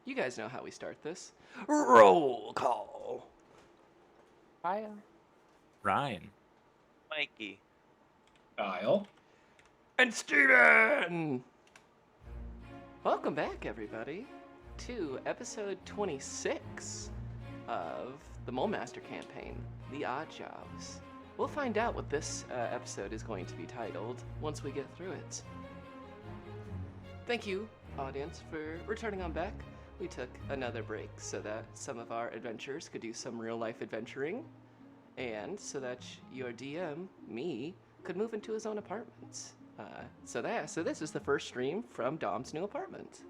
You guys know how we start this. Roll call. Kyle. Ryan. Mikey. Kyle. And Steven! Welcome back, everybody, to episode 26 of the Mole Master campaign, The Odd Jobs. We'll find out what this episode is going to be titled once we get through it. Thank you, audience, for returning on back. We took another break so that some of our adventurers could do some real-life adventuring, and so that your DM, me, could move into his own apartment. So this is the first stream from Dom's new apartment.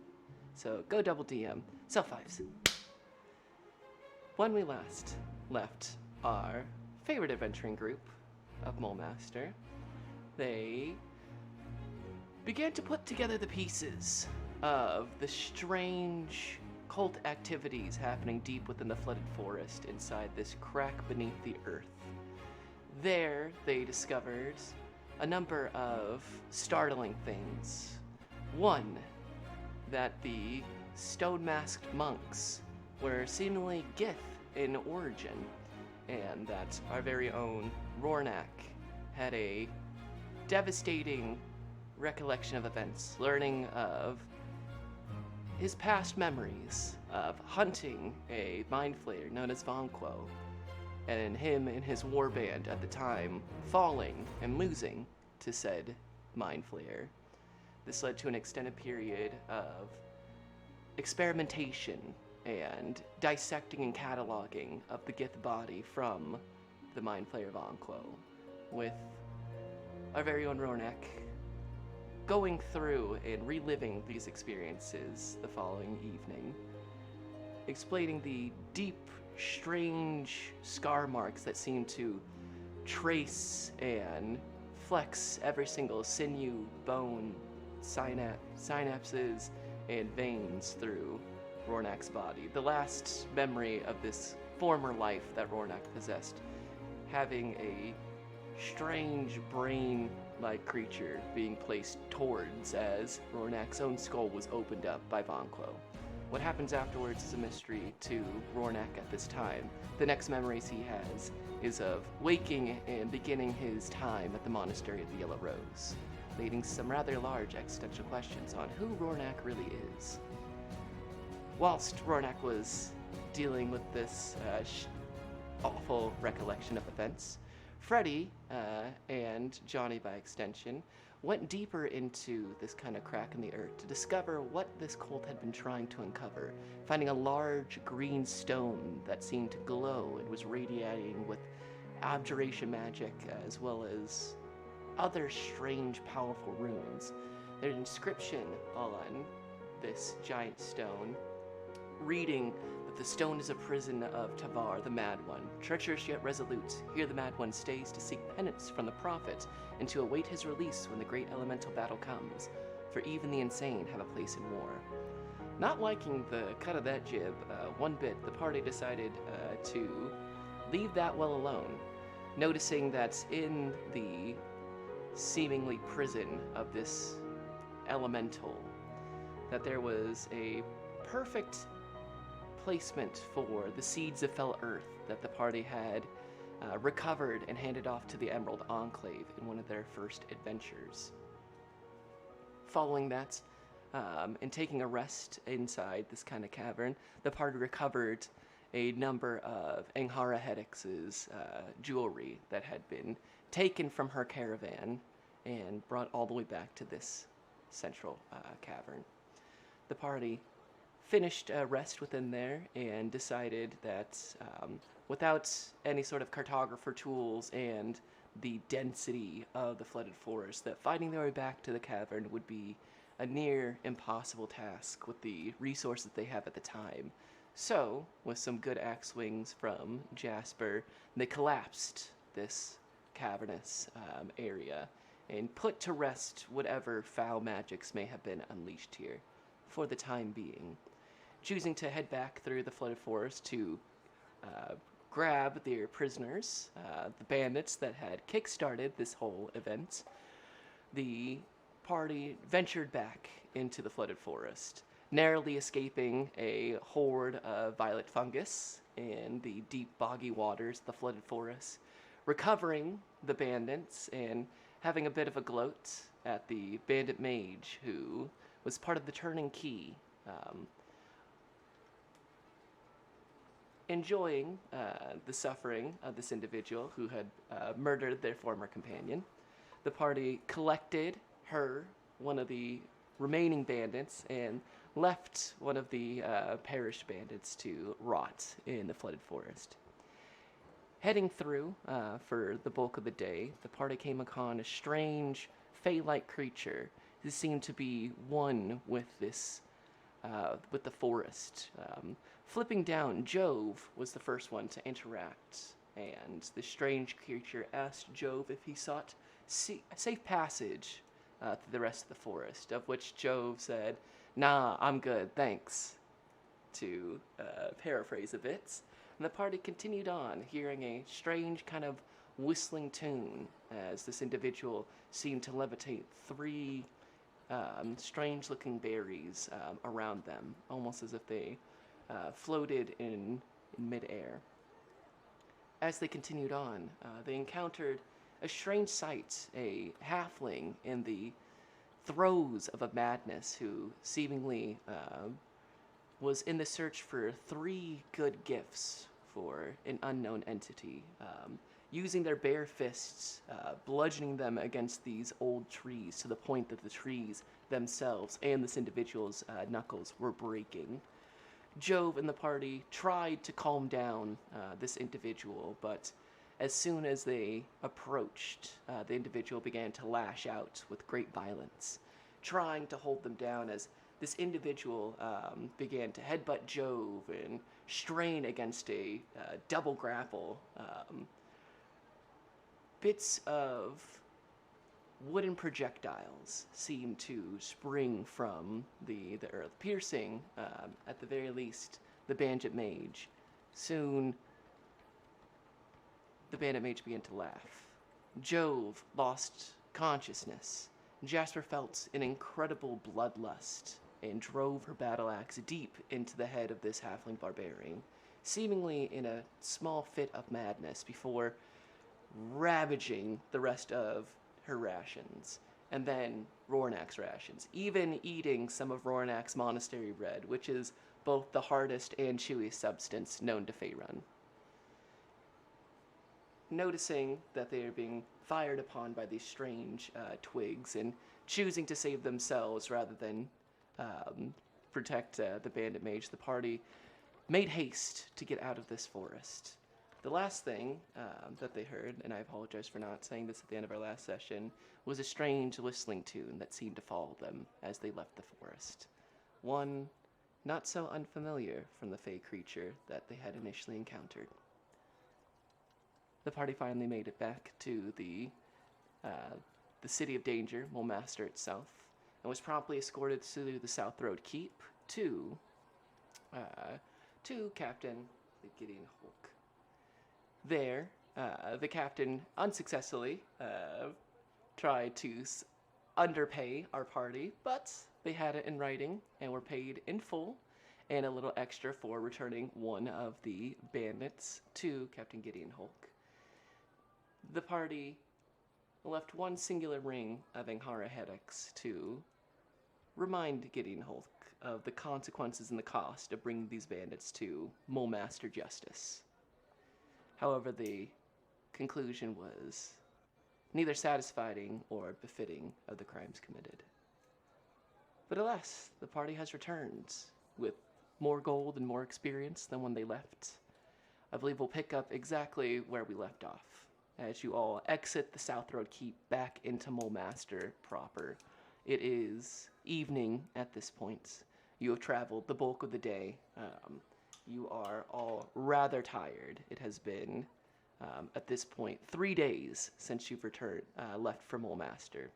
So go double DM. Self fives. When we last left our favorite adventuring group of Mole Master, they began to put together the pieces of the strange cult activities happening deep within the flooded forest inside this crack beneath the earth. There, they discovered a number of startling things. One, that the stone-masked monks were seemingly Gith in origin, and that our very own Rornak had a devastating recollection of events, learning of his past memories of hunting a mind flayer known as Vonquo, and him and his warband at the time falling and losing to said mind flayer. This led to an extended period of experimentation and dissecting and cataloging of the Gith body from the mind flayer Vonquo, with our very own Rornak going through and reliving these experiences the following evening, explaining the deep, strange scar marks that seem to trace and flex every single sinew, bone, synapses, and veins through Rornak's body. The last memory of this former life that Rornak possessed, having a strange brain-like creature being placed towards as Rornak's own skull was opened up by Vonquo. What happens afterwards is a mystery to Rornak at this time. The next memories he has is of waking and beginning his time at the Monastery of the Yellow Rose, leading to some rather large existential questions on who Rornak really is. Whilst Rornak was dealing with this awful recollection of events, Freddy, and Johnny by extension, went deeper into this kind of crack in the earth to discover what this cult had been trying to uncover, finding a large green stone that seemed to glow and was radiating with abjuration magic as well as other strange, powerful runes. There's an inscription on this giant stone reading that the stone is a prison of Tavar, the Mad One. Treacherous yet resolute, here the Mad One stays to seek penance from the Prophet and to await his release when the great elemental battle comes, for even the insane have a place in war. Not liking the cut of that jib one bit, the party decided to leave that well alone, noticing that in the seemingly prison of this elemental, that there was a perfect placement for the seeds of fell earth that the party had recovered and handed off to the Emerald Enclave in one of their first adventures. Following that, and taking a rest inside this kind of cavern, the party recovered a number of Anghara Hedix's jewelry that had been taken from her caravan and brought all the way back to this central cavern. The party finished a rest within there and decided that without any sort of cartographer tools and the density of the flooded forest, that finding their way back to the cavern would be a near impossible task with the resources they have at the time. So, with some good axe swings from Jasper, they collapsed this cavernous area and put to rest whatever foul magics may have been unleashed here for the time being, choosing to head back through the flooded forest to grab their prisoners, the bandits that had kick-started this whole event. The party ventured back into the flooded forest, narrowly escaping a horde of violet fungus in the deep boggy waters of the flooded forest, recovering the bandits and having a bit of a gloat at the bandit mage who was part of the turning key, um, enjoying the suffering of this individual who had murdered their former companion. The party collected her, one of the remaining bandits, and left one of the perished bandits to rot in the flooded forest. Heading through for the bulk of the day, the party came upon a strange, fey-like creature who seemed to be one with the forest. Flipping down, Jove was the first one to interact, and the strange creature asked Jove if he sought safe passage through the rest of the forest, of which Jove said, "Nah, I'm good, thanks," to paraphrase a bit. And the party continued on, hearing a strange kind of whistling tune as this individual seemed to levitate three strange looking berries around them, almost as if they floated in midair. As they continued on, they encountered a strange sight, a halfling in the throes of a madness who seemingly was in the search for three good gifts for an unknown entity, using their bare fists, bludgeoning them against these old trees to the point that the trees themselves and this individual's knuckles were breaking. Jove and the party tried to calm down this individual, but as soon as they approached, the individual began to lash out with great violence, trying to hold them down as this individual began to headbutt Jove and strain against a double grapple. Bits of wooden projectiles seemed to spring from the earth, piercing, at the very least, the bandit mage. Soon, the bandit mage began to laugh. Jove lost consciousness. Jasper felt an incredible bloodlust and drove her battle axe deep into the head of this halfling barbarian, seemingly in a small fit of madness before ravaging the rest of her rations, and then Rornak's rations, even eating some of Rornak's monastery bread, which is both the hardest and chewiest substance known to Faerun. Noticing that they are being fired upon by these strange twigs and choosing to save themselves rather than protect the bandit mage, the party made haste to get out of this forest. The last thing that they heard, and I apologize for not saying this at the end of our last session, was a strange whistling tune that seemed to follow them as they left the forest. One not so unfamiliar from the fey creature that they had initially encountered. The party finally made it back to the city of danger, Mulmaster itself, and was promptly escorted to the South Road Keep to Captain Gideon Hulk. There, the captain unsuccessfully tried to underpay our party, but they had it in writing and were paid in full and a little extra for returning one of the bandits to Captain Gideon Hulk. The party left one singular ring of Anghara headaches to remind Gideon Hulk of the consequences and the cost of bringing these bandits to Mulmaster justice. However, the conclusion was neither satisfying or befitting of the crimes committed. But alas, the party has returned with more gold and more experience than when they left. I believe we'll pick up exactly where we left off as you all exit the South Road Keep back into Mulmaster proper. It is evening at this point. You have traveled the bulk of the day. You are all rather tired. It has been, at this point, 3 days since you've left for Mulmaster.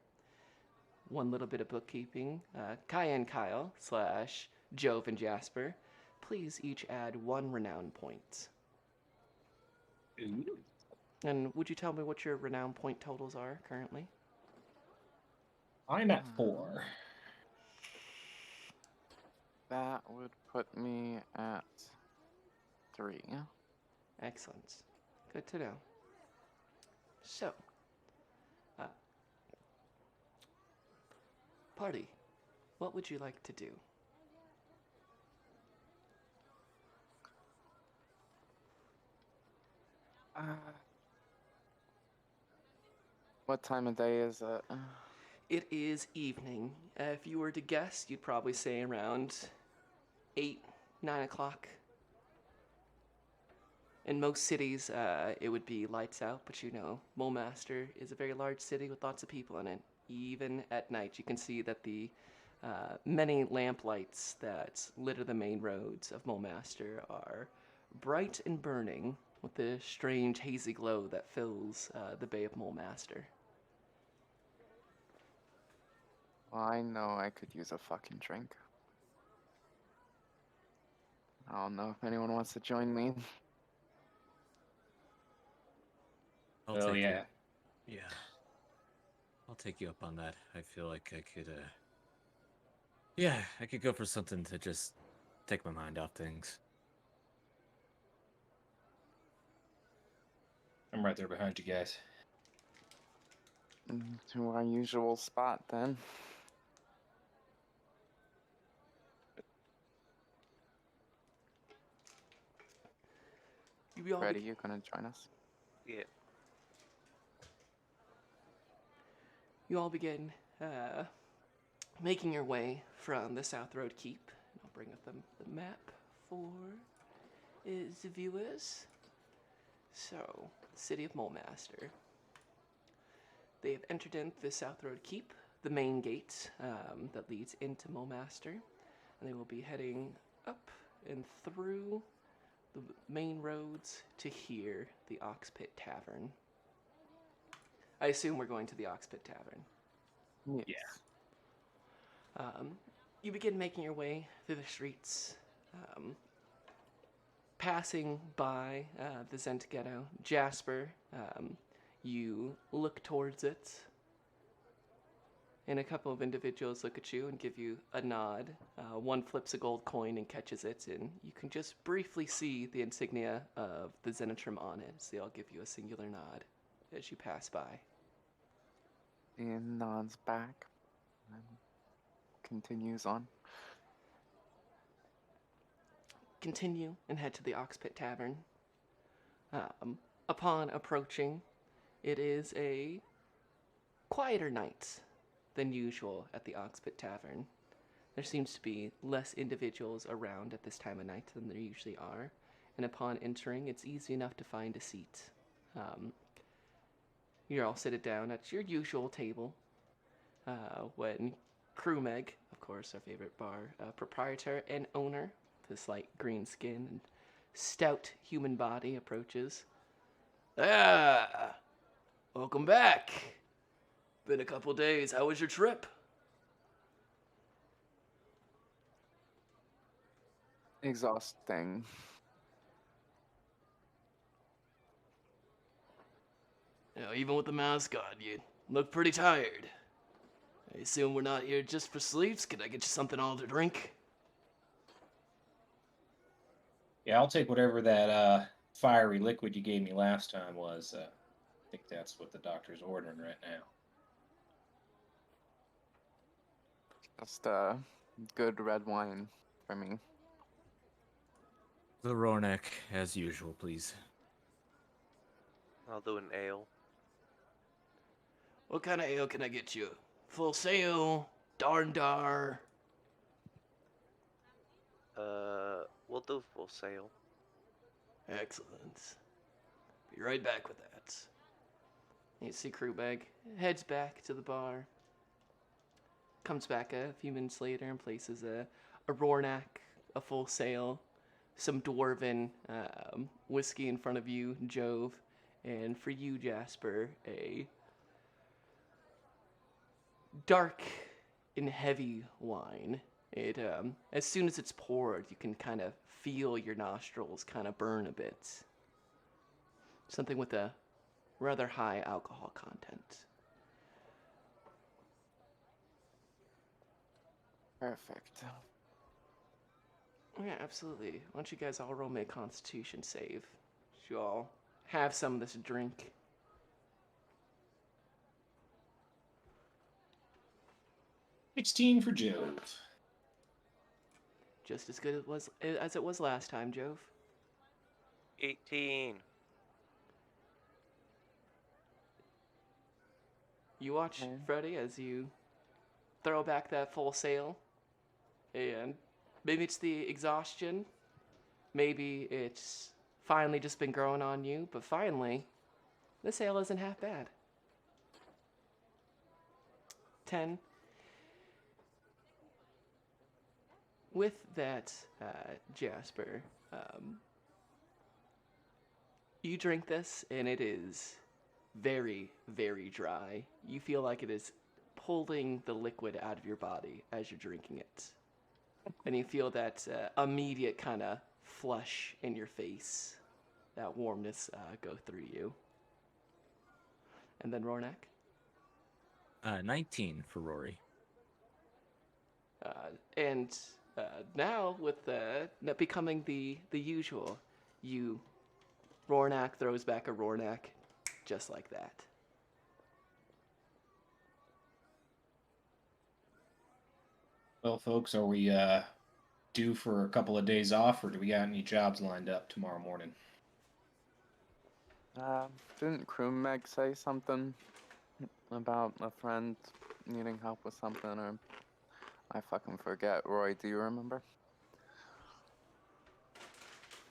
One little bit of bookkeeping. Kaya and Kyle / Jove and Jasper, please each add 1 renown point. Ooh. And would you tell me what your renown point totals are currently? I'm at 4. That would put me at 3. Excellent. Good to know. So, uh, party, what would you like to do? Uh, what time of day is it? It is evening. If you were to guess, you'd probably say around 8, 9 o'clock. In most cities, it would be lights out, but Mulmaster is a very large city with lots of people in it. Even at night, you can see that the many lamp lights that litter the main roads of Mulmaster are bright and burning with the strange hazy glow that fills the Bay of Mulmaster. Well, I know I could use a fucking drink. I don't know if anyone wants to join me. I'll Oh, take yeah. you. Yeah. I'll take you up on that. I feel like I could, yeah, I could go for something to just take my mind off things. I'm right there behind you guys. To our usual spot, then. Freddy, you gonna join us? Yeah. You all begin making your way from the South Road Keep. I'll bring up the map for the viewers. So, city of Mulmaster. They have entered into the South Road Keep, the main gate that leads into Mulmaster, and they will be heading up and through the main roads to here, the Ox Pit Tavern. I assume we're going to the Ox Pit Tavern. Yes. Yeah. You begin making your way through the streets, passing by the Zent Ghetto. Jasper, you look towards it, and a couple of individuals look at you and give you a nod. One flips a gold coin and catches it, and you can just briefly see the insignia of the Zenitrum on it, so they all give you a singular nod as you pass by. Ian nods back and continues on. Continue and head to the Oxpit Tavern. Upon approaching, it is a quieter night than usual at the Oxpit Tavern. There seems to be less individuals around at this time of night than there usually are, and upon entering, it's easy enough to find a seat. You're all seated down at your usual table when Crewmeg, of course, our favorite bar proprietor and owner, with his light green skin and stout human body, approaches. Ah, welcome back. Been a couple days. How was your trip? Exhausting. Even with the mask on, you look pretty tired. I assume we're not here just for sleeps. Could I get you something all to drink? Yeah, I'll take whatever that fiery liquid you gave me last time was. I think that's what the doctor's ordering right now. Just good red wine for me. The Rornak, as usual, please. I'll do an ale. What kind of ale can I get you? Full sail, darn dar. We'll do full sail. Excellent. Be right back with that. You see Crewbag heads back to the bar. Comes back a few minutes later and places a Rornak, a full sail, some dwarven whiskey in front of you, Jove, and for you, Jasper, a dark and heavy wine. It as soon as it's poured, you can kind of feel your nostrils kind of burn a bit. Something with a rather high alcohol content. Perfect. Yeah, absolutely. Why don't you guys all roll me a Constitution save? You all have some of this drink. 16 for Jove. Just as good as it was last time, Jove. 18. You watch Okay. Freddy as you throw back that full sail, and maybe it's the exhaustion, maybe it's finally just been growing on you, but finally, the sail isn't half bad. 10. With that, Jasper, you drink this, and it is very, very dry. You feel like it is pulling the liquid out of your body as you're drinking it. And you feel that immediate kind of flush in your face, that warmness go through you. And then Rornak. 19 for Rory. And now, with that becoming the usual, Rornak throws back a Rornak just like that. Well, folks, are we due for a couple of days off, or do we got any jobs lined up tomorrow morning? Didn't Crew Meg say something about a friend needing help with something, or I fucking forget. Roy, do you remember?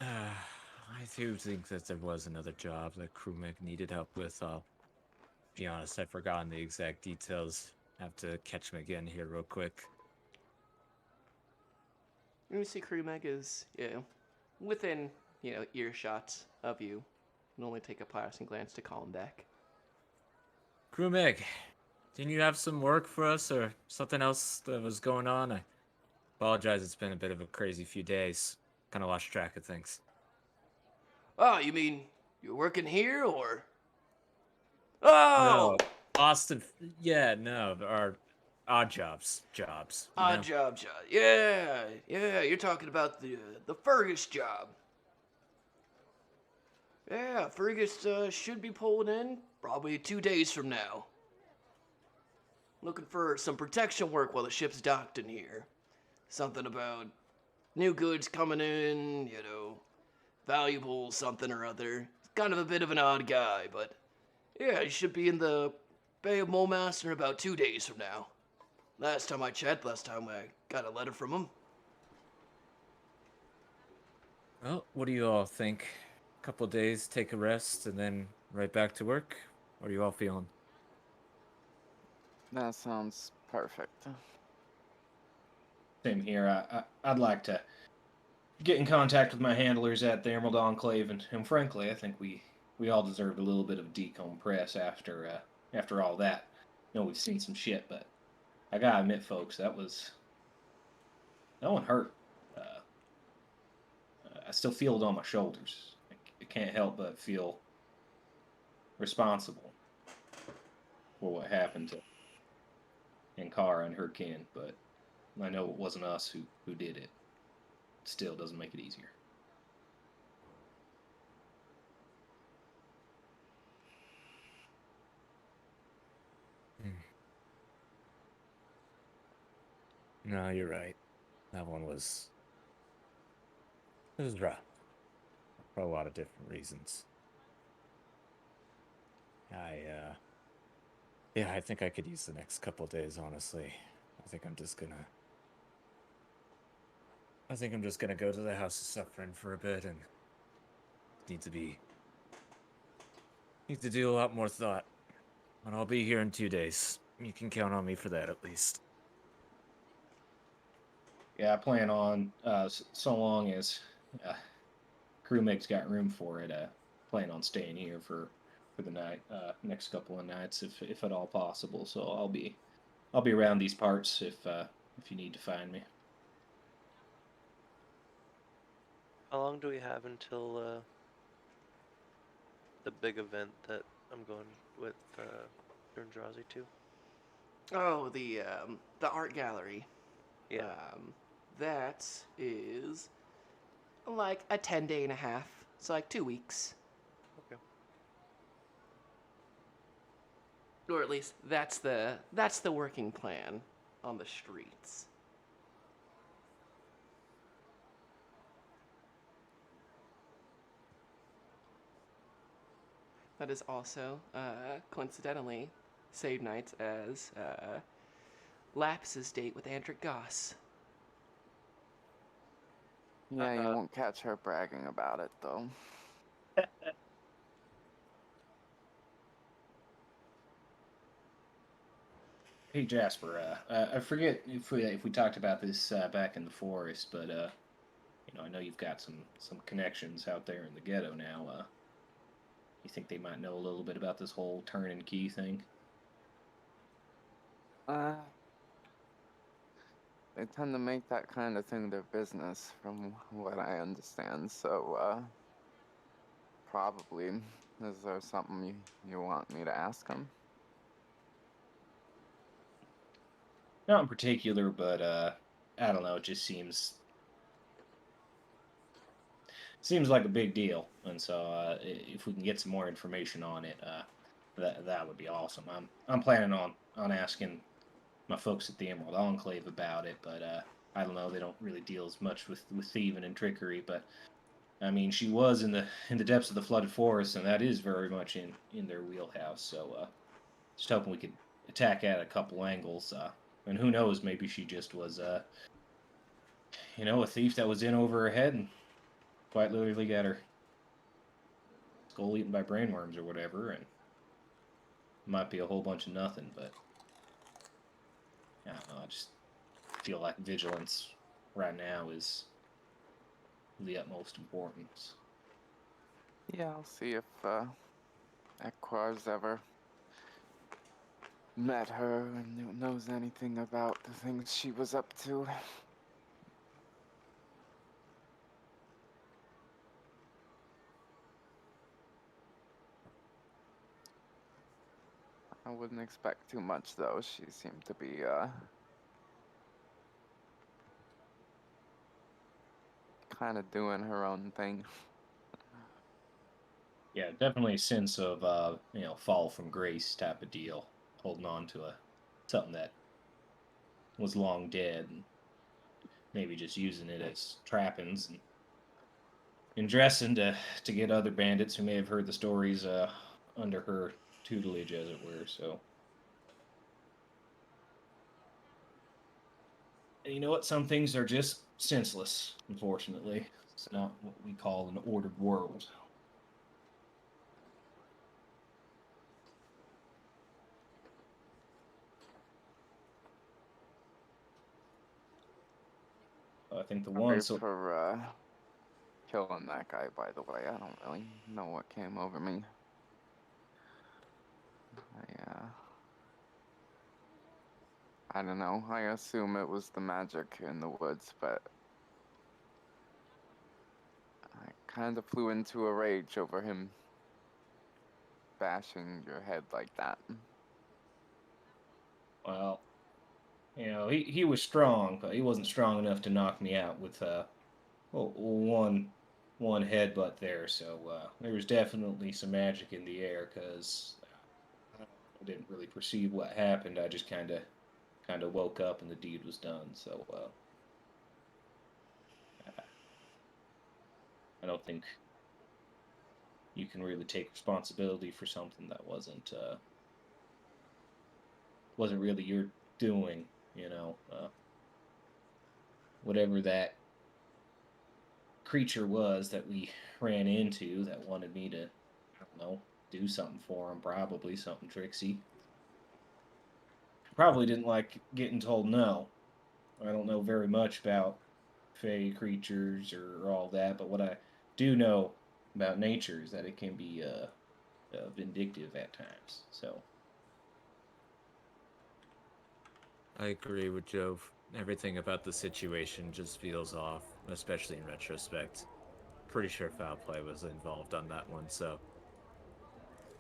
I do think that there was another job that crewmech needed help with. I'll be honest, I've forgotten the exact details. Have to catch him again here real quick. You see Krumeg is, within, earshot of you. And only take a passing glance to call him back. Crewmech, didn't you have some work for us or something else that was going on? I apologize, it's been a bit of a crazy few days. Kind of lost track of things. Oh, you mean you're working here, or? Oh! No, Austin. Yeah, no, our odd jobs. You Odd know? job. Yeah, you're talking about the Fergus job. Yeah, Fergus should be pulling in probably 2 days from now. Looking for some protection work while the ship's docked in here. Something about new goods coming in, valuable something or other. Kind of a bit of an odd guy, but yeah, he should be in the Bay of Mulmaster in about 2 days from now. Last time I got a letter from him. Well, what do you all think? A couple days, take a rest, and then right back to work? What are you all feeling? That sounds perfect. Same here. I'd like to get in contact with my handlers at the Emerald Enclave, and frankly, I think we all deserved a little bit of decompress after all that. We've seen some shit, but I gotta admit, folks, that one hurt. I still feel it on my shoulders. I can't help but feel responsible for what happened to Ankara and her kin, but I know it wasn't us who did it. Still doesn't make it easier. No, you're right. That one was... It was rough. For a lot of different reasons. Yeah, I think I could use the next couple days, honestly. I think I'm just gonna go to the House of Suffering for a bit and need to do a lot more thought. But I'll be here in 2 days. You can count on me for that, at least. Yeah, I plan on so long as crewmate's got room for it. Plan on staying here for the night, next couple of nights, if at all possible. So I'll be around these parts if you need to find me. How long do we have until the big event that I'm going with Durndrazi to? Oh, the art gallery. Yeah. That is like a 10-day and a half, so like 2 weeks. Okay. Or at least that's the working plan on the streets. That is also, coincidentally, same night as Laps's date with Andric Goss. Yeah, you won't catch her bragging about it, though. Hey Jasper, I forget if we talked about this back in the forest, but I know you've got some connections out there in the ghetto now. You think they might know a little bit about this whole turn and key thing? They tend to make that kind of thing their business, from what I understand. So, probably. Is there something you want me to ask them? Not in particular, but I don't know. It just seems like a big deal, and so if we can get some more information on it, that would be awesome. I'm planning on asking my folks at the Emerald Enclave about it, but I don't know. They don't really deal as much with thieving and trickery, but I mean, she was in the depths of the flooded forest, and that is very much in their wheelhouse. So just hoping we could attack at a couple angles. And who knows, maybe she just was a thief that was in over her head and quite literally got her skull eaten by brainworms or whatever, and might be a whole bunch of nothing. But I don't know. I just feel like vigilance right now is the utmost importance. Yeah, I'll see if Ekwar's ever met her and knows anything about the things she was up to. I wouldn't expect too much, though. She seemed to be, kind of doing her own thing. Yeah, definitely a sense of fall from grace type of deal, holding on to something that was long dead, and maybe just using it as trappings and dressing to get other bandits who may have heard the stories under her tutelage, as it were. So, and you know what? Some things are just senseless. Unfortunately, it's not what we call an ordered world. I think the one. Sorry So for, killing that guy, by the way. I don't really know what came over me. I don't know. I assume it was the magic in the woods, but I kind of flew into a rage over him bashing your head like that. well, he was strong, but he wasn't strong enough to knock me out with one headbutt there. So there was definitely some magic in the air because I didn't really perceive what happened. I just kind of woke up and the deed was done. So I don't think you can really take responsibility for something that wasn't really your doing. Whatever that creature was that we ran into that wanted me to, I don't know, do something for him. Probably something tricksy. Probably didn't like getting told no. I don't know very much about fey creatures or all that, but what I do know about nature is that it can be vindictive at times. So I agree with Jove. Everything about the situation just feels off, especially in retrospect. Pretty sure foul play was involved on that one, so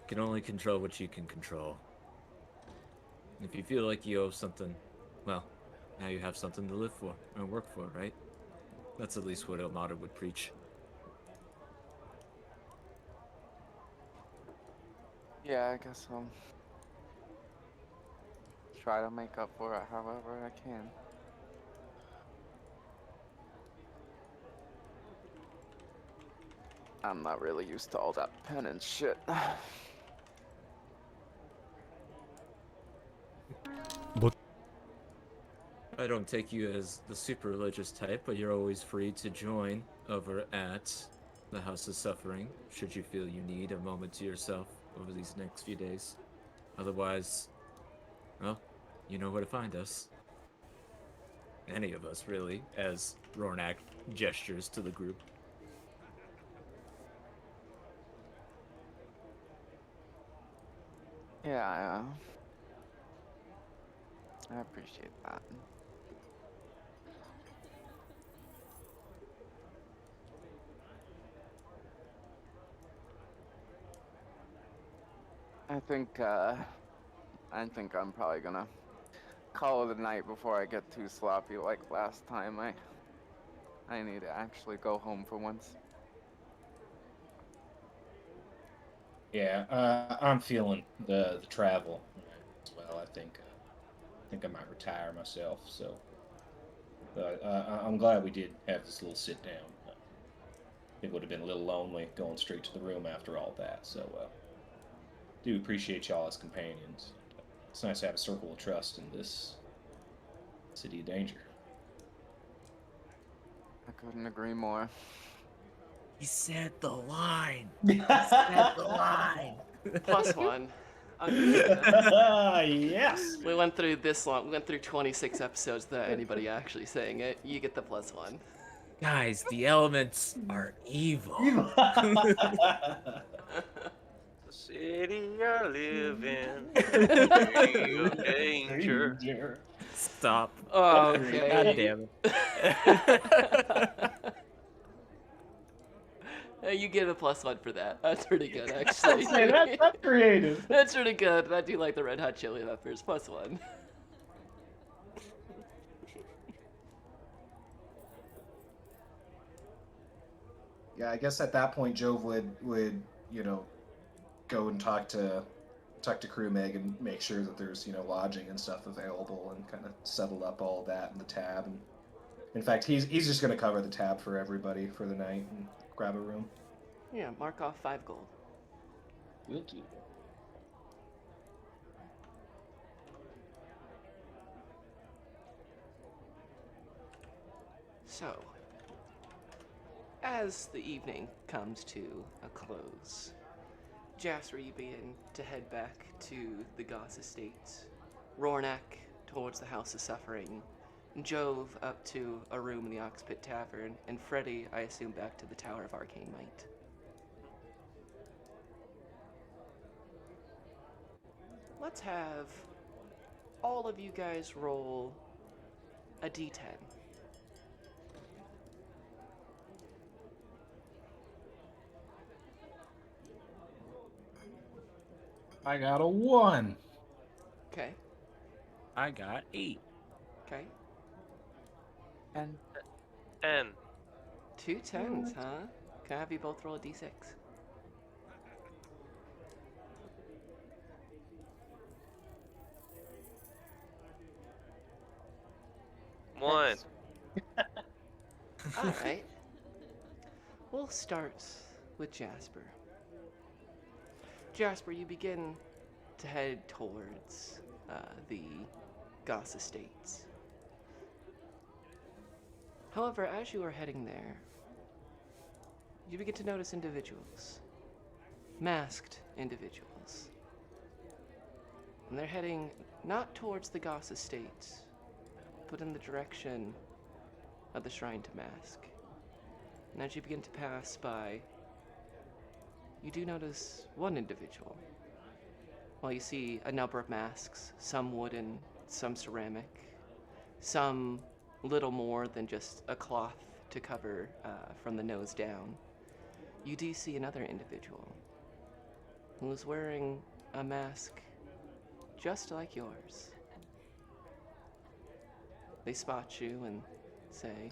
you can only control what you can control. If you feel like you owe something, well, now you have something to live for and work for, right? That's at least what Ilmata would preach. Yeah, I guess I'll try to make up for it however I can. I'm not really used to all that penance shit. I don't take you as the super religious type, but you're always free to join over at the House of Suffering, should you feel you need a moment to yourself over these next few days. Otherwise, well, you know where to find us. Any of us, really, as Rornak gestures to the group. Yeah, I appreciate that. I think I'm probably gonna call it a night before I get too sloppy like last time. I need to actually go home for once. Yeah, I'm feeling the travel as well. I think I might retire myself. So I'm glad we did have this little sit down. It would have been a little lonely going straight to the room after all that. So do appreciate y'all as companions. It's nice to have a circle of trust in this city of danger. I couldn't agree more. He said the line. He said the line. +1. I'll give you that. Yes. We went through this long. We went through 26 episodes without anybody actually saying it. You get the +1. Guys, the elements are evil. The city I live in, city of danger. Stop. Okay. God damn it. You get a +1 for that. That's pretty good, actually. That's creative. That's pretty good. I do like the Red Hot Chili Peppers. +1. Yeah, I guess at that point, Jove would go and talk to Crew Meg and make sure that there's lodging and stuff available and kind of settle up all that in the tab. And in fact, he's just gonna cover the tab for everybody for the night and grab a room. Yeah, mark off 5 gold. Will do. So, as the evening comes to a close, Jasper, you begin to head back to the Goss Estates, Rornak towards the House of Suffering, Jove up to a room in the Oxpit Tavern, and Freddy, I assume, back to the Tower of Arcane Might. Let's have all of you guys roll a d10. I got a 1. Okay, I got 8. okay. And 10. 2 10s, huh? Can I have you both roll a d6? One. Alright. We'll start with Jasper. Jasper, you begin to head towards the Goss Estates. However, as you are heading there, you begin to notice individuals. Masked individuals. And they're heading not towards the Goss Estates, but in the direction of the Shrine to Mask. And as you begin to pass by, you do notice one individual. While you see a number of masks, some wooden, some ceramic, some little more than just a cloth to cover from the nose down, you do see another individual who is wearing a mask just like yours. They spot you and say,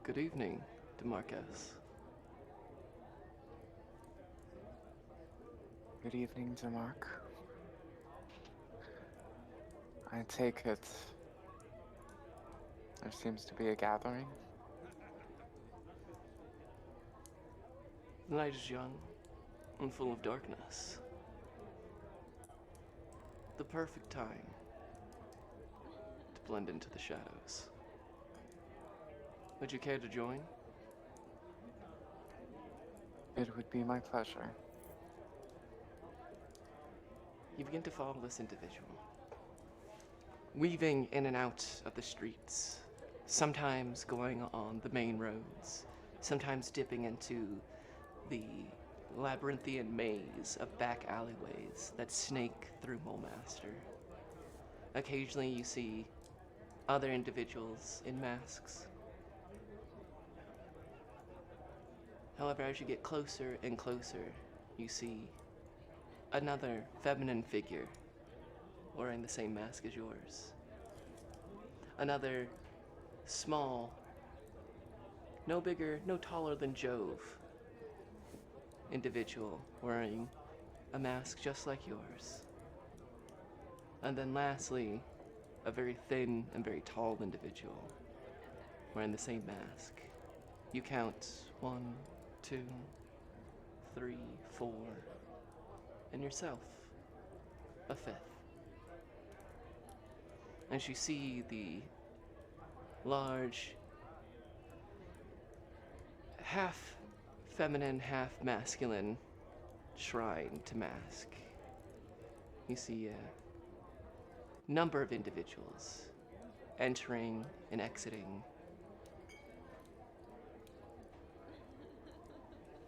Good evening, DeMarcus. Good evening, Demarc. I take it there seems to be a gathering. The night is young and full of darkness. The perfect time to blend into the shadows. Would you care to join? It would be my pleasure. You begin to follow this individual, weaving in and out of the streets, sometimes going on the main roads, sometimes dipping into the labyrinthian maze of back alleyways that snake through Mulmaster. Occasionally you see other individuals in masks. However, as you get closer and closer, you see another feminine figure wearing the same mask as yours. Another small, no bigger, no taller than Jove individual wearing a mask just like yours. And then lastly, a very thin and very tall individual wearing the same mask. You count 1, 2, 3, 4, and yourself, a fifth. As you see the large, half feminine, half masculine shrine to Mask, you see a number of individuals entering and exiting.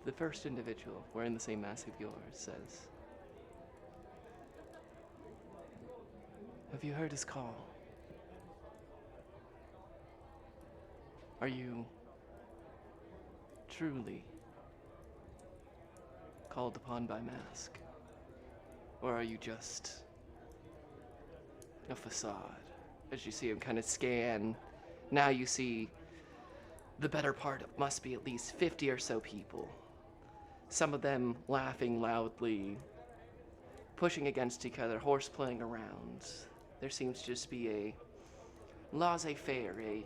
The first individual wearing the same mask of yours says, "Have you heard his call? Are you truly called upon by Mask? Or are you just a facade?" As you see him kind of scan, now you see the better part of must be at least 50 or so people. Some of them laughing loudly, pushing against each other, horseplaying around. There seems to just be a laissez-faire, a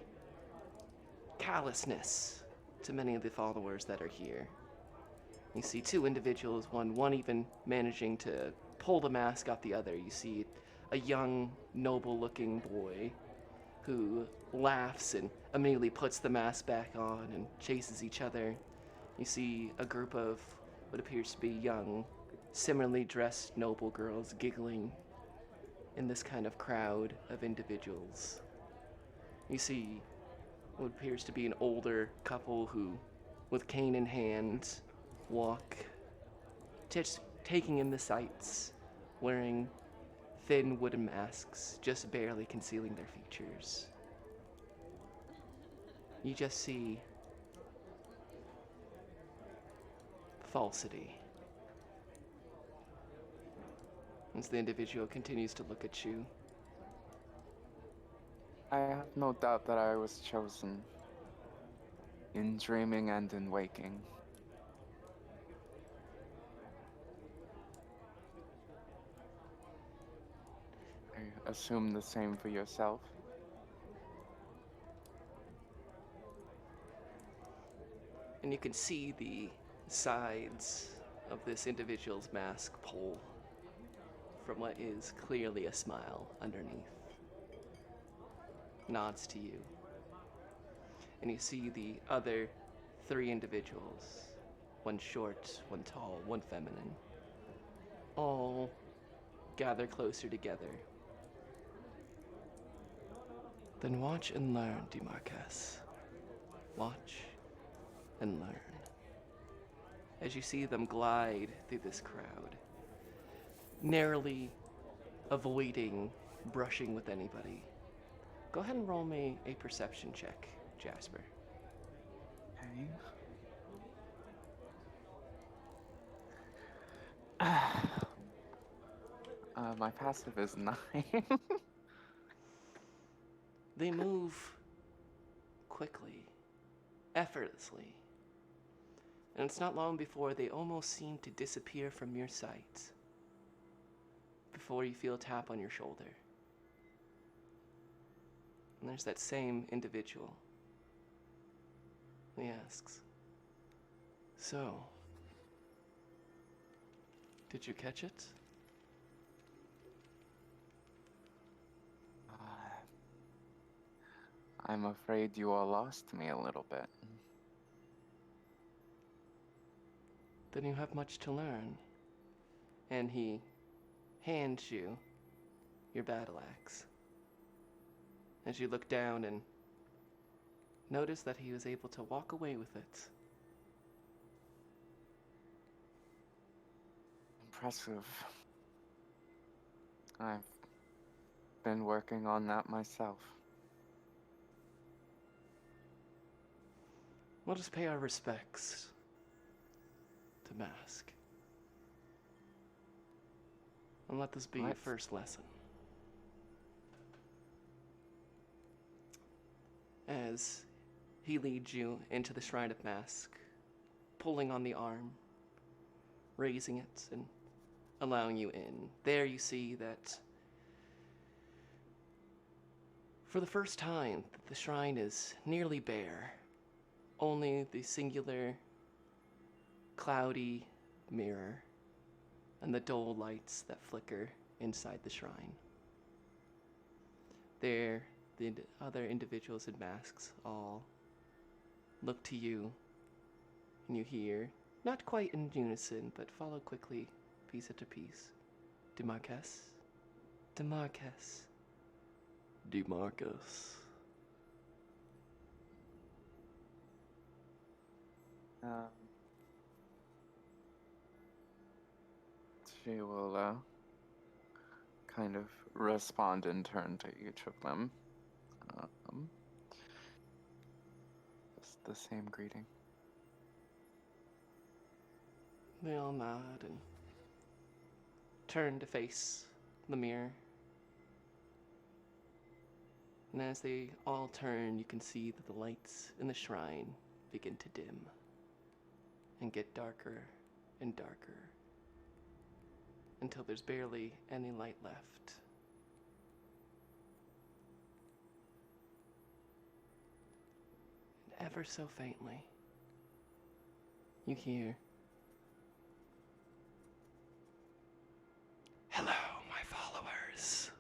callousness to many of the followers that are here. You see two individuals, one even managing to pull the mask off the other. You see a young, noble-looking boy who laughs and immediately puts the mask back on and chases each other. You see a group of what appears to be young, similarly dressed noble girls giggling in this kind of crowd of individuals. You see what appears to be an older couple who, with cane in hand, walk, just taking in the sights, wearing thin wooden masks, just barely concealing their features. You just see falsity. As the individual continues to look at you, I have no doubt that I was chosen in dreaming and in waking. I assume the same for yourself. and you can see the sides of this individual's mask pull from what is clearly a smile underneath. Nods to you. And you see the other three individuals, one short, one tall, one feminine, all gather closer together. Then watch and learn, DeMarcus. Watch and learn. As you see them glide through this crowd, narrowly avoiding brushing with anybody. Go ahead and roll me a perception check, Jasper. Okay. My passive is 9. They move quickly, effortlessly. And it's not long before they almost seem to disappear from your sight, before you feel a tap on your shoulder. And there's that same individual. He asks, "So, did you catch it?" I'm afraid you all lost me a little bit. "Then you have much to learn." And he hands you your battle axe. As you look down and notice that he was able to walk away with it. Impressive. I've been working on that myself. We'll just pay our respects to Mask. And let this be your What? first lesson. As he leads you into the Shrine of Mask, pulling on the arm, raising it, and allowing you in. There you see that for the first time, the shrine is nearly bare. Only the singular, cloudy mirror and the dull lights that flicker inside the shrine. There, the other individuals in masks all look to you, and you hear, not quite in unison, but follow quickly, piece after piece. DeMarcus? DeMarcus. DeMarcus. She will kind of respond in turn to each of them. Just the same greeting. They all nod and turn to face the mirror. And as they all turn, you can see that the lights in the shrine begin to dim and get darker and darker until there's barely any light left. And ever so faintly, you hear, "Hello, my followers.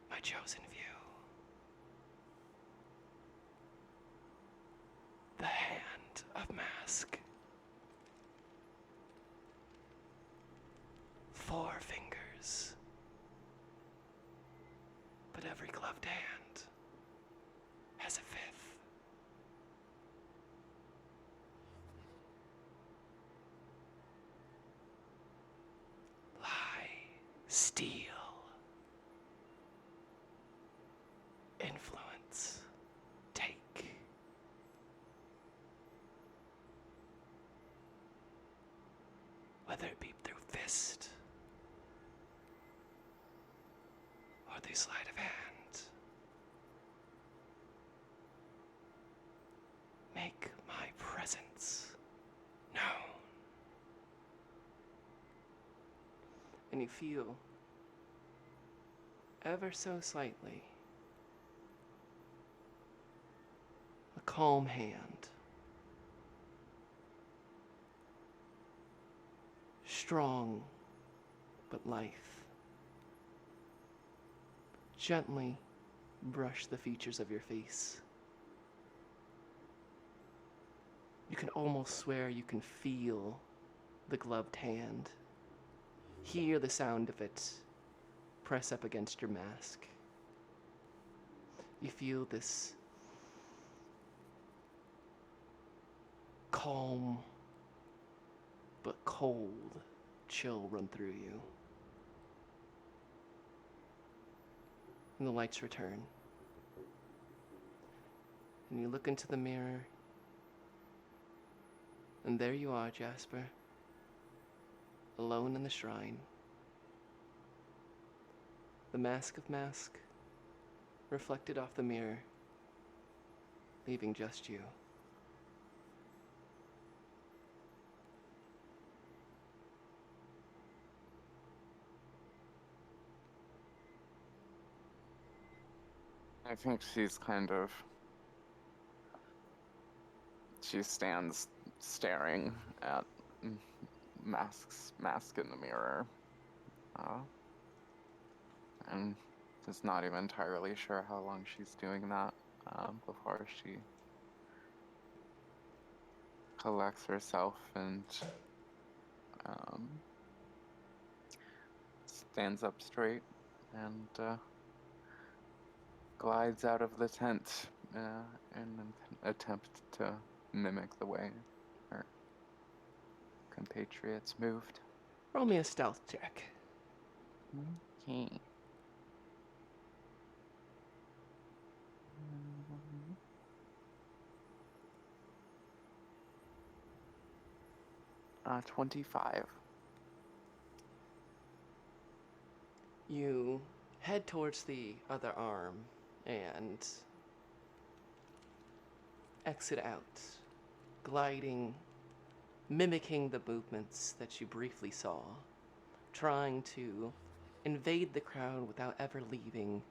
My chosen few. The hand of Mask. 4 fingers. But every gloved hand has a 5th. Lie, steal, influence, take. Whether it be through fist or through sleight of hand, make my presence known." And you feel, ever so slightly, a calm hand, strong but lithe, gently brush the features of your face. You can almost swear you can feel the gloved hand, hear the sound of it press up against your mask. You feel this calm but cold chill run through you. And the lights return. And you look into the mirror, and there you are, Jasper, alone in the shrine. The Mask of Mask reflected off the mirror, leaving just you. I think she's kind of. She stands staring at mask in the mirror, and is not even entirely sure how long she's doing that before she collects herself and stands up straight and glides out of the tent in an attempt to mimic the way her compatriots moved. Roll me a stealth check. Okay. 25. You head towards the other arm and exit out, gliding, mimicking the movements that you briefly saw, trying to invade the crowd without ever leaving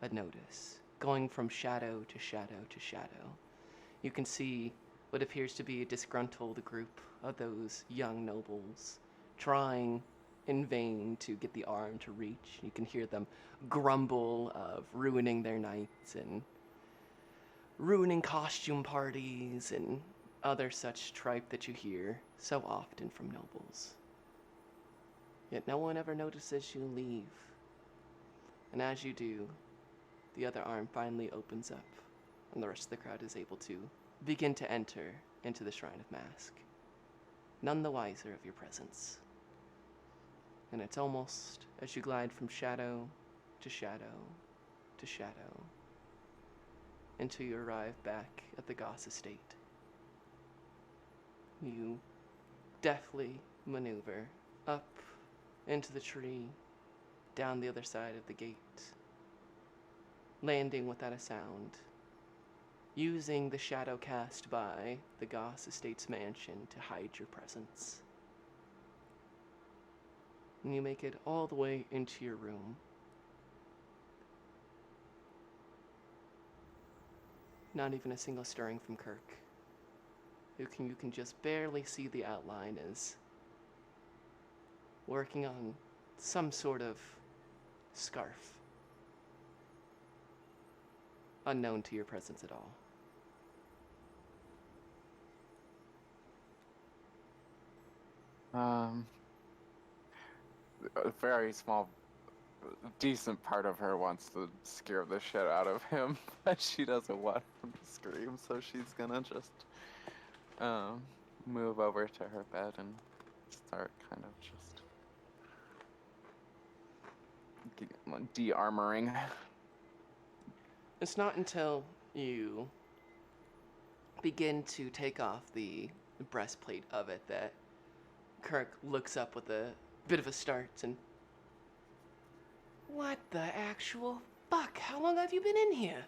a notice, going from shadow to shadow to shadow. You can see what appears to be a disgruntled group of those young nobles trying in vain to get the arm to reach. You can hear them grumble of ruining their nights and ruining costume parties and other such tripe that you hear so often from nobles. Yet no one ever notices you leave. And as you do, the other arm finally opens up, and the rest of the crowd is able to begin to enter into the Shrine of Mask, none the wiser of your presence. And it's almost as you glide from shadow to shadow to shadow until you arrive back at the Goss estate. You deftly maneuver up into the tree, down the other side of the gate, landing without a sound, using the shadow cast by the Goss estate's mansion to hide your presence. And you make it all the way into your room. Not even a single stirring from Kirk. You can just barely see the outline as working on some sort of scarf, unknown to your presence at all. A very small, decent part of her wants to scare the shit out of him, but she doesn't want him to scream, so she's gonna just move over to her bed and start kind of just de-armoring. It's not until you begin to take off the breastplate of it that Kirk looks up with a bit of a start and... What the actual fuck? How long have you been in here?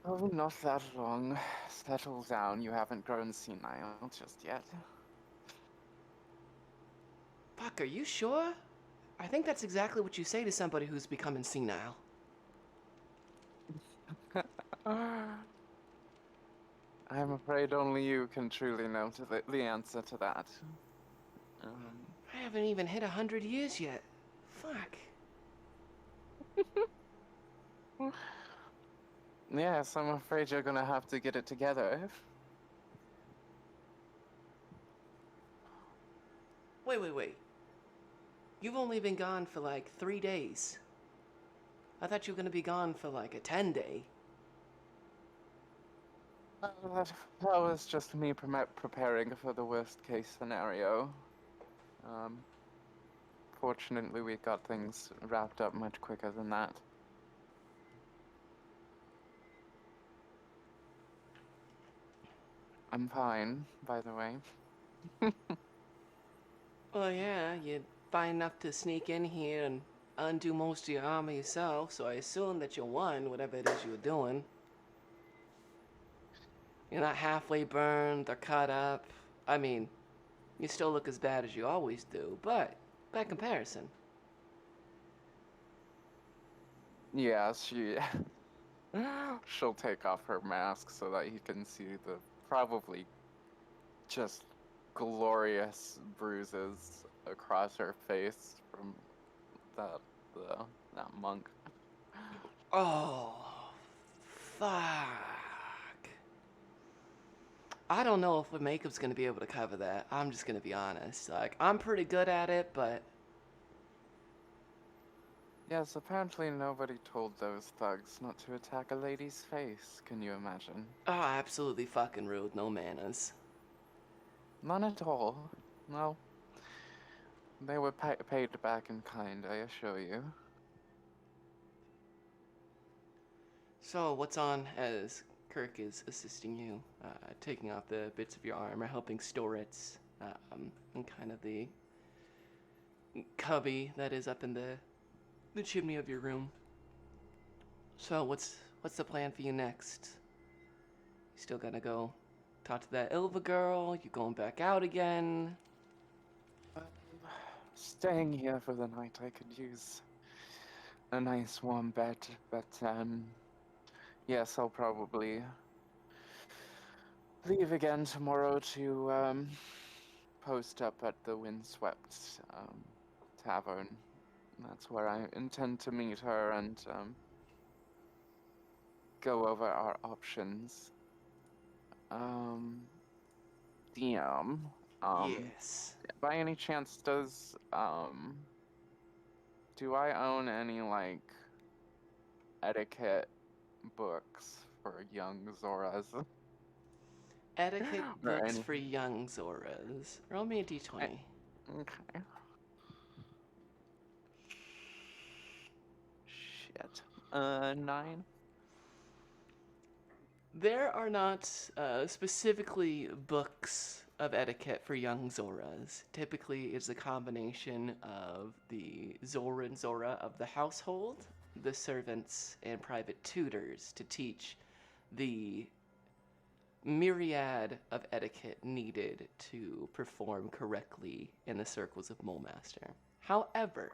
Oh, not that long. Settle down, you haven't grown senile just yet. Fuck, are you sure? I think that's exactly what you say to somebody who's becoming senile. I'm afraid only you can truly know the answer to that. I haven't even hit 100 years yet. Fuck. Yes, I'm afraid you're gonna have to get it together. Wait. You've only been gone for like 3 days. I thought you were gonna be gone for like a 10-day. That was just me preparing for the worst case scenario. Fortunately, we got things wrapped up much quicker than that. I'm fine, by the way. Well, yeah, you're fine enough to sneak in here and undo most of your armor yourself, so I assume that you won whatever it is you were doing. You're not halfway burned or cut up. I mean, you still look as bad as you always do, but by comparison. Yeah, she'll take off her mask so that you can see the probably just glorious bruises across her face from that that monk. Oh, fuck. I don't know if the makeup's gonna be able to cover that. I'm just gonna be honest. Like, I'm pretty good at it, but Yes, apparently nobody told those thugs not to attack a lady's face. Can you imagine? absolutely fucking rude. No manners. None at all. No, they were paid back in kind, I assure you. So, what's on as Kirk is assisting you, taking off the bits of your armor, helping store it, in kind of the cubby that is up in the chimney of your room. So, what's the plan for you next? You still gonna go talk to that Ilva girl? You going back out again? Staying here for the night, I could use a nice warm bed, but yes, I'll probably leave again tomorrow to post up at the Windswept Tavern. That's where I intend to meet her and go over our options. DM, Yes. by any chance do I own any like etiquette books for young Zoras? Etiquette Or books any? for young Zoras. Roll me a d20. Okay. Shit. 9. There are not specifically books of etiquette for young Zoras. Typically, it's a combination of the Zora and Zora of the household, the servants, and private tutors to teach the myriad of etiquette needed to perform correctly in the circles of Molemaster. However,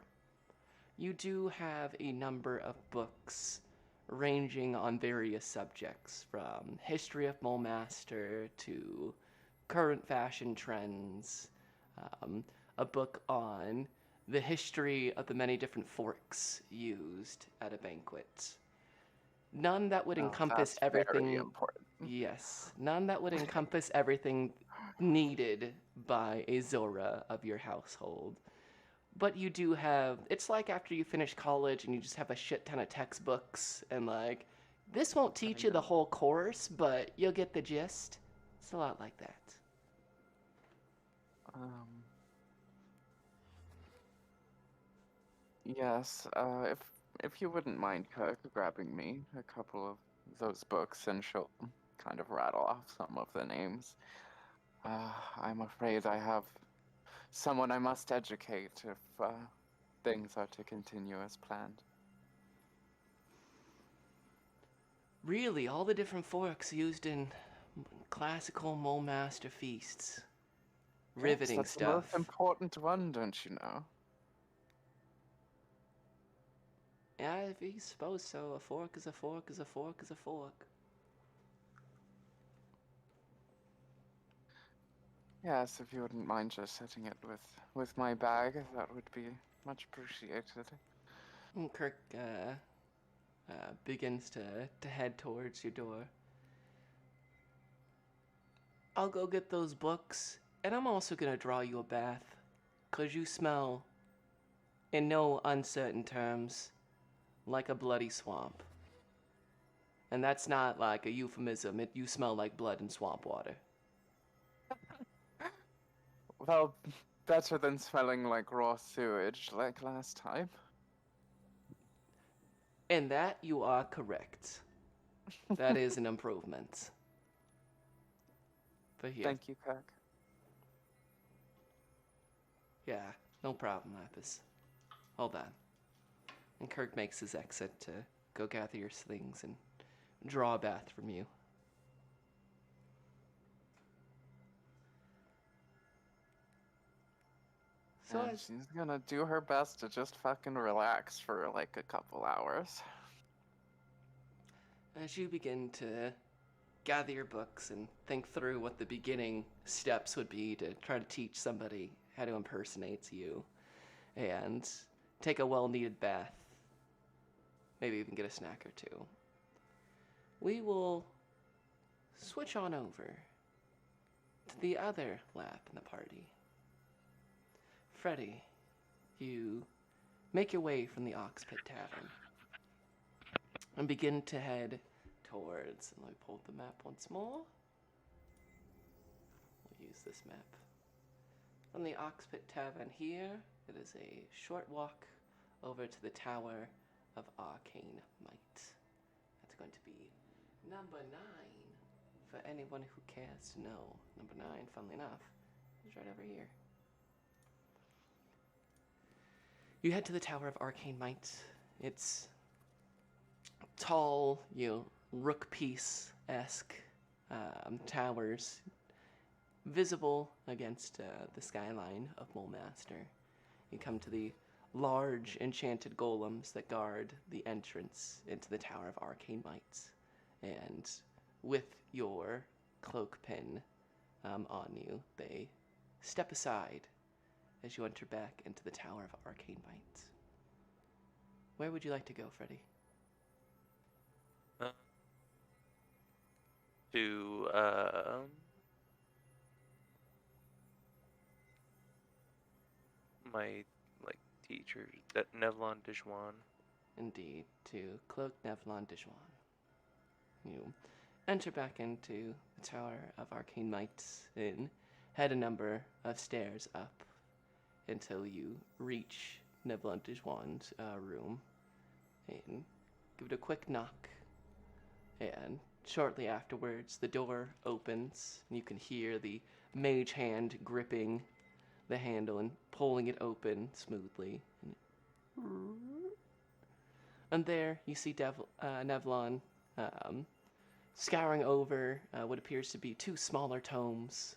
you do have a number of books ranging on various subjects, from history of Molemaster to current fashion trends, a book on the history of the many different forks used at a banquet. None that would Oh, encompass that's very everything. important. Yes, none that would encompass everything needed by a Zora of your household. But you do have, it's like after you finish college and you just have a shit ton of textbooks and like, this won't teach you the whole course, but you'll get the gist. It's a lot like that. Yes, if you wouldn't mind grabbing me a couple of those books, and she'll kind of rattle off some of the names. I'm afraid I have someone I must educate if things are to continue as planned. Really, all the different forks used in classical Molemaster feasts. Riveting Yes, that's stuff. the most important one, don't you know? Yeah, if you suppose so. A fork is a fork is a fork is a fork. Yes, if you wouldn't mind just setting it with my bag, that would be much appreciated. And Kirk begins to head towards your door. I'll go get those books, and I'm also gonna draw you a bath, 'cause you smell, in no uncertain terms, like a bloody swamp. And that's not like a euphemism. You smell like blood and swamp water. Well, better than smelling like raw sewage like last time. In that, you are correct. That is an improvement. But here. Thank you, Kirk. Yeah, no problem, Lapis. Hold on. And Kirk makes his exit to go gather your things and draw a bath from you. So And as she's gonna do her best to just fucking relax for like a couple hours. as you begin to gather your books and think through what the beginning steps would be to try to teach somebody how to impersonate you, and take a well-needed bath, maybe even get a snack or two, we will switch on over to the other lap in the party. Freddy, you make your way from the Oxpit Tavern and begin to head towards, and let me pull up the map once more. We'll use this map. From the Oxpit Tavern here, it is a short walk over to the Tower of Arcane Might. That's going to be number 9 for anyone who cares to know. Number 9, funnily enough, is right over here. You head to the Tower of Arcane Might. It's tall, rook piece-esque towers visible against the skyline of Mulemaster. You come to the large enchanted golems that guard the entrance into the Tower of Arcane Might. And with your cloak pin on you, they step aside as you enter back into the Tower of Arcane Might. Where would you like to go, Freddy? To my teacher, that Nevlon Dijwan. Indeed, to Cloak Nevlon Dijwan. You enter back into the Tower of Arcane Might and head a number of stairs up until you reach Nevlon Dijwan's room and give it a quick knock. And shortly afterwards, the door opens and you can hear the mage hand gripping the handle and pulling it open smoothly. And there you see Nevlon scouring over what appears to be 2 smaller tomes,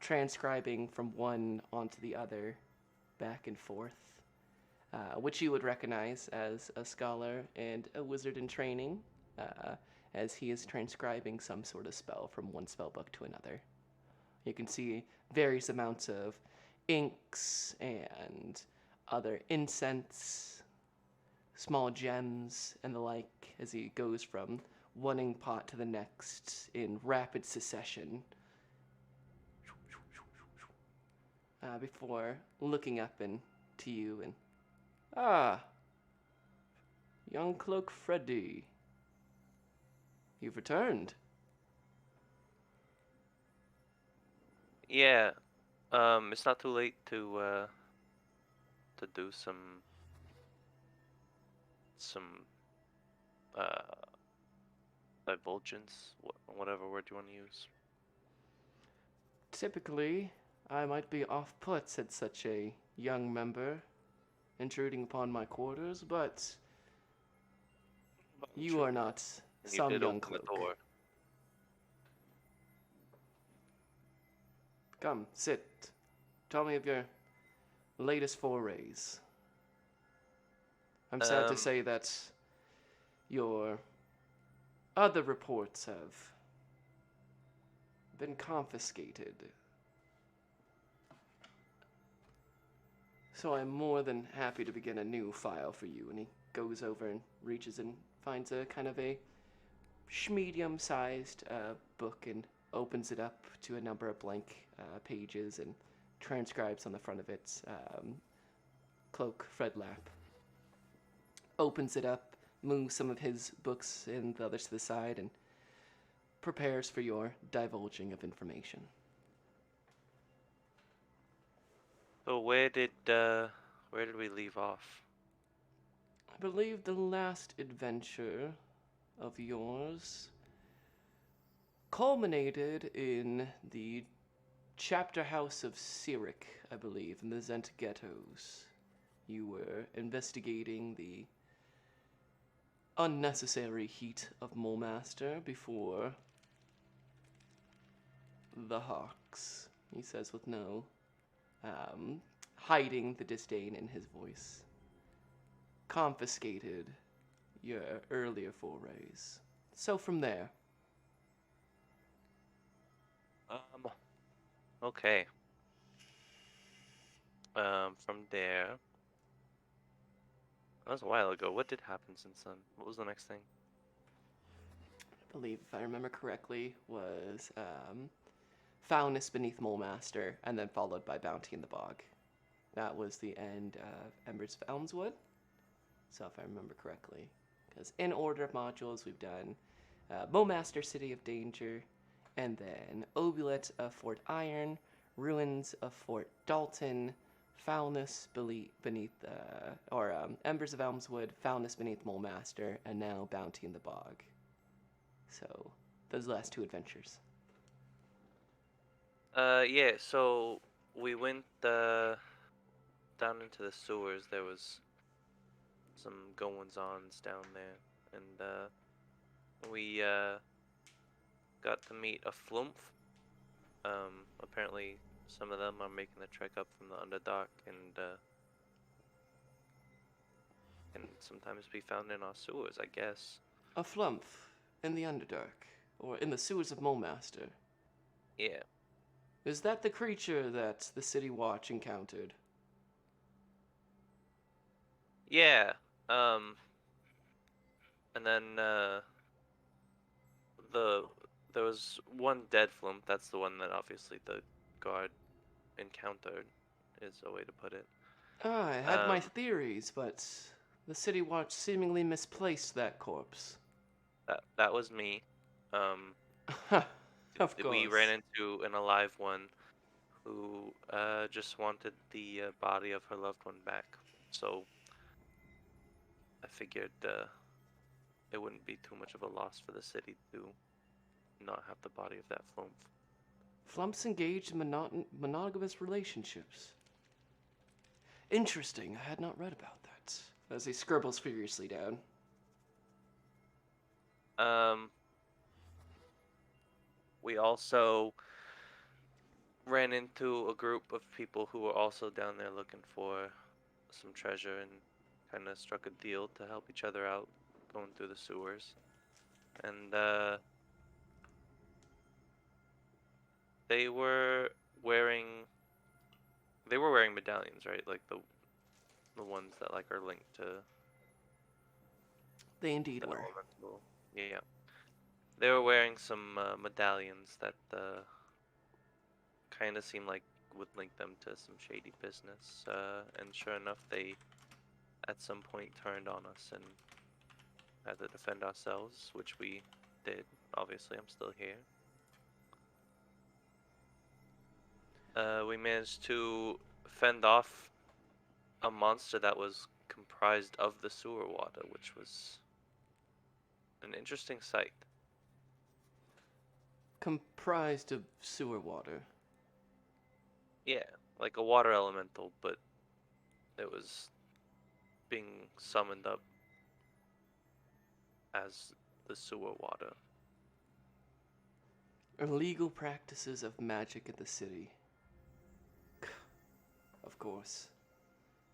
transcribing from one onto the other, back and forth, which you would recognize as a scholar and a wizard in training, as he is transcribing some sort of spell from one spell book to another. You can see various amounts of inks and other incense, small gems, and the like, as he goes from one ink pot to the next in rapid succession, before looking up to you and, young Cloak Freddy, you've returned. Yeah, it's not too late to do some divulgence, whatever word you want to use. Typically, I might be off-put at such a young member intruding upon my quarters, but you are not And some you did young open the cloak. door. Come, sit. Tell me of your latest forays. I'm sad to say that your other reports have been confiscated. So I'm more than happy to begin a new file for you. And he goes over and reaches and finds a kind of a medium-sized book and opens it up to a number of blank pages and transcribes on the front of it. Cloak Fredlap opens it up, moves some of his books and the others to the side, and prepares for your divulging of information. So where did we leave off? I believe the last adventure of yours culminated in the chapter house of Cyric, I believe, in the Zent ghettos. You were investigating the unnecessary heat of Mulemaster before the Hawks, he says with no hiding the disdain in his voice, confiscated your earlier forays. So from there, Okay. From there, that was a while ago. What did happen since then? What was the next thing? I believe, if I remember correctly, was Foulness Beneath Mulemaster, and then followed by Bounty in the Bog. That was the end of Embers of Elmswood. So if I remember correctly, because in order of modules, we've done Mulemaster City of Danger, and then Obulet of Fort Iron, Ruins of Fort Dalton, Foulness beneath, Embers of Elmswood, Foulness Beneath Mulemaster, and now Bounty in the Bog. So those last two adventures. Yeah, so we went down into the sewers. There was some goings-ons down there, and we got to meet a flump. Apparently some of them are making the trek up from the Underdark and can sometimes be found in our sewers, I guess. A flump in the Underdark, or in the sewers of Mulemaster. Yeah. Is that the creature that the City Watch encountered? Yeah. And then there was one dead flump. That's the one that obviously the guard encountered, is a way to put it. I had my Um, theories, but the City Watch seemingly misplaced that corpse. that was me. Um, Of course. we ran into an alive one who just wanted the body of her loved one back. So I figured it wouldn't be too much of a loss for the city to not have the body of that flump. Flumps engaged in monogamous relationships. Interesting, I had not read about that. As he scribbles furiously down. We also ran into a group of people who were also down there looking for some treasure and kind of struck a deal to help each other out going through the sewers. And they were wearing medallions, right? Like the ones that like are linked to They indeed the were. elemental. Yeah. They were wearing some medallions that kind of seemed like would link them to some shady business. And sure enough, they at some point turned on us and had to defend ourselves, which we did. Obviously, I'm still here. We managed to fend off a monster that was comprised of the sewer water, which was an interesting sight. Comprised of sewer water. Yeah, like a water elemental, but it was being summoned up as the sewer water. Illegal practices of magic in the city. Of course.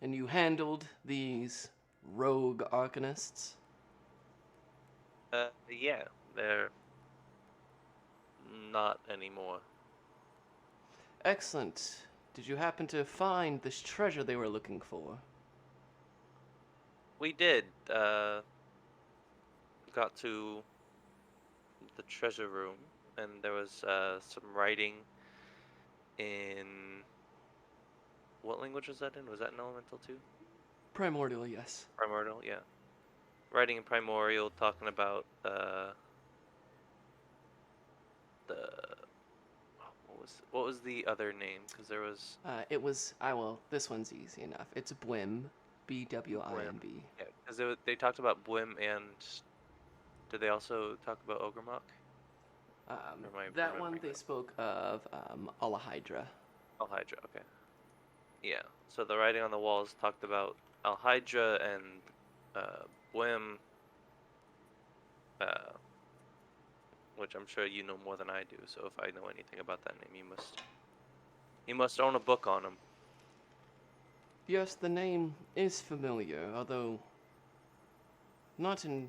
And you handled these rogue arcanists? Yeah, they're not anymore. Excellent. Did you happen to find this treasure they were looking for? We did, got to the treasure room, and there was some writing in what language was that in? Was that in Elemental too? Primordial, yes. Primordial, yeah. Writing in Primordial, talking about the what was the other name? Because there was This one's easy enough. It's Bwim. B-W-I-M-B. yeah, because they talked about Bwim, and did they also talk about Ogremok? That one they spoke of Alahydra. Hydra, okay. Yeah. So the writing on the walls talked about Alhydra and Bwim, uh, which I'm sure you know more than I do. So if I know anything about that name, you must own a book on him. Yes, the name is familiar, although not in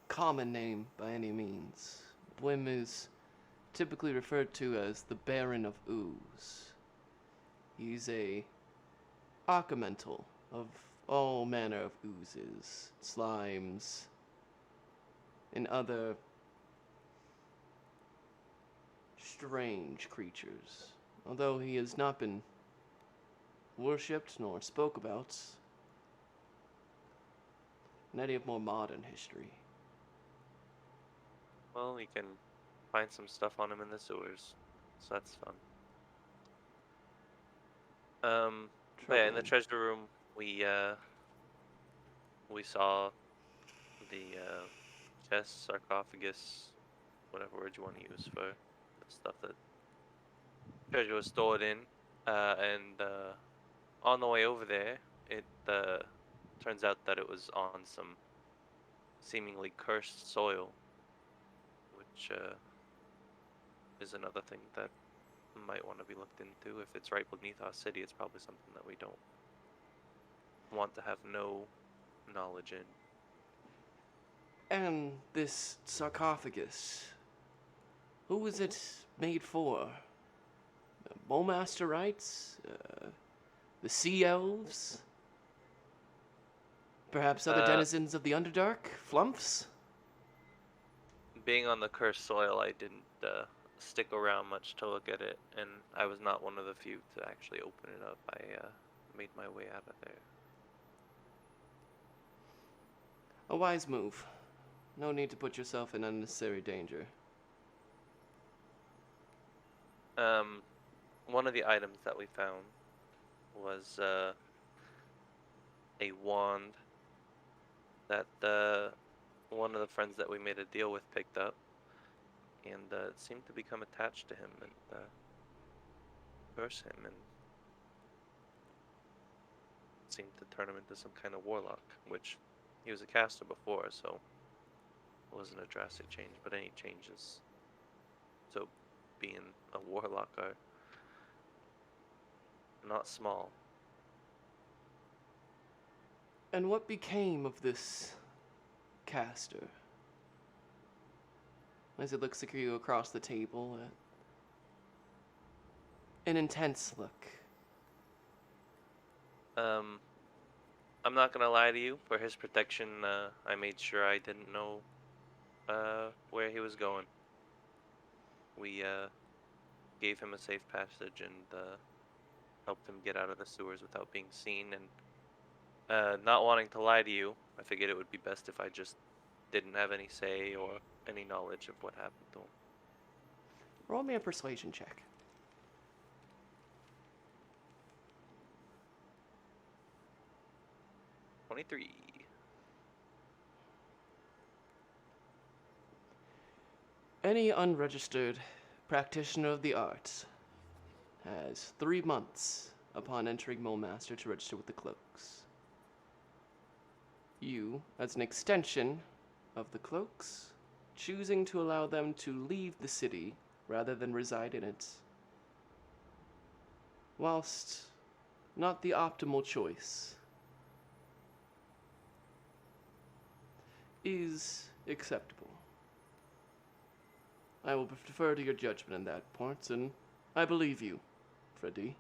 common name by any means. Blim is typically referred to as the Baron of Ooze. He's a archamental of all manner of oozes, slimes, and other strange creatures. Although he has not been worshipped nor spoke about in any of more modern history. Well, you can find some stuff on him in the sewers, so that's fun. But yeah, in the Troubling. treasure room, we saw the chest, sarcophagus, whatever word you want to use for the stuff that treasure was stored in. And on the way over there, it turns out that it was on some seemingly cursed soil, which is another thing that might want to be looked into. If it's right beneath our city, it's probably something that we don't want to have no knowledge in. And this sarcophagus, who was it made for? Bowmasterites? The Sea Elves? Perhaps other Uh, denizens of the Underdark? Flumps? Being on the cursed soil, I didn't stick around much to look at it, and I was not one of the few to actually open it up. I made my way out of there. A wise move. No need to put yourself in unnecessary danger. One of the items that we found was a wand that one of the friends that we made a deal with picked up, and it seemed to become attached to him and curse him, and seemed to turn him into some kind of warlock, which he was a caster before, so it wasn't a drastic change, but any changes to being a warlock are not small. And what became of this caster? As it looks at you across the table, an intense look. I'm not gonna lie to you. For his protection, I made sure I didn't know where he was going. We gave him a safe passage and helped him get out of the sewers without being seen. And not wanting to lie to you, I figured it would be best if I just didn't have any say or any knowledge of what happened to him. Roll me a persuasion check. 23. Any unregistered practitioner of the arts has 3 months upon entering Mulemaster to register with the Cloaks. You, as an extension of the Cloaks, choosing to allow them to leave the city rather than reside in it, whilst not the optimal choice, is acceptable. I will defer to your judgment in that point, and I believe you, Freddy.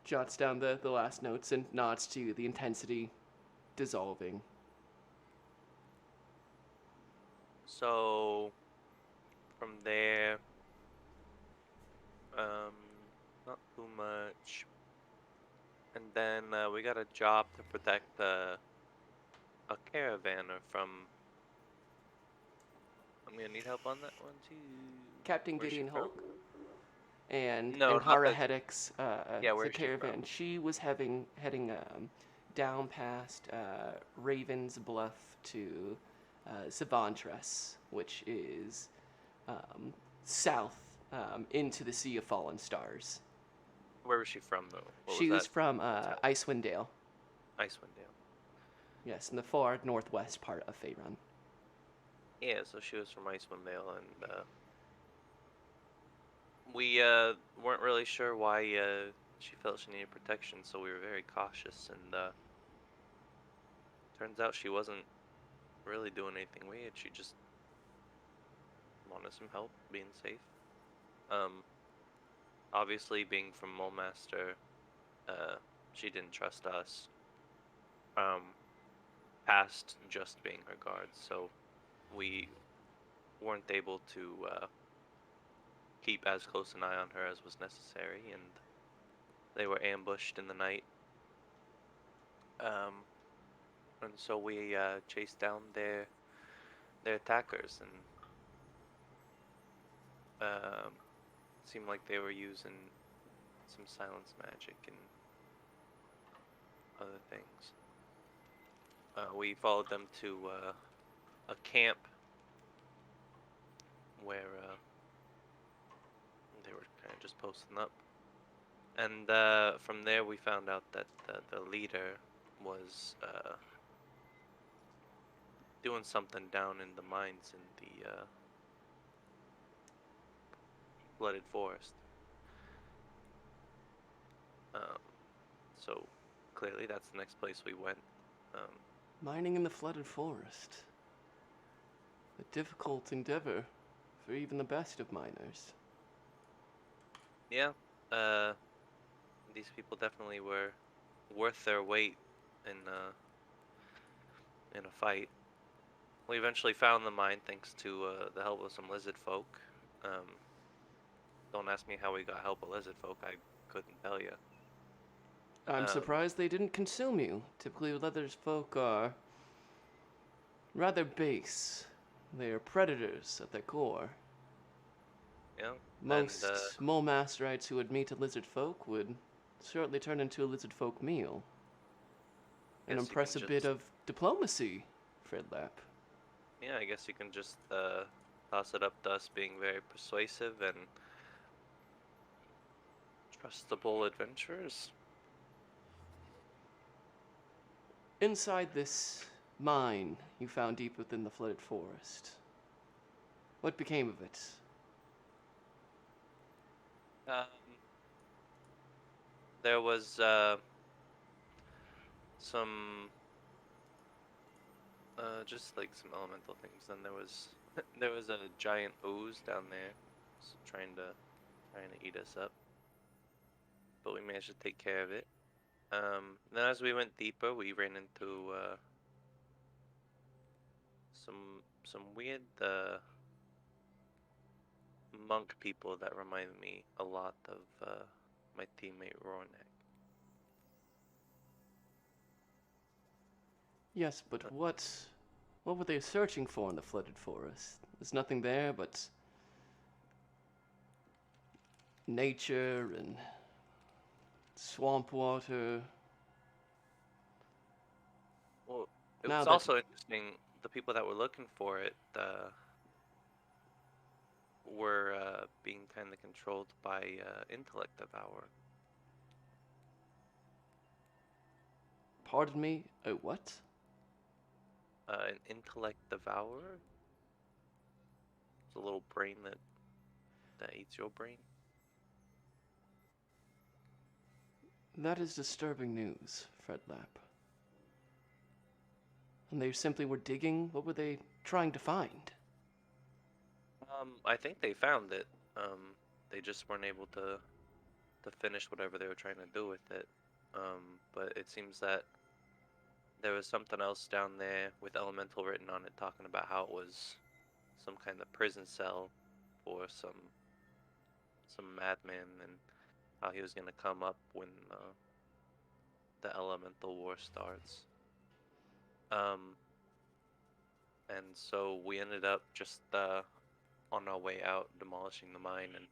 Jots down the last notes and nods to the intensity dissolving. So from there, not too much. And then we got a job to protect a caravaner from. I'm gonna need help on that one too. Captain Where's she Gideon from? Hulk and No, not Hara the. Hedix, Yeah, the where's she caravan. from? She was heading down past Raven's Bluff to Savantress, which is south into the Sea of Fallen Stars. Where was she from, though? What She was that? from town? Icewind Dale. Icewind Dale. Yes, in the far northwest part of Faerun. Yeah, so she was from Icewind Dale, and we weren't really sure why she felt she needed protection, so we were very cautious, and turns out she wasn't really doing anything weird. She just wanted some help being safe. Um, Obviously, being from Mole Master, she didn't trust us. Past just being her guard, so we weren't able to keep as close an eye on her as was necessary, and they were ambushed in the night. And so we chased down their attackers, and seemed like they were using some silence magic and other things. We followed them to a camp where they were kind of just posting up. And from there, we found out that the leader was doing something down in the mines in the flooded forest. So clearly, that's the next place we went. Mining in the flooded forest. A difficult endeavor for even the best of miners. Yeah, these people definitely were worth their weight in a fight. We eventually found the mine thanks to the help of some lizard folk. Don't ask me how we got help of lizard folk. I couldn't tell you. I'm surprised they didn't consume you. Typically, leathers folk are rather base. They are predators at their core. Yeah. Most And mole masterites who would meet a lizard folk would certainly turn into a lizard folk meal. And guess you impress a can bit just- of diplomacy, Fredlap. yeah, I guess you can just toss it up to us being very persuasive and trustable adventurers. Inside this mine you found deep within the flooded forest. What became of it? Um, there was some just like some elemental things. Then there was there was a giant ooze down there, trying to eat us up. But we managed to take care of it. Then as we went deeper, we ran into some weird monk people that reminded me a lot of my teammate Rornak. Yes, but what were they searching for in the flooded forest? There's nothing there but nature and swamp water. Well, it Now was that also interesting. The people that were looking for it were being kind of controlled by intellect devour. Pardon me, a what? An intellect devourer? It's a little brain that eats your brain. That is disturbing news, Fredlap. And they simply were digging? What were they trying to find? I think they found it. They just weren't able to finish whatever they were trying to do with it. But it seems that there was something else down there with elemental written on it, talking about how it was some kind of prison cell for some madman, and how he was gonna come up when the elemental war starts. Um, and so we ended up just on our way out demolishing the mine, and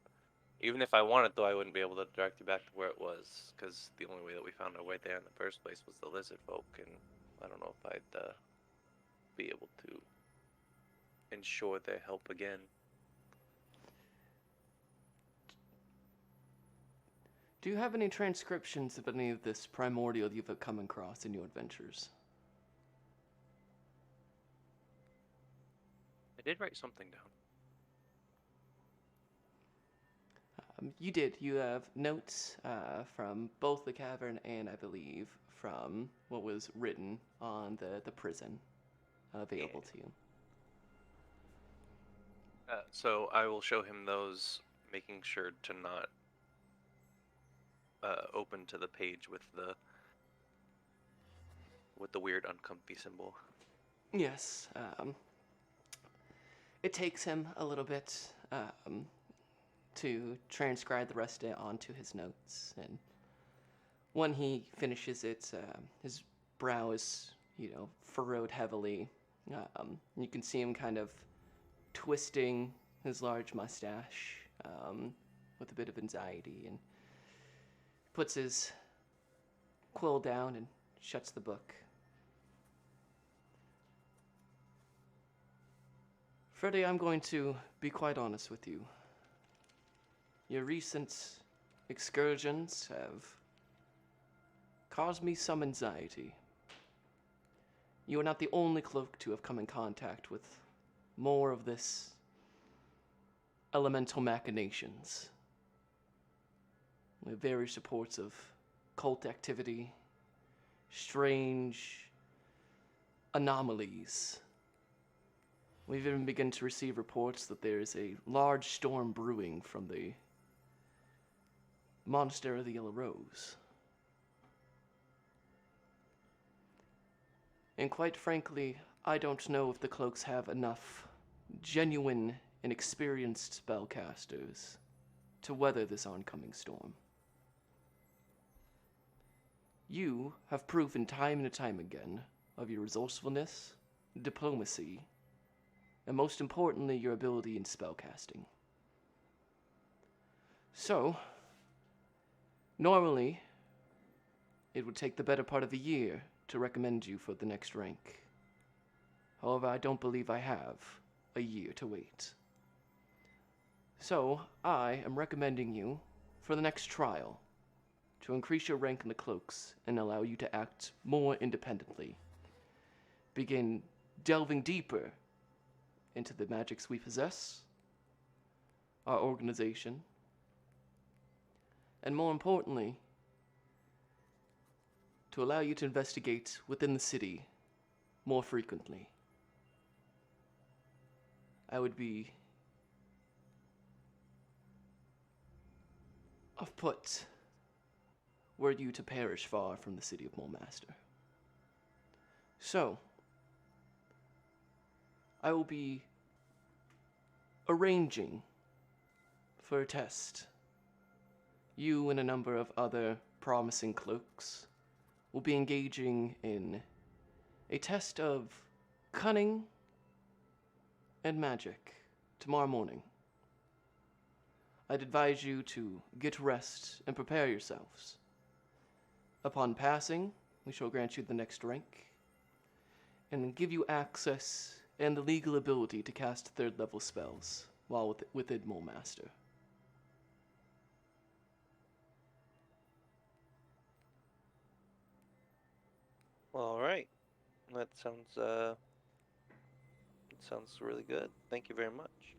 even if I wanted to, I wouldn't be able to direct you back to where it was, because the only way that we found our way there in the first place was the lizard folk, and I don't know if I'd be able to ensure their help again. Do you have any transcriptions of any of this primordial you've come across in your adventures? I did write something down. You did. You have notes from both the cavern and, I believe, from what was written on the prison available to you. So I will show him those, making sure to not open to the page with the weird uncomfy symbol. Yes. It takes him a little bit to transcribe the rest of it onto his notes, and when he finishes it, his brow is, furrowed heavily. You can see him kind of twisting his large mustache with a bit of anxiety, and puts his quill down and shuts the book. Freddy, I'm going to be quite honest with you. Your recent excursions have caused me some anxiety. You are not the only cloak to have come in contact with more of this elemental machinations. We have various reports of cult activity, strange anomalies. We've even begun to receive reports that there is a large storm brewing from the Monastery of the Yellow Rose. And quite frankly, I don't know if the cloaks have enough genuine and experienced spellcasters to weather this oncoming storm. You have proven time and time again of your resourcefulness, diplomacy, and most importantly, your ability in spellcasting. So, normally, it would take the better part of a year to recommend you for the next rank. However, I don't believe I have a year to wait. So, I am recommending you for the next trial to increase your rank in the cloaks and allow you to act more independently. Begin delving deeper into the magics we possess, our organization, and more importantly, to allow you to investigate within the city more frequently. I would be of put were you to perish far from the city of Mulmaster. So, I will be arranging for a test. You and a number of other promising cloaks will be engaging in a test of cunning and magic tomorrow morning. I'd advise you to get rest and prepare yourselves. Upon passing, we shall grant you the next rank and give you access and the legal ability to cast third-level spells while within Mulmaster. All right. That sounds really good. Thank you very much.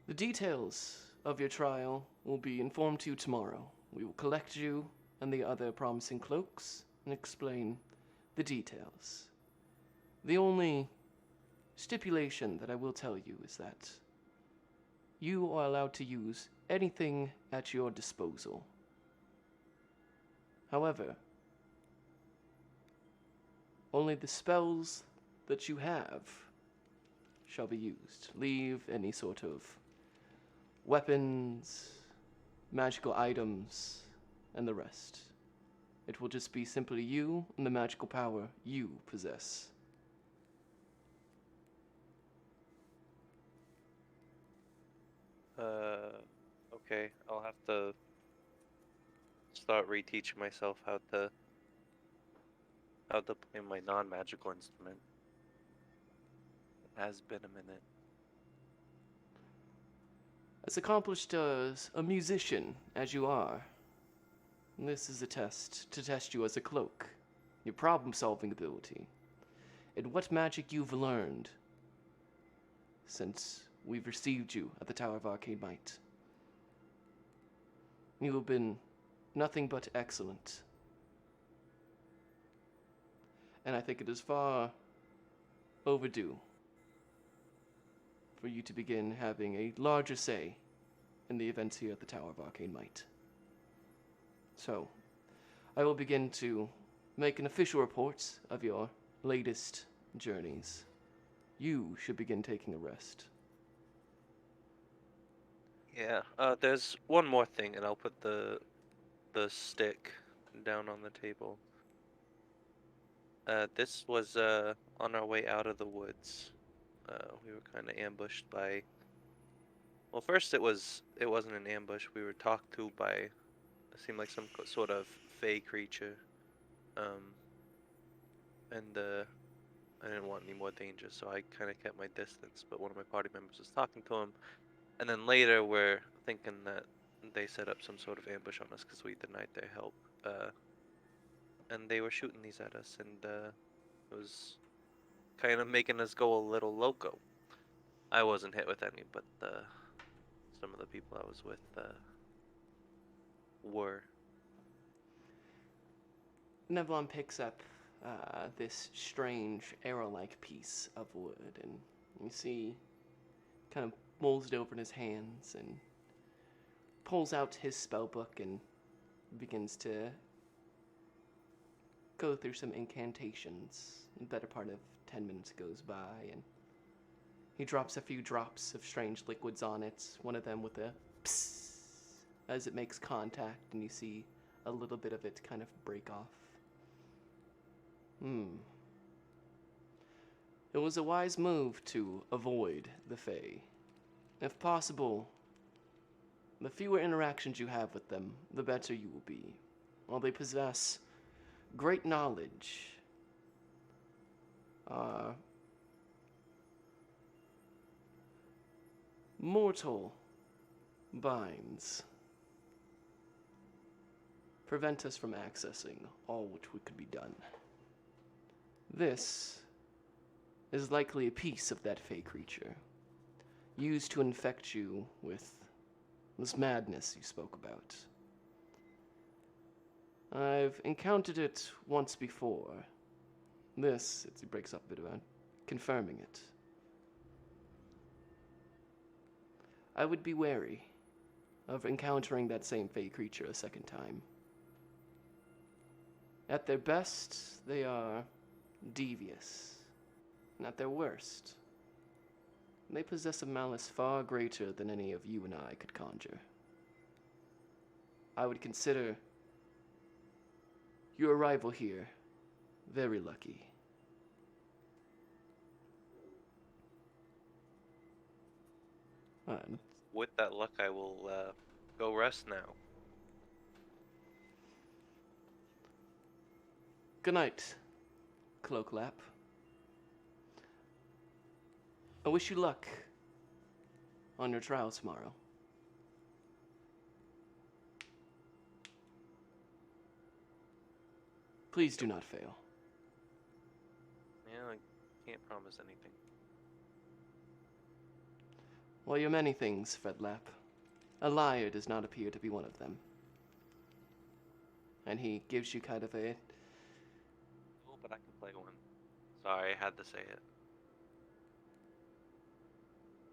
The details of your trial will be informed to you tomorrow. We will collect you and the other promising cloaks and explain the details. The only stipulation that I will tell you is that you are allowed to use anything at your disposal. However, only the spells that you have shall be used. Leave any sort of weapons, magical items, and the rest. It will just be simply you and the magical power you possess. Okay. I'll have to start reteaching myself how to play my non-magical instrument. It has been a minute. As accomplished as a musician as you are, this is a test to test you as a cloak, your problem-solving ability, and what magic you've learned since we've received you at the Tower of Arcane Might. You have been nothing but excellent. And I think it is far overdue for you to begin having a larger say in the events here at the Tower of Arcane Might. So, I will begin to make an official report of your latest journeys. You should begin taking a rest. Yeah. There's one more thing, and I'll put the stick down on the table. This was on our way out of the woods. We were kind of ambushed by. Well, first it wasn't an ambush. We were talked to by. It seemed like some sort of fey creature. And I didn't want any more danger, so I kind of kept my distance. But one of my party members was talking to him, and then later we're thinking that they set up some sort of ambush on us because we denied their help. And they were shooting these at us, and it was kind of making us go a little loco. I wasn't hit with any, but some of the people I was with were. Nevlon picks up this strange arrow-like piece of wood, and you see, kind of molds it over in his hands, and pulls out his spell book and begins to go through some incantations. The better part of 10 minutes goes by, and he drops a few drops of strange liquids on it, one of them with a psst as it makes contact, and you see a little bit of it kind of break off. It was a wise move to avoid the Fae. If possible, the fewer interactions you have with them, the better you will be. While they possess great knowledge, mortal binds prevent us from accessing all which could be done. This is likely a piece of that fey creature, used to infect you with this madness you spoke about. I've encountered it once before. This, it breaks up a bit about confirming it. I would be wary of encountering that same fey creature a second time. At their best, they are devious, and at their worst, they possess a malice far greater than any of you and I could conjure. I would consider your arrival here very lucky. With that luck, I will go rest now. Good night, Cloaklap. I wish you luck on your trial tomorrow. Please do not fail. Yeah, I can't promise anything. Well, you're many things, Fredlap. A liar does not appear to be one of them. And he gives you kind of a... Oh, but I can play one. Sorry, I had to say it.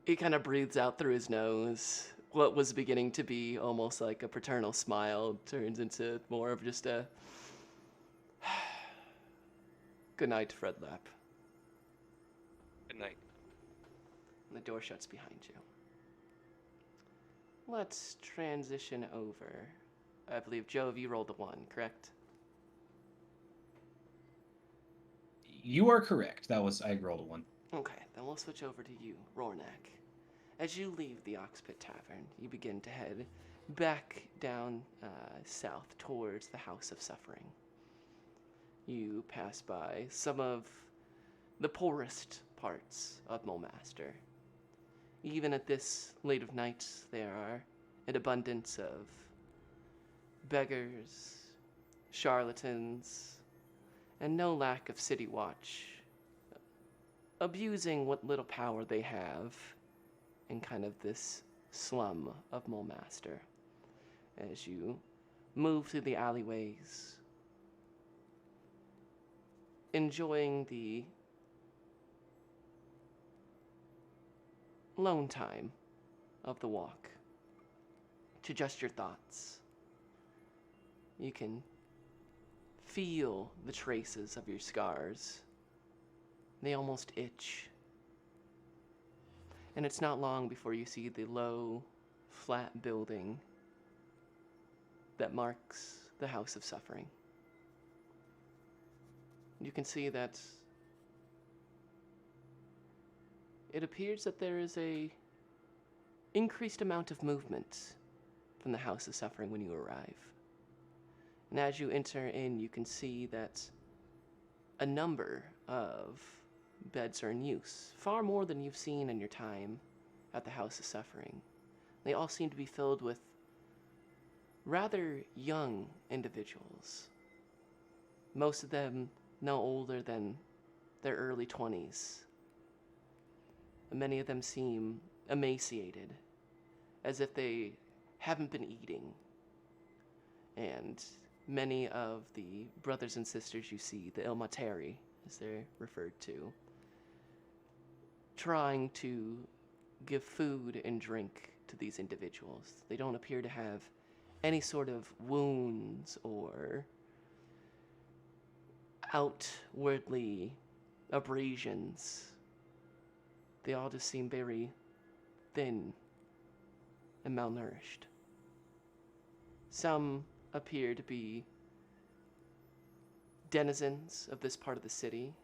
He kind of breathes out through his nose. What was beginning to be almost like a paternal smile turns into more of just a... Good night, Fredlap. Good night. And the door shuts behind you. Let's transition over. I believe, Jove, you rolled a 1, correct? You are correct. I rolled a 1. Okay, then we'll switch over to you, Rornak. As you leave the Oxpit Tavern, you begin to head back down south towards the House of Suffering. You pass by some of the poorest parts of Mulmaster. even at this late of night, there are an abundance of beggars, charlatans, and no lack of city watch, abusing what little power they have in kind of this slum of Mulmaster. As you move through the alleyways, enjoying the lone time of the walk to just your thoughts. You can feel the traces of your scars. They almost itch. And it's not long before you see the low, flat building that marks the House of Suffering. You can see that it appears that there is a increased amount of movement from the House of Suffering when you arrive. And as you enter in, you can see that a number of beds are in use, far more than you've seen in your time at the House of Suffering. They all seem to be filled with rather young individuals, most of them no older than their early 20s. Many of them seem emaciated, as if they haven't been eating. And many of the brothers and sisters you see, the Ilmateri, as they're referred to, trying to give food and drink to these individuals. They don't appear to have any sort of wounds or outwardly abrasions. They all just seem very thin and malnourished. Some appear to be denizens of this part of the city,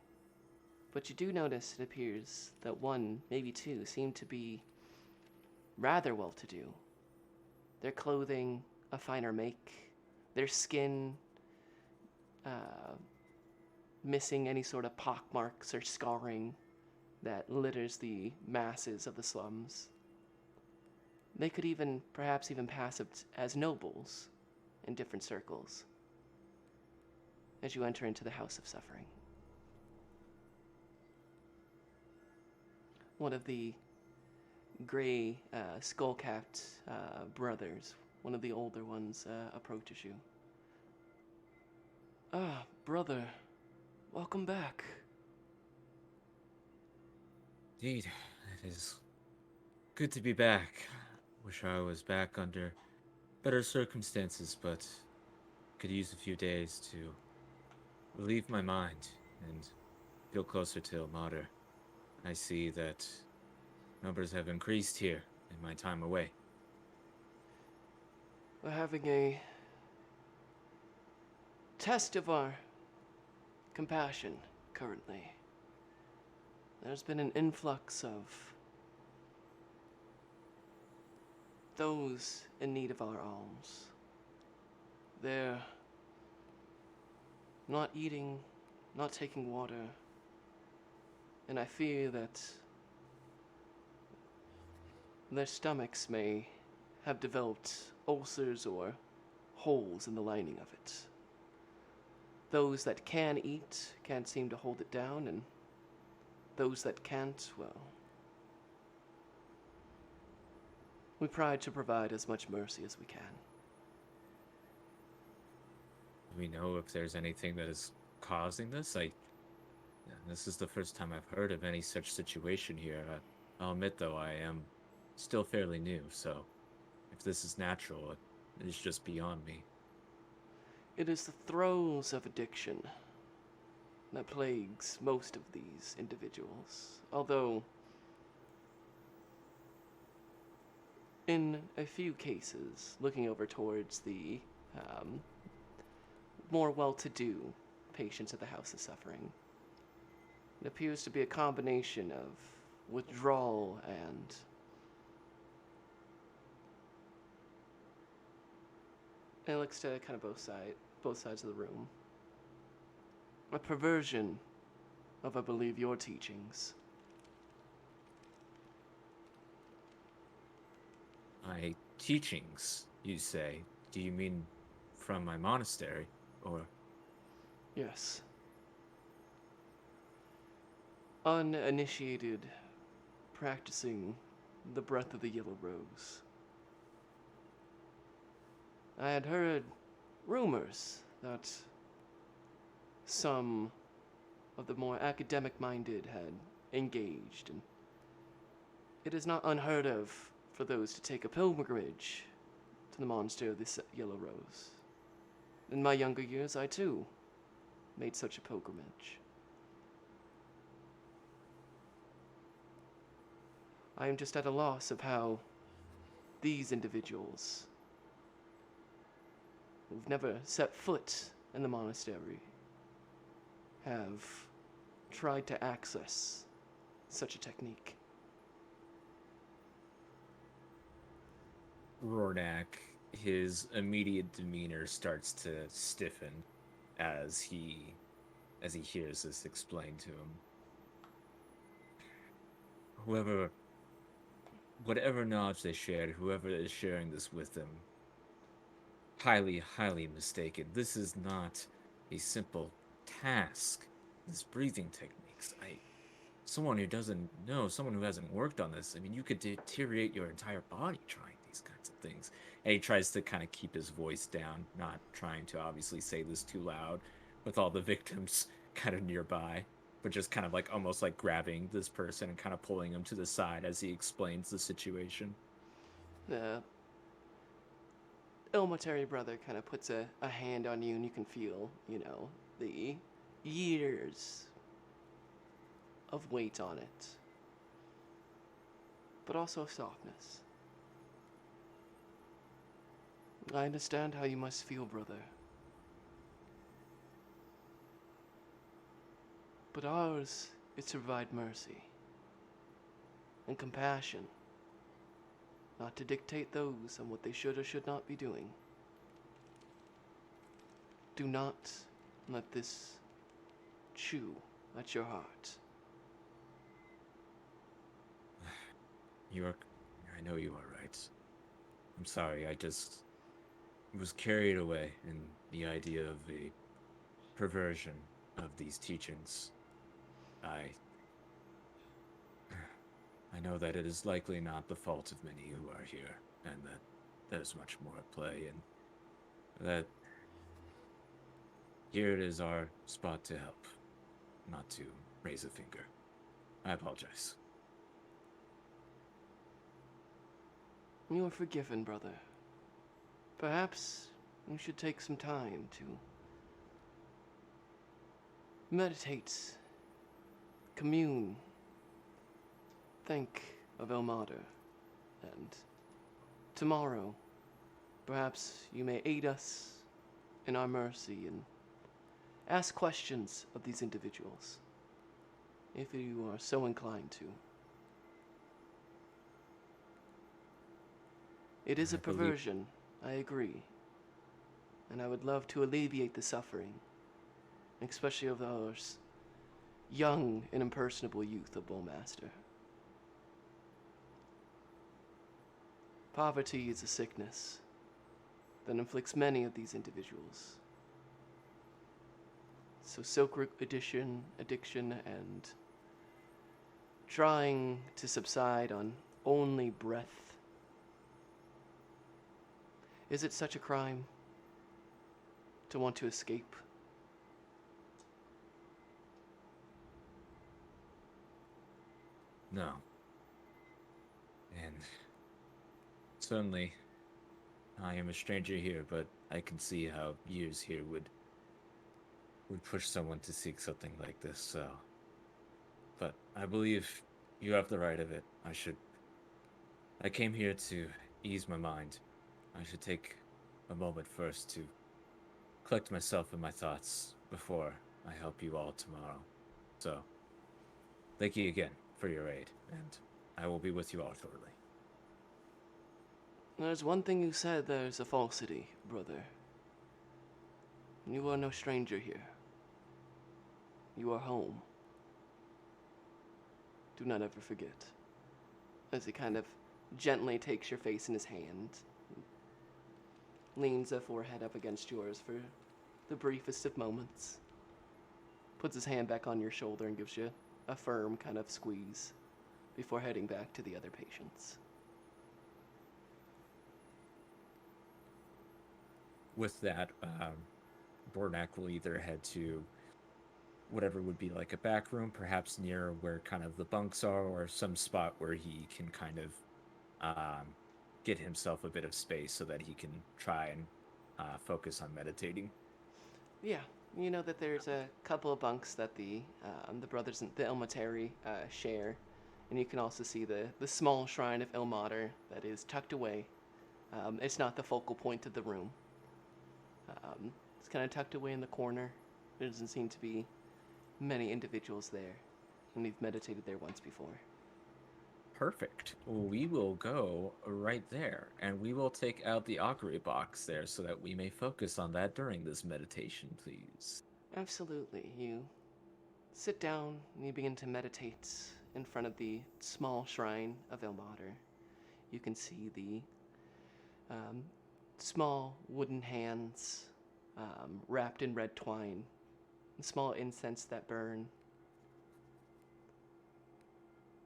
but you do notice it appears that one, maybe two, seem to be rather well-to-do. Their clothing a finer make, their skin missing any sort of pockmarks or scarring that litters the masses of the slums. They could perhaps even pass as nobles in different circles as you enter into the House of Suffering. One of the gray, skull-capped brothers, one of the older ones, approaches you. Ah, brother, welcome back. Indeed, it is good to be back. Wish I was back under better circumstances, but could use a few days to relieve my mind and feel closer to Ilmater. I see that numbers have increased here in my time away. We're having a test of our compassion currently. There's been an influx of those in need of our alms. They're not eating, not taking water, and I fear that their stomachs may have developed ulcers or holes in the lining of it. Those that can eat can't seem to hold it down, and those that can't, well, we try to provide as much mercy as we can. Do we know if there's anything that is causing this? This is the first time I've heard of any such situation here. I'll admit, though, I am still fairly new, so if this is natural, it is just beyond me. It is the throes of addiction that plagues most of these individuals, although in a few cases, looking over towards the more well-to-do patients at the House of Suffering, it appears to be a combination of withdrawal and it looks to kind of both sides of the room. A perversion of, I believe, your teachings. My teachings, you say? Do you mean from my monastery? Or. Yes. Uninitiated, practicing the breath of the yellow rose. I had heard rumors that some of the more academic minded had engaged, and it is not unheard of for those to take a pilgrimage to the monastery of the Yellow Rose. In my younger years, I too made such a pilgrimage. I am just at a loss of how these individuals who've never set foot in the monastery have tried to access such a technique. Rornak, his immediate demeanor starts to stiffen as he hears this explained to him. Whatever knowledge they shared, whoever is sharing this with them, highly, highly mistaken. This is not a simple task. This breathing techniques. Someone who doesn't know, someone who hasn't worked on this, I mean, you could deteriorate your entire body trying these kinds of things. And he tries to kind of keep his voice down, not trying to obviously say this too loud with all the victims kind of nearby, but just kind of like almost like grabbing this person and kind of pulling him to the side as he explains the situation. The Ilmatary brother kind of puts a hand on you, and you can feel, the years of weight on it, but also softness. I understand how you must feel, brother. But ours is to provide mercy and compassion, not to dictate those on what they should or should not be doing. Do not let this chew at your heart. I know you are right. I'm sorry, I just was carried away in the idea of a perversion of these teachings. I know that it is likely not the fault of many who are here, and that there's much more at play, and that here it is our spot to help, not to raise a finger. I apologize. You are forgiven, brother. Perhaps you should take some time to meditate, commune, think of El Mater, and tomorrow, perhaps you may aid us in our mercy and ask questions of these individuals, if you are so inclined to. It is a perversion, I agree, and I would love to alleviate the suffering, especially of those young and impersonable youth of Bullmaster. Poverty is a sickness that inflicts many of these individuals. So silk addiction, and trying to subside on only breath. Is it such a crime to want to escape? No. And certainly, I am a stranger here, but I can see how years here would push someone to seek something like this, so. But I believe you have the right of it. I came here to ease my mind. I should take a moment first to collect myself and my thoughts before I help you all tomorrow. So, thank you again for your aid, and I will be with you all shortly. There's one thing you said, there's a falsity, brother. You are no stranger here. You are home. Do not ever forget. As he kind of gently takes your face in his hand, leans a forehead up against yours for the briefest of moments, puts his hand back on your shoulder and gives you a firm kind of squeeze before heading back to the other patients. With that, Bornak will either head to whatever would be like a back room, perhaps near where kind of the bunks are, or some spot where he can kind of get himself a bit of space so that he can try and focus on meditating. Yeah, you know that there's a couple of bunks that the brothers in the Ilmateri share, and you can also see the small shrine of Ilmater that is tucked away. It's not the focal point of the room. It's kind of tucked away in the corner. There doesn't seem to be many individuals there, and we've meditated there once before. Perfect. We will go right there, and we will take out the augury box there so that we may focus on that during this meditation, please. Absolutely. You sit down and you begin to meditate in front of the small shrine of Ilmater. You can see the small wooden hands wrapped in red twine, and small incense that burn.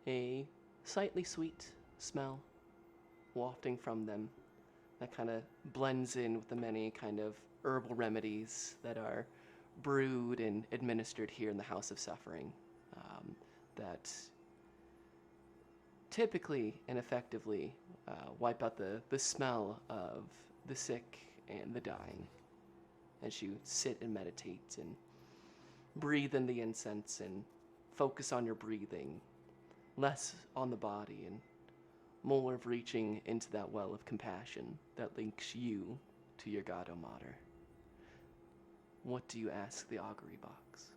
A slightly sweet smell wafting from them that kind of blends in with the many kind of herbal remedies that are brewed and administered here in the House of Suffering, that typically and effectively wipe out the smell of the sick and the dying as you sit and meditate and breathe in the incense and focus on your breathing, less on the body and more of reaching into that well of compassion that links you to your god Ilmater. What do you ask the augury box?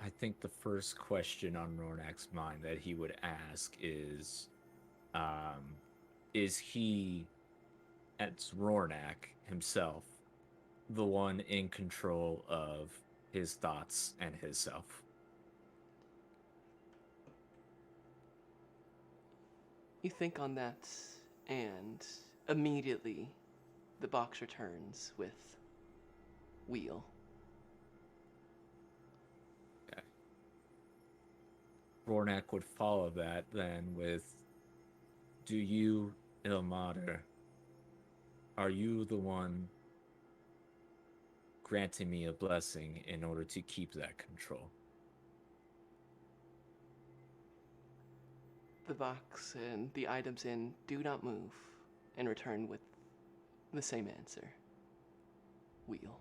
I think the first question on Rornak's mind that he would ask is he, as Rornak himself, the one in control of his thoughts and his self? You think on that, and immediately the box returns with wheel. Okay. Rornak would follow that then with, do you, Ilmater, are you the one granting me a blessing in order to keep that control? The box and the items in do not move and return with the same answer. Wheel.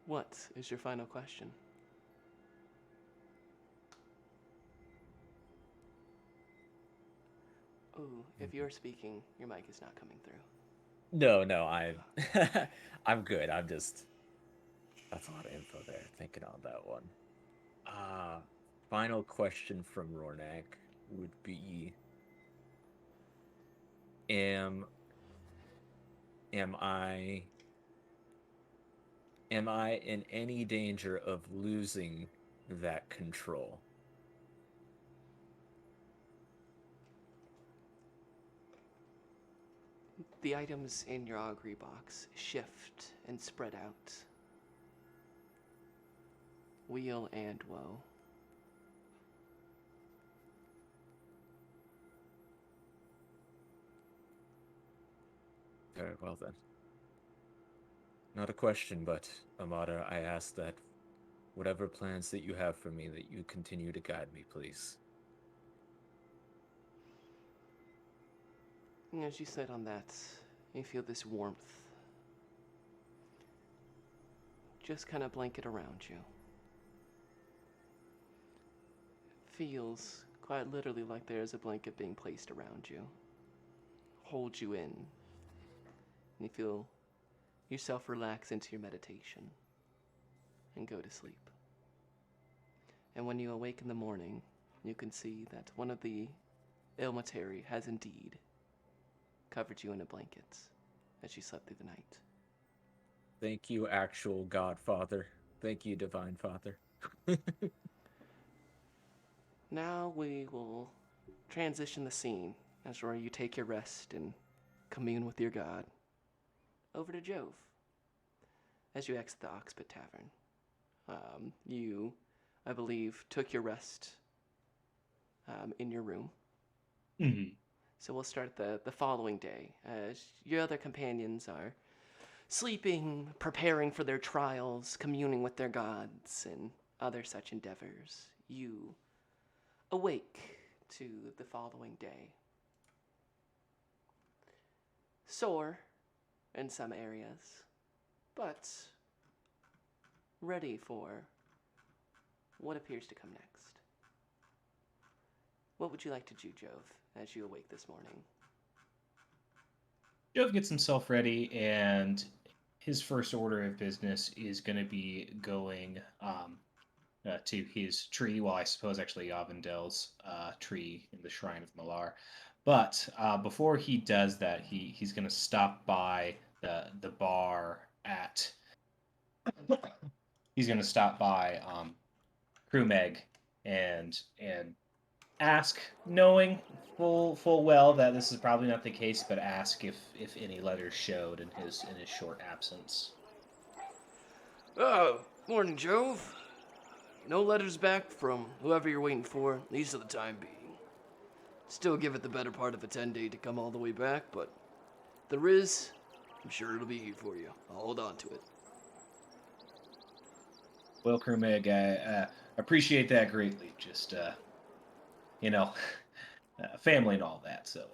What is your final question? Ooh, if you're speaking, your mic is not coming through. No, I'm good. That's a lot of info there. Thinking on that one. Final question from Rornak would be, am I in any danger of losing that control? The items in your augury box shift and spread out. Weal and woe. Very well then. Not a question, but Amada, I ask that whatever plans that you have for me, that you continue to guide me, please. And as you sit on that, you feel this warmth just kind of blanket around you. Feels quite literally like there is a blanket being placed around you. Hold you in. And you feel yourself relax into your meditation and go to sleep. And when you awake in the morning, you can see that one of the Ilmateri has indeed covered you in a blanket as you slept through the night. Thank you, actual Godfather. Thank you, Divine Father. Now we will transition the scene as where you take your rest and commune with your god. Over to Jove. As you exit the Oxpit Tavern, you, I believe, took your rest in your room. Mm-hmm. So we'll start the following day as your other companions are sleeping, preparing for their trials, communing with their gods, and other such endeavors. You awake to the following day. Sore in some areas, but ready for what appears to come next. What would you like to do, Jove, as you awake this morning? Jove gets himself ready, and his first order of business is going to be going to his tree. Well, I suppose actually Yavindel's tree in the Shrine of Malar. But before he does that, he's going to stop by the bar at. He's going to stop by Krumeg and ask, knowing full well that this is probably not the case, but ask if any letters showed in his short absence. Oh, morning, Jove. No letters back from whoever you're waiting for, at least for the time being. Still give it the better part of a 10-day to come all the way back, but if there is, I'm sure it'll be here for you. I'll hold on to it. Well, Krumeg, I appreciate that greatly. Just you know, family and all that. So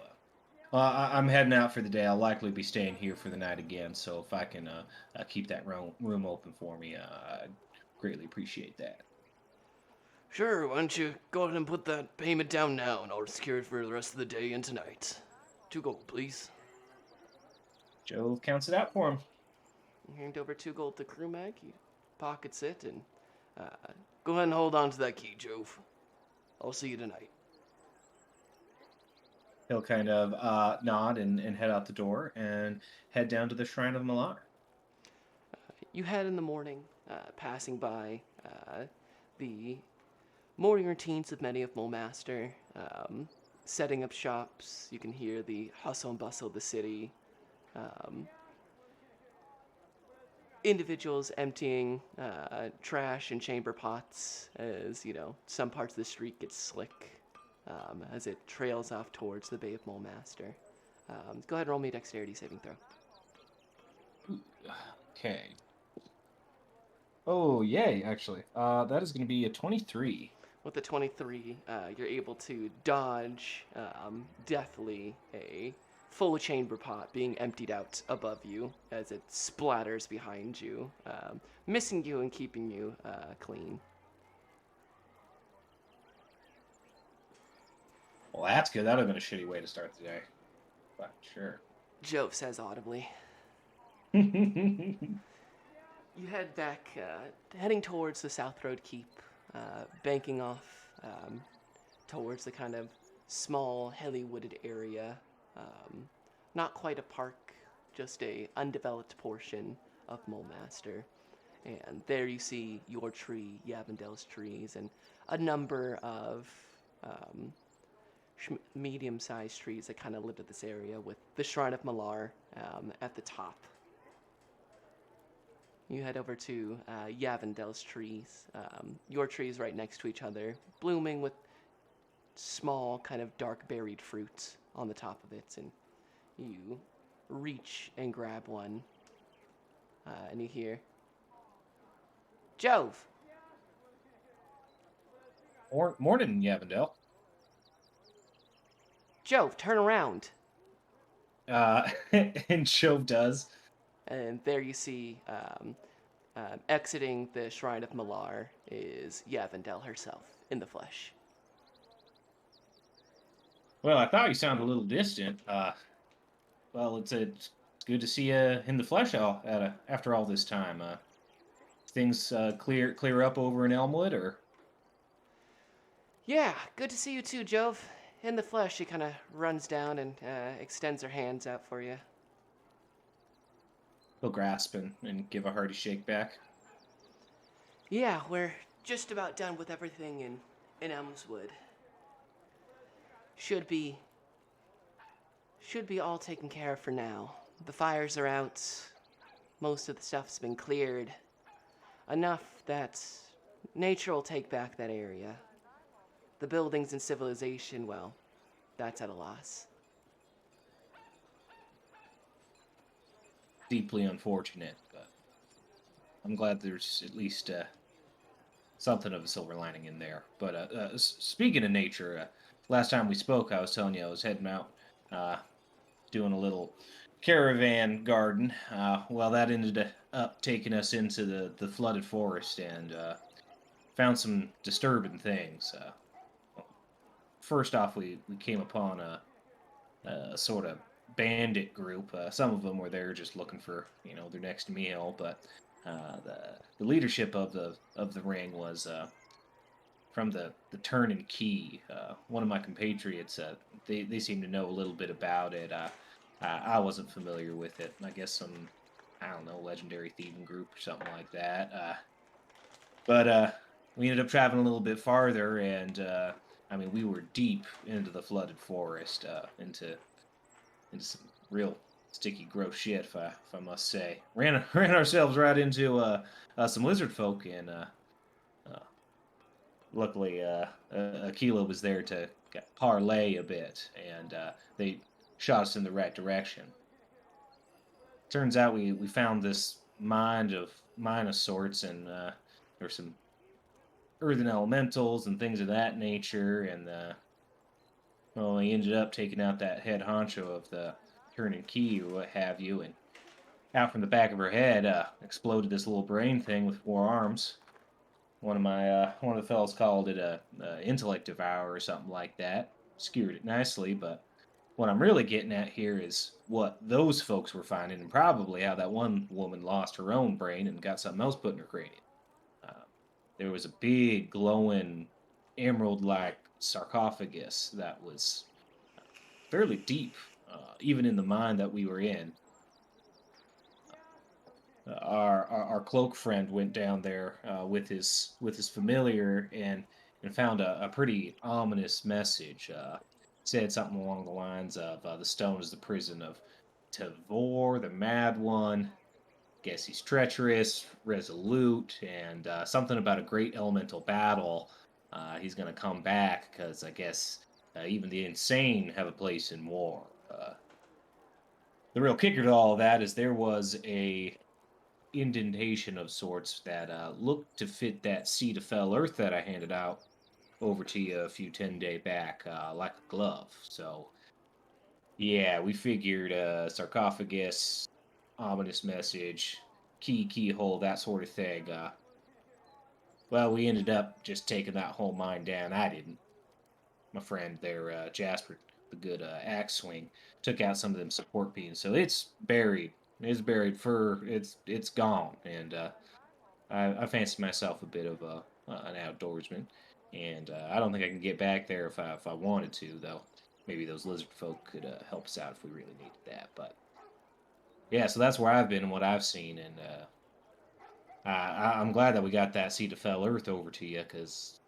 I'm heading out for the day. I'll likely be staying here for the night again. So if I can keep that room open for me, I'd greatly appreciate that. Sure, why don't you go ahead and put that payment down now, and I'll secure it for the rest of the day and tonight. 2 gold, please. Joe counts it out for him. Hand over 2 gold to Krumag. He pockets it, and go ahead and hold on to that key, Jove. I'll see you tonight. He'll kind of nod and head out the door and head down to the Shrine of Malar. You head in the morning, passing by the morning routines of many of Mulmaster, setting up shops. You can hear the hustle and bustle of the city. Individuals emptying trash and chamber pots as, some parts of the street get slick as it trails off towards the Bay of Mulmaster. Go ahead and roll me a dexterity saving throw. Okay. Oh, yay, actually. That is going to be a 23. With the 23, you're able to dodge deathly a full chamber pot being emptied out above you as it splatters behind you, missing you and keeping you clean. Well, that's good. That would have been a shitty way to start the day. But sure. Jove says audibly. You head back, heading towards the South Road Keep, banking off towards the kind of small, hilly wooded area. Not quite a park, just a undeveloped portion of Mulmaster. And there you see your tree, Yavindel's trees, and a number of medium-sized trees that kind of live in this area, with the Shrine of Malar at the top. You head over to Yavindel's trees. Your trees right next to each other, blooming with small, kind of dark berried fruit on the top of it, and you reach and grab one, and you hear, Jove! Morning, Yavindel. Jove, turn around! And Jove does. And there you see, exiting the Shrine of Malar is Yavindel herself, in the flesh. Well, I thought you sounded a little distant. Well, it's good to see you in the flesh after all this time. Things clear up over in Elmwood, or? Yeah, good to see you too, Jove. In the flesh, she kind of runs down and extends her hands out for you. He'll grasp and give a hearty shake back. Yeah, we're just about done with everything in Elmswood. Should be all taken care of for now. The fires are out. Most of the stuff's been cleared. Enough that nature will take back that area. The buildings and civilization, well, that's at a loss. Deeply unfortunate, but I'm glad there's at least something of a silver lining in there. But speaking of nature, last time we spoke, I was telling you I was heading out, doing a little caravan garden. Well, that ended up taking us into the flooded forest and found some disturbing things. First off, we came upon a sort of bandit group. Some of them were there just looking for their next meal, but the leadership of the ring was from the Turn and Key. One of my compatriots, they seem to know a little bit about it. I wasn't familiar with it. I guess some, I don't know, legendary thieving group or something like that. But we ended up traveling a little bit farther, and I mean, we were deep into the flooded forest, into some real sticky, gross shit, if I must say. Ran ourselves right into some lizard folk, and luckily, Aquila was there to parlay a bit, and they shot us in the right direction. Turns out we found this mine of sorts, and there's some earthen elementals and things of that nature, and well, we ended up taking out that head honcho of the Turn and Key or what have you, and out from the back of her head exploded this little brain thing with 4 arms. One of the fellows called it a intellect devour or something like that. Skewered it nicely, but what I'm really getting at here is what those folks were finding, and probably how that one woman lost her own brain and got something else put in her cranium. Uh, there was a big glowing emerald-like sarcophagus that was fairly deep, even in the mine that we were in. Our cloak friend went down there with his familiar and found a pretty ominous message. Said something along the lines of the stone is the prison of Tavor, the Mad One. Guess he's treacherous, resolute, and something about a great elemental battle. He's gonna come back because I guess even the insane have a place in war. The real kicker to all of that is there was a indentation of sorts that looked to fit that seed of fell earth that I handed out over to you a few 10-day back, like a glove. So, yeah, we figured sarcophagus, ominous message, keyhole, that sort of thing. Well, we ended up just taking that whole mine down. I didn't. My friend there, Jasper, the good axe swing, took out some of them support beams. So it's buried. It's buried for it's gone, and I fancy myself a bit of an outdoorsman, and I don't think I can get back there if I wanted to, though. Maybe those lizard folk could help us out if we really needed that. But yeah, so that's where I've been and what I've seen, and I'm glad that we got that seed of fell earth over to you, because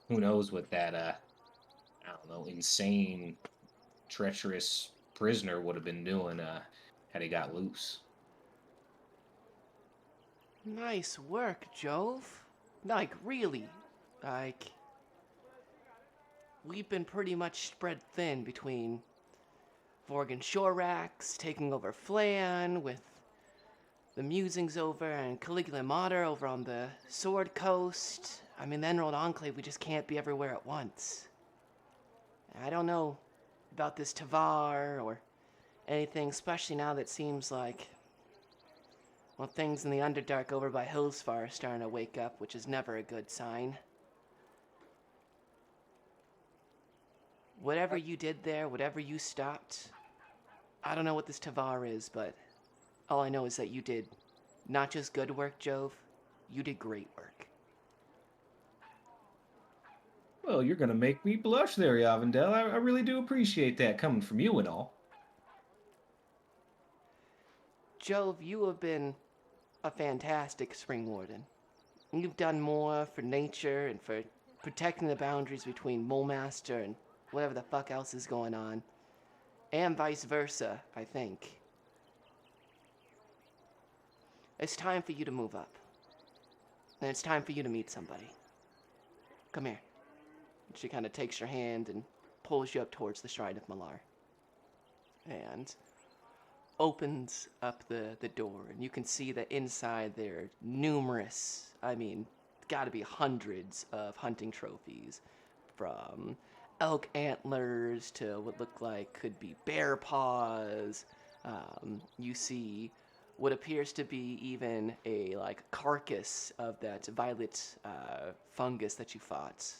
who knows what that I don't know, insane, treacherous prisoner would have been doing had he got loose. Nice work, Jove. Like, really. Like, we've been pretty much spread thin between Vorgan Shorax taking over Flan with the Musings over and Caligula Mater over on the Sword Coast. I mean, the Emerald Enclave, we just can't be everywhere at once. I don't know about this Tavar or anything, especially now that it seems like, well, things in the Underdark over by Hillsfar are starting to wake up, which is never a good sign. Whatever you did there, whatever you stopped, I don't know what this Tavar is, but all I know is that you did not just good work, Jove, you did great work. Well, you're gonna make me blush there, Yavendel. I really do appreciate that coming from you and all. Jove, you have been a fantastic spring warden. You've done more for nature and for protecting the boundaries between Mulemaster and whatever the fuck else is going on. And vice versa, I think. It's time for you to move up. And it's time for you to meet somebody. Come here. She kind of takes your hand and pulls you up towards the Shrine of Malar. And opens up the door, and you can see that inside there are numerous, gotta be hundreds of hunting trophies, from elk antlers to what look like could be bear paws. You see what appears to be even a carcass of that violet fungus that you fought.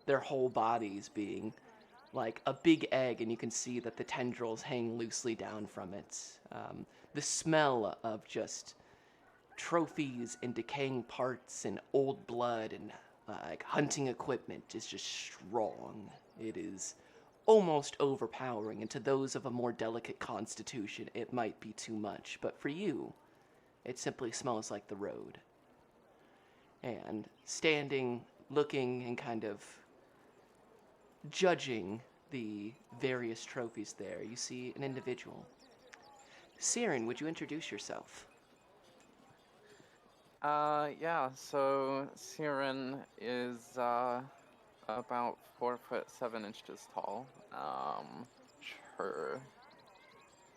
Their whole bodies being like a big egg, and you can see that the tendrils hang loosely down from it. The smell of just trophies and decaying parts and old blood and hunting equipment is just strong. It is almost overpowering, and to those of a more delicate constitution, it might be too much. But for you, it simply smells like the road. And standing, looking, and kind of judging the various trophies there, you see an individual. Siren, would you introduce yourself? Yeah, so Siren is, about 4'7" tall. Her,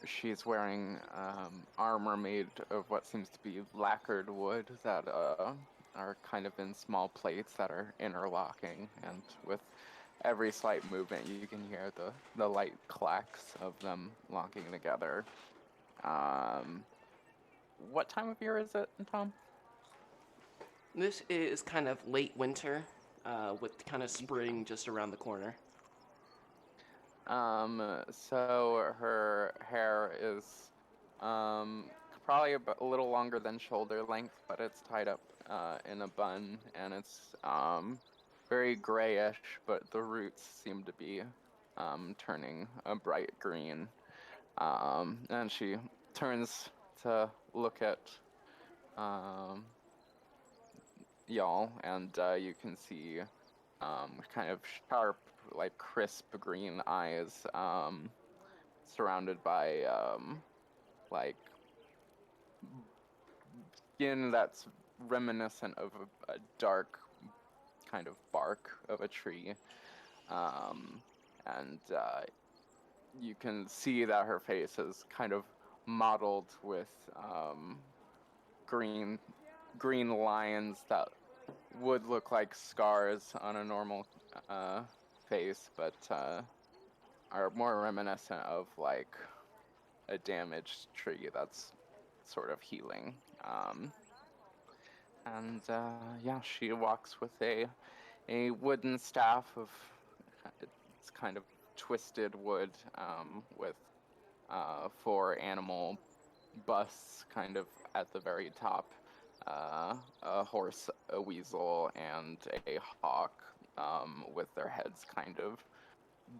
she's wearing, armor made of what seems to be lacquered wood that, are kind of in small plates that are interlocking, and with every slight movement you can hear the light clacks of them locking together. What time of year is it, Tom? This is kind of late winter, with kind of spring just around the corner. So her hair is, probably a little longer than shoulder length, but it's tied up, in a bun, and it's, very grayish, but the roots seem to be, turning a bright green. And she turns to look at, y'all, and you can see kind of sharp, like crisp green eyes, surrounded by like skin that's reminiscent of a dark kind of bark of a tree. And you can see that her face is kind of mottled with green lines that would look like scars on a normal face, but are more reminiscent of like a damaged tree that's sort of healing. And yeah, she walks with a wooden staff of, it's kind of twisted wood, with 4 animal busts kind of at the very top. A horse, a weasel, and a hawk, with their heads kind of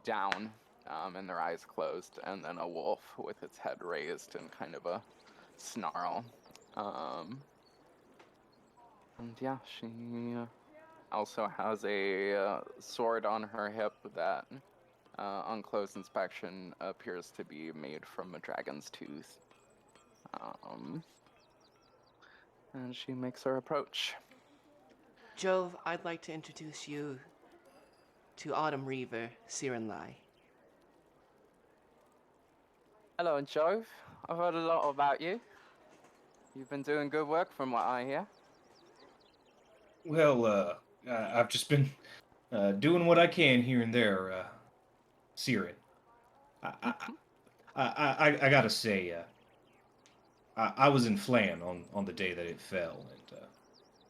down, and their eyes closed, and then a wolf with its head raised and kind of a snarl. And yeah, she also has a sword on her hip that, on close inspection, appears to be made from a dragon's tooth. And she makes her approach. Jove, I'd like to introduce you to Autumn Reaver, Siren Lai. Hello, Jove. I've heard a lot about you. You've been doing good work from what I hear. Well, I've just been doing what I can here and there, Siren. I gotta say, I was in Flan on the day that it fell, and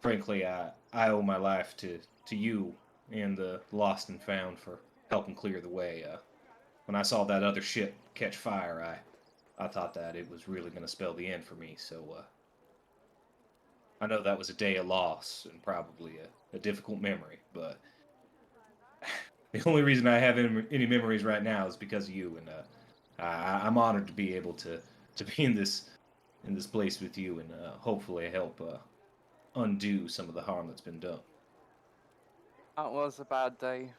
frankly, I owe my life to you and the Lost and Found for helping clear the way. When I saw that other ship catch fire, I thought that it was really gonna spell the end for me. So I know that was a day of loss and probably a difficult memory, but the only reason I have any memories right now is because of you, and I'm honored to be able to be in this place with you, and hopefully help undo some of the harm that's been done. That was a bad day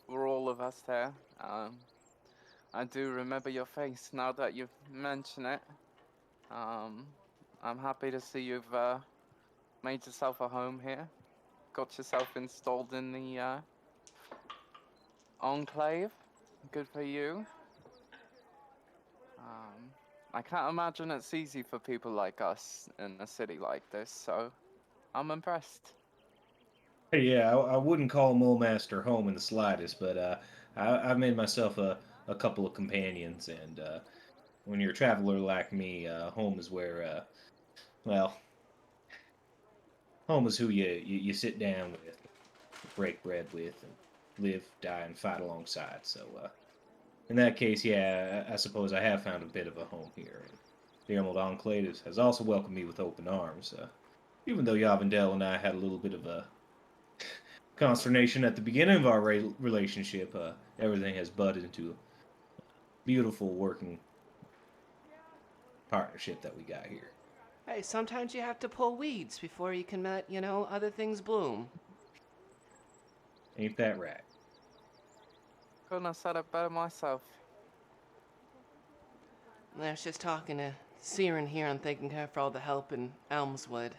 for all of us there. I do remember your face now that you've mentioned it. Um, I'm happy to see you've made yourself a home here. Got yourself installed in the enclave. Good for you. Um, I can't imagine it's easy for people like us in a city like this, so I'm impressed. Hey, yeah, I wouldn't call Mole Master home in the slightest, but I've made myself a couple of companions, and when you're a traveler like me, home is where, well, home is who you sit down with, break bread with, and live, die, and fight alongside. So, in that case, yeah, I suppose I have found a bit of a home here. And the Emerald Enclave has also welcomed me with open arms. Even though Yavendel and I had a little bit of a consternation at the beginning of our relationship, everything has budded into a beautiful working partnership that we got here. Hey, sometimes you have to pull weeds before you can let, other things bloom. Ain't that right? Couldn't have said it better myself. I was just talking to Siren here and thanking her for all the help in Elmswood.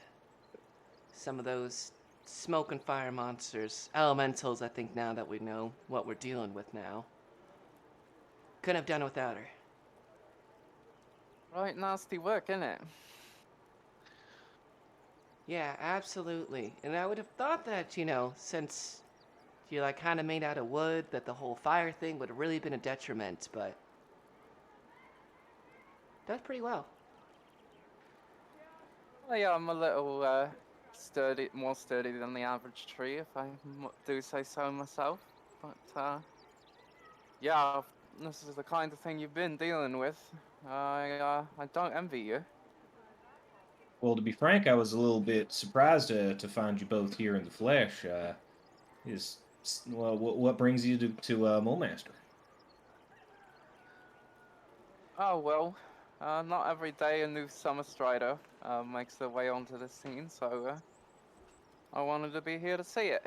Some of those smoke and fire monsters, elementals, I think now that we know what we're dealing with now. Couldn't have done it without her. Right, nasty work, innit? Yeah, absolutely. And I would have thought that, since you're like kind of made out of wood, that the whole fire thing would have really been a detriment, but does pretty well. Well, yeah, I'm a little sturdy, more sturdy than the average tree, if I do say so myself. But yeah, this is the kind of thing you've been dealing with. I don't envy you. Well, to be frank, I was a little bit surprised to find you both here in the flesh. Is well, what brings you to Mole Master? Oh well, not every day a new summer strider makes their way onto the scene, so I wanted to be here to see it.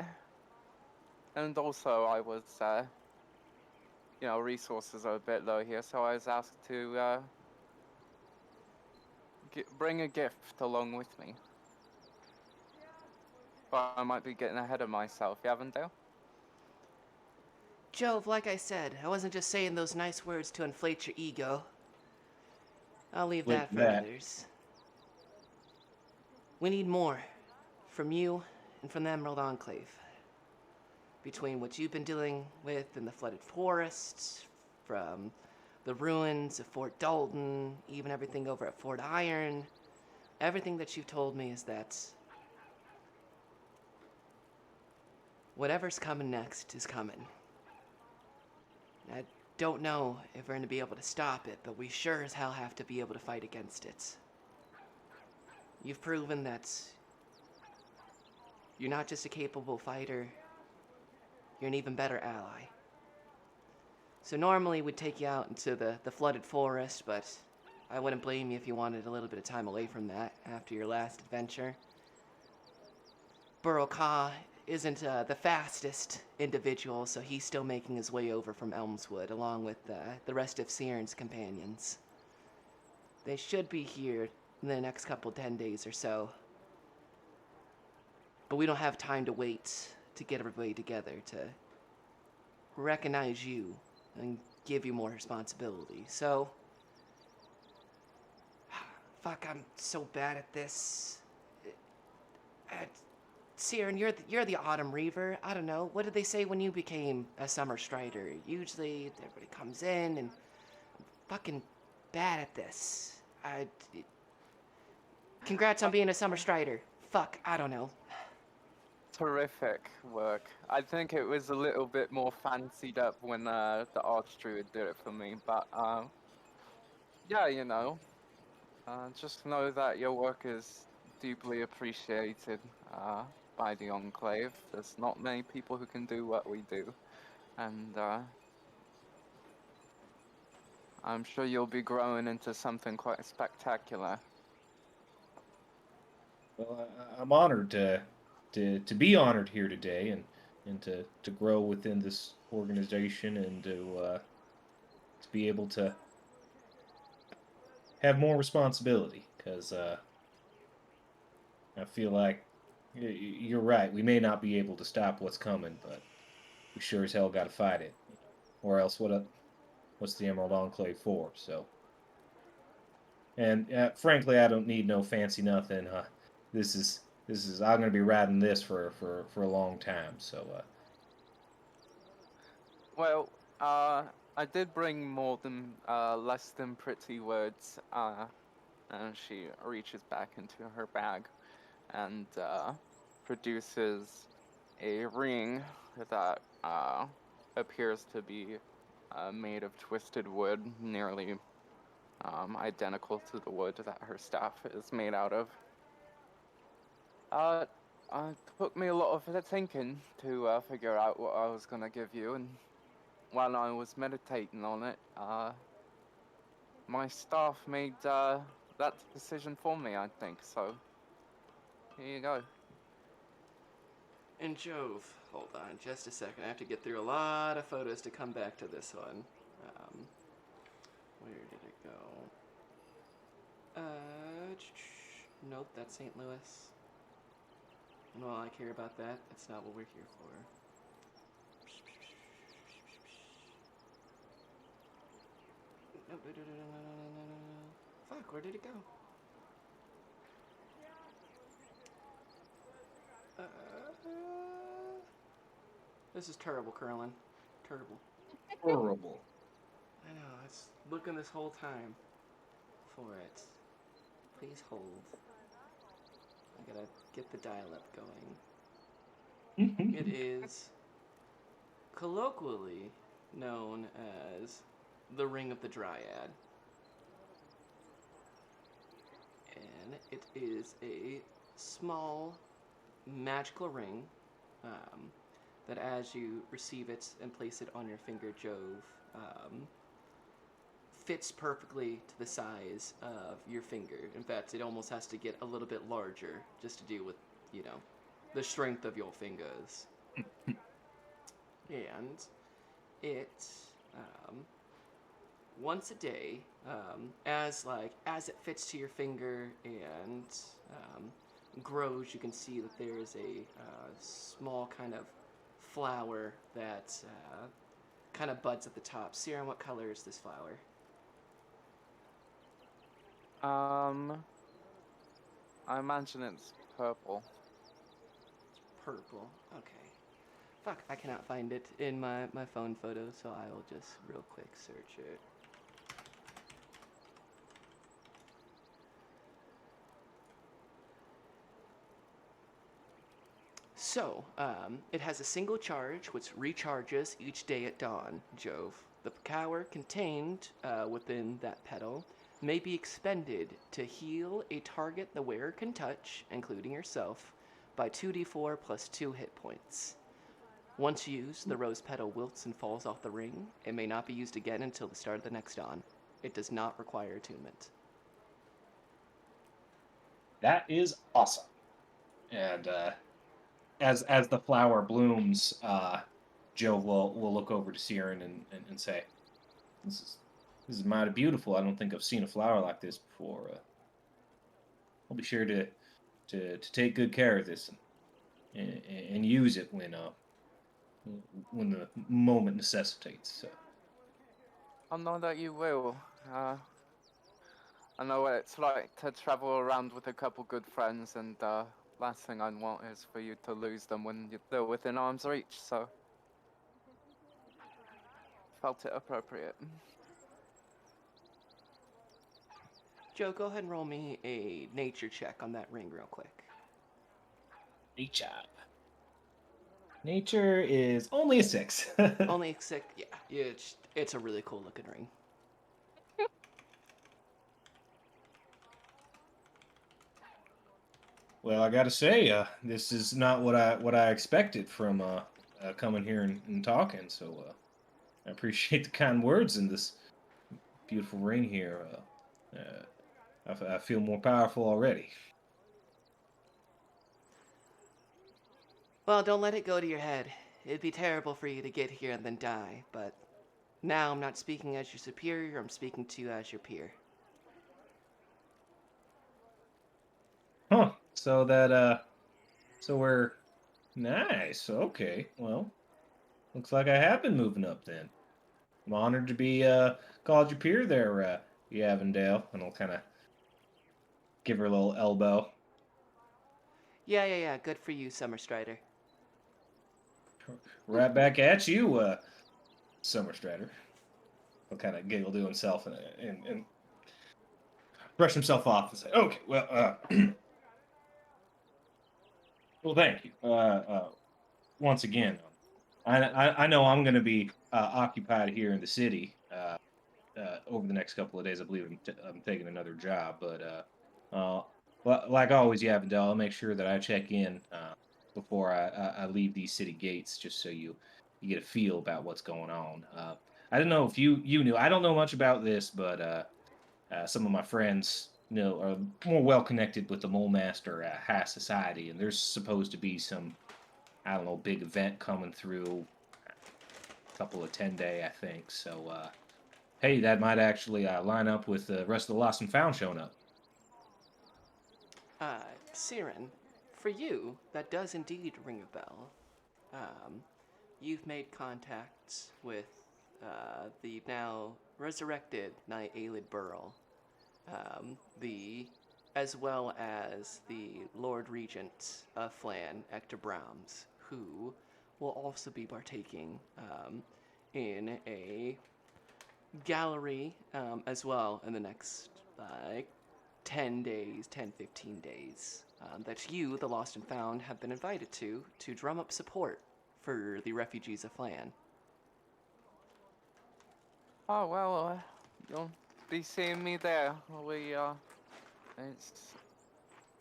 And also, I was, resources are a bit low here, so I was asked to bring a gift along with me. But I might be getting ahead of myself, Yavendale. Jove, like I said, I wasn't just saying those nice words to inflate your ego. I'll leave Wait that for for that. others. We need more. From you and from the Emerald Enclave. Between what you've been dealing with in the flooded forests, from the ruins of Fort Dalton, even everything over at Fort Iron, everything that you've told me is that whatever's coming next is coming. I don't know if we're going to be able to stop it, but we sure as hell have to be able to fight against it. You've proven that you're not just a capable fighter, you're an even better ally. So normally we'd take you out into the flooded forest, but I wouldn't blame you if you wanted a little bit of time away from that after your last adventure. Burrow Ka isn't the fastest individual, so he's still making his way over from Elmswood, along with the rest of Siren's companions. They should be here in the next 10 days or so. But we don't have time to wait to get everybody together to recognize you and give you more responsibility. So, fuck, I'm so bad at this. Siren, you're the Autumn Reaver. I don't know. What did they say when you became a Summer Strider? Usually, everybody comes in and I'm fucking bad at this. Congrats on being a Summer Strider. Fuck, I don't know. Terrific work. I think it was a little bit more fancied up when the Archdruid did it for me, but yeah, just know that your work is deeply appreciated by the Enclave. There's not many people who can do what we do, and I'm sure you'll be growing into something quite spectacular. Well, I'm honored to be honored here today, and to grow within this organization, and to be able to have more responsibility. Because I feel like you're right. We may not be able to stop what's coming, but we sure as hell got to fight it. Or else, what's the Emerald Enclave for? So, and frankly, I don't need no fancy nothing. This is I'm gonna be riding this for a long time. So, Well, I did bring more than less than pretty words. And she reaches back into her bag and produces a ring that appears to be made of twisted wood, nearly identical to the wood that her staff is made out of. Uh, it took me a lot of thinking to figure out what I was gonna give you, and while I was meditating on it, my staff made that decision for me, I think. So here you go. And Jove, hold on just a second. I have to get through a lot of photos to come back to this one. Where did it go? Nope, that's St. Louis. And all I care about that, that's not what we're here for. Fuck, where did it go? This is terrible, Curlin. Terrible. horrible. I know, it's looking this whole time for it. Please hold. I gotta get the dial-up going. It is colloquially known as the Ring of the Dryad. And it is a small magical ring that as you receive it and place it on your finger, Jove, fits perfectly to the size of your finger. In fact, it almost has to get a little bit larger just to deal with, the strength of your fingers. And it, once a day, as it fits to your finger and grows, you can see that there is a small kind of flower that kind of buds at the top. Siren, what color is this flower? I imagine it's purple. Purple. Okay. Fuck, I cannot find it in my phone photo, so I will just real quick search it. So, it has a single charge, which recharges each day at dawn, Jove. The power contained within that petal may be expended to heal a target the wearer can touch, including yourself, by 2d4 plus 2 hit points. Once used, the rose petal wilts and falls off the ring. It may not be used again until the start of the next dawn. It does not require attunement. That is awesome. And as the flower blooms, Joe will look over to Siren and say, "This is mighty beautiful. I don't think I've seen a flower like this before. I'll be sure to take good care of this and use it when the moment necessitates." So. I know that you will. I know what it's like to travel around with a couple good friends, and last thing I want is for you to lose them when they're within arm's reach, so felt it appropriate. Joe, go ahead and roll me a nature check on that ring real quick. Nature is only a 6. Only a 6, yeah. It's a really cool looking ring. Well, I gotta say, this is not what I expected from coming here and talking. So I appreciate the kind words in this beautiful ring here. I feel more powerful already. Well, don't let it go to your head. It'd be terrible for you to get here and then die, but now I'm not speaking as your superior, I'm speaking to you as your peer. Huh. So that so we're nice. Okay. Well, looks like I have been moving up then. I'm honored to be called your peer there, Avondale, and I'll kind of give her a little elbow. Yeah, good for you, Summer Strider. Right back at you, Summer Strider. He'll kind of giggle to himself and brush himself off and say, "Okay, well, well, thank you. Once again, I know I'm going to be occupied here in the city over the next couple of days. I believe I'm taking another job, but like always, Avondale, I'll make sure that I check in before I leave these city gates, just so you get a feel about what's going on. I don't know if you knew. I don't know much about this, but some of my friends are more well connected with the Mole Master High Society, and there's supposed to be some, I don't know, big event coming through. A couple of 10-day, I think. So hey, that might actually line up with the rest of the Lost and Found showing up. Siren, for you, that does indeed ring a bell. You've made contacts with the now resurrected Knight Aelid Burl, as well as the Lord Regent of Flan, Ector Brahms, who will also be partaking in a gallery as well in the next 10 days, 10, 15 days, that you, the Lost and Found, have been invited to drum up support for the refugees of Flan. Oh, well, you'll be seeing me there. It's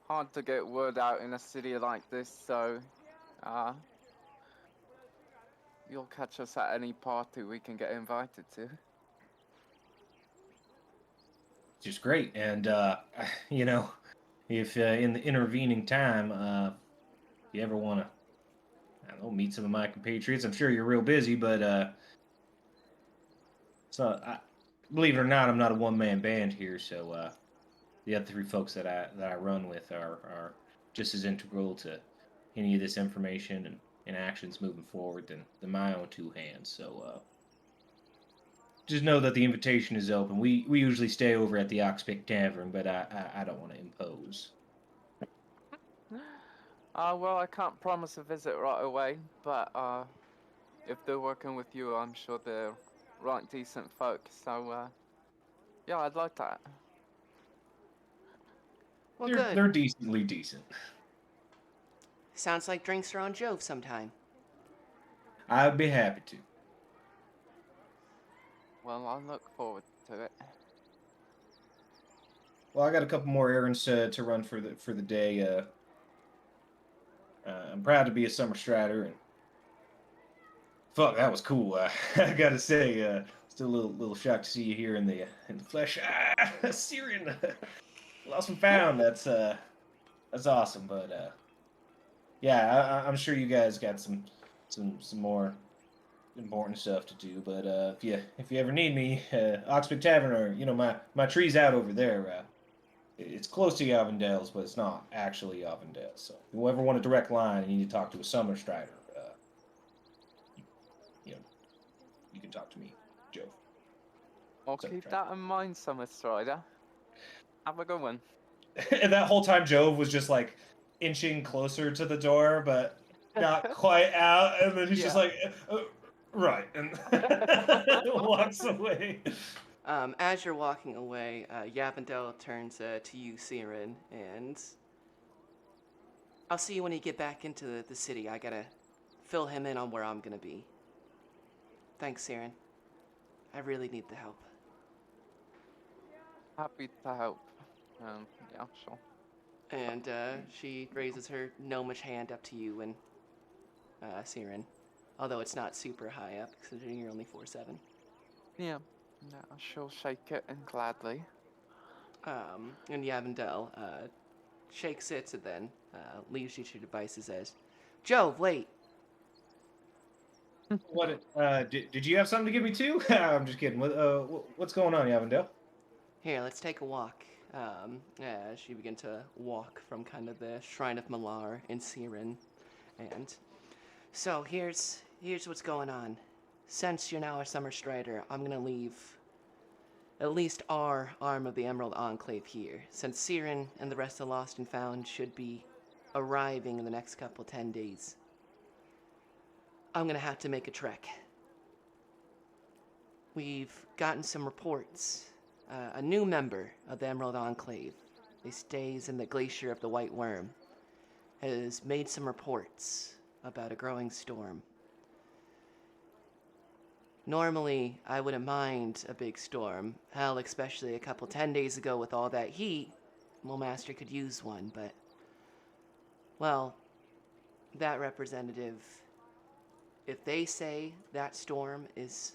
hard to get word out in a city like this, so, you'll catch us at any party we can get invited to. Just great. And you know, if in the intervening time, if you ever want to, I don't know, meet some of my compatriots, I'm sure you're real busy, but believe it or not, I'm not a one-man band here, so the other three folks that I run with are just as integral to any of this information and actions moving forward than my own two hands. So just know that the invitation is open. We usually stay over at the Oxpick Tavern, but I don't want to impose. Well, I can't promise a visit right away, but, if they're working with you, I'm sure they're right decent folk, so, yeah, I'd like that. Well, They're good. they're decently decent. Sounds like drinks are on Jove sometime. I'd be happy to. Well, I look forward to it. Well, I got a couple more errands to run for the day. I'm proud to be a Summer Strider, and fuck, that was cool. I gotta say, still a little shocked to see you here in the flesh. Syrian, lost and found. That's awesome. But yeah, I'm sure you guys got some more important stuff to do. But if you ever need me, Oxford Tavern, or my tree's out over there. It's close to Avondale's, but it's not actually Avondale. So if you ever want a direct line and you need to talk to a Summer Strider, you know, you can talk to me, Joe. I'll Summer keep Strider. that in mind, Summer Strider. Have a good one. And that whole time, Jove was just like inching closer to the door, but not quite out. And then he's just Yeah. like, right, and walks away. As you're walking away, Yavandel turns to you, Siren, and I'll see you when you get back into the city. I gotta fill him in on where I'm gonna be. Thanks, Siren. I really need the help. Happy to help. Yeah, sure. And she raises her gnomish hand up to you and Siren. although it's not super high up, considering you're only 4'7". Yeah, no, she'll shake it and gladly. And Yavendell shakes it and then leaves you to your devices as, Jove, wait. What? Did you have something to give me too? I'm just kidding. What's going on, Avondale? Here, let's take a walk. As you begin to walk from kind of the Shrine of Malar in Siren. And so here's what's going on. Since you're now a Summer Strider, I'm going to leave at least our arm of the Emerald Enclave here, since Siren and the rest of the Lost and Found should be arriving in the next 10 days. I'm gonna have to make a trek. We've gotten some reports. A new member of the Emerald Enclave, he stays in the Glacier of the White Worm, has made some reports about a growing storm. Normally, I wouldn't mind a big storm. Hell, especially 10 days ago with all that heat, Master could use one, but... Well, that representative... If they say that storm is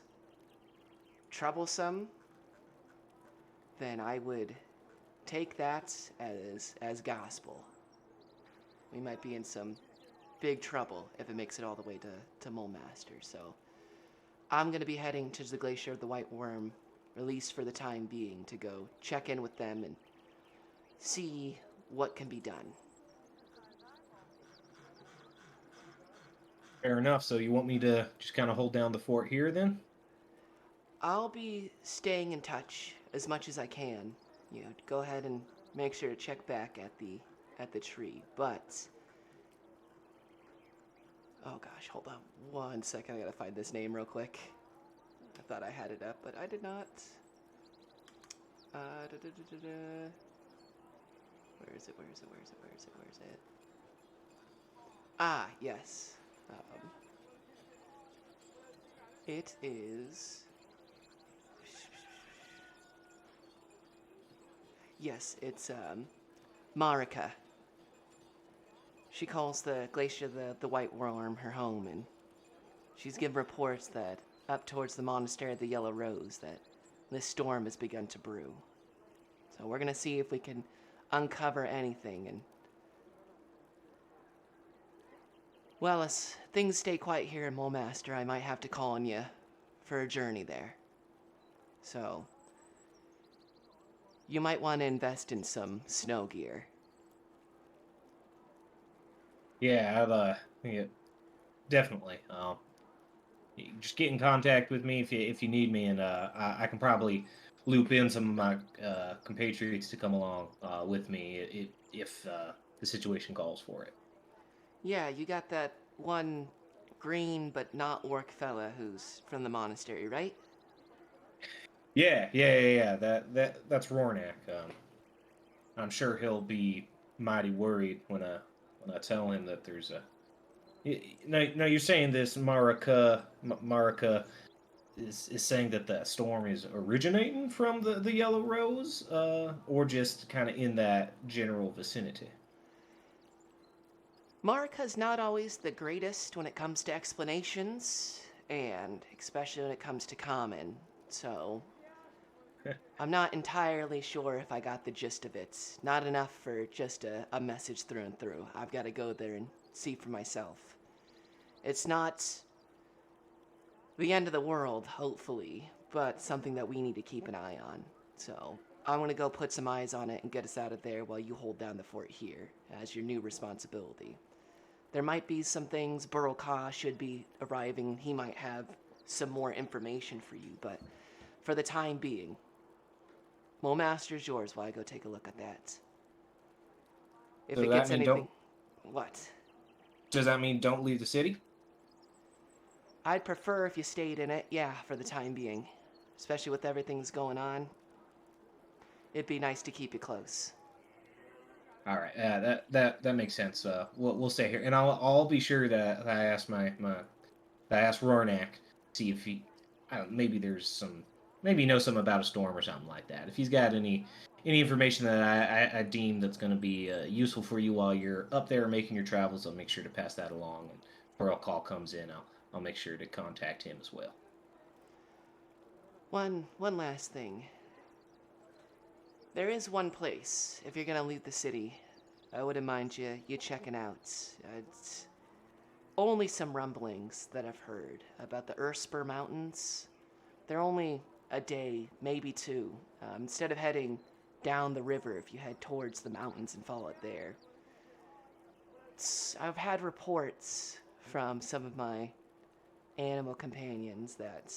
troublesome, then I would take that as gospel. We might be in some big trouble if it makes it all the way to Master, so... I'm going to be heading to the Glacier of the White Worm, at least for the time being, to go check in with them and see what can be done. Fair enough. So you want me to just kind of hold down the fort here then? I'll be staying in touch as much as I can. Go ahead and make sure to check back at the tree, but... Oh gosh, hold on 1 second. I gotta find this name real quick. I thought I had it up, but I did not. Where is it? Ah, yes. It is... Yes, it's, Marika. She calls the Glacier the White Worm her home, and she's given reports that up towards the Monastery of the Yellow Rose that this storm has begun to brew. So we're gonna see if we can uncover anything, and... Well, as things stay quiet here in Master, I might have to call on you for a journey there. So... You might want to invest in some snow gear. Yeah, yeah, definitely. Just get in contact with me if you need me, and I can probably loop in some of my compatriots to come along with me if the situation calls for it. Yeah, you got that one green but not orc fella who's from the monastery, right? Yeah. That's Rornak. I'm sure he'll be mighty worried when I tell him that there's a... Now you're saying this Marika is saying that the storm is originating from the Yellow Rose, or just kind of in that general vicinity? Marika's not always the greatest when it comes to explanations, and especially when it comes to common, so... I'm not entirely sure if I got the gist of it. Not enough for just a message through and through. I've got to go there and see for myself. It's not the end of the world, hopefully, but something that we need to keep an eye on. So I'm going to go put some eyes on it and get us out of there while you hold down the fort here as your new responsibility. There might be some things. Burl-Ka should be arriving. He might have some more information for you, but for the time being, Master's yours while I go take a look at that. If So it that gets mean anything... What? Does that mean don't leave the city? I'd prefer if you stayed in it, yeah, for the time being. Especially with everything's going on. It'd be nice to keep you close. All right, that makes sense. We'll stay here, and I'll be sure that I ask I ask Rornak, see if he, I don't, maybe there's some, maybe he knows something about a storm or something like that. If he's got any information that I deem that's going to be useful for you while you're up there making your travels, I'll make sure to pass that along. And before a call comes in, I'll make sure to contact him as well. One last thing. There is one place, if you're gonna leave the city, I wouldn't mind you checking out. It's only some rumblings that I've heard about the Urspur Mountains. They're only a day, maybe two. Instead of heading down the river, if you head towards the mountains and follow it there. I've had reports from some of my animal companions that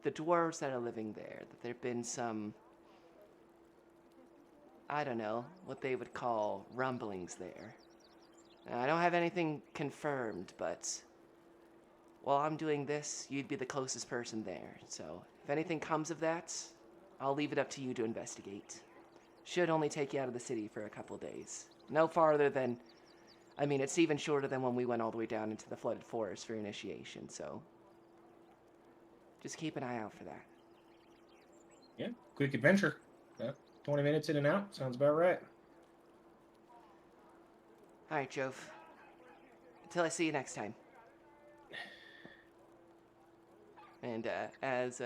the dwarves that are living there, that there have been some, I don't know, what they would call rumblings there. Now, I don't have anything confirmed, but while I'm doing this, you'd be the closest person there. So if anything comes of that, I'll leave it up to you to investigate. Should only take you out of the city for a couple days. No farther than, I mean, it's even shorter than when we went all the way down into the flooded forest for initiation, so just keep an eye out for that. Yeah, quick adventure. 20 minutes in and out. Sounds about right. All right, Jove. Until I see you next time. And as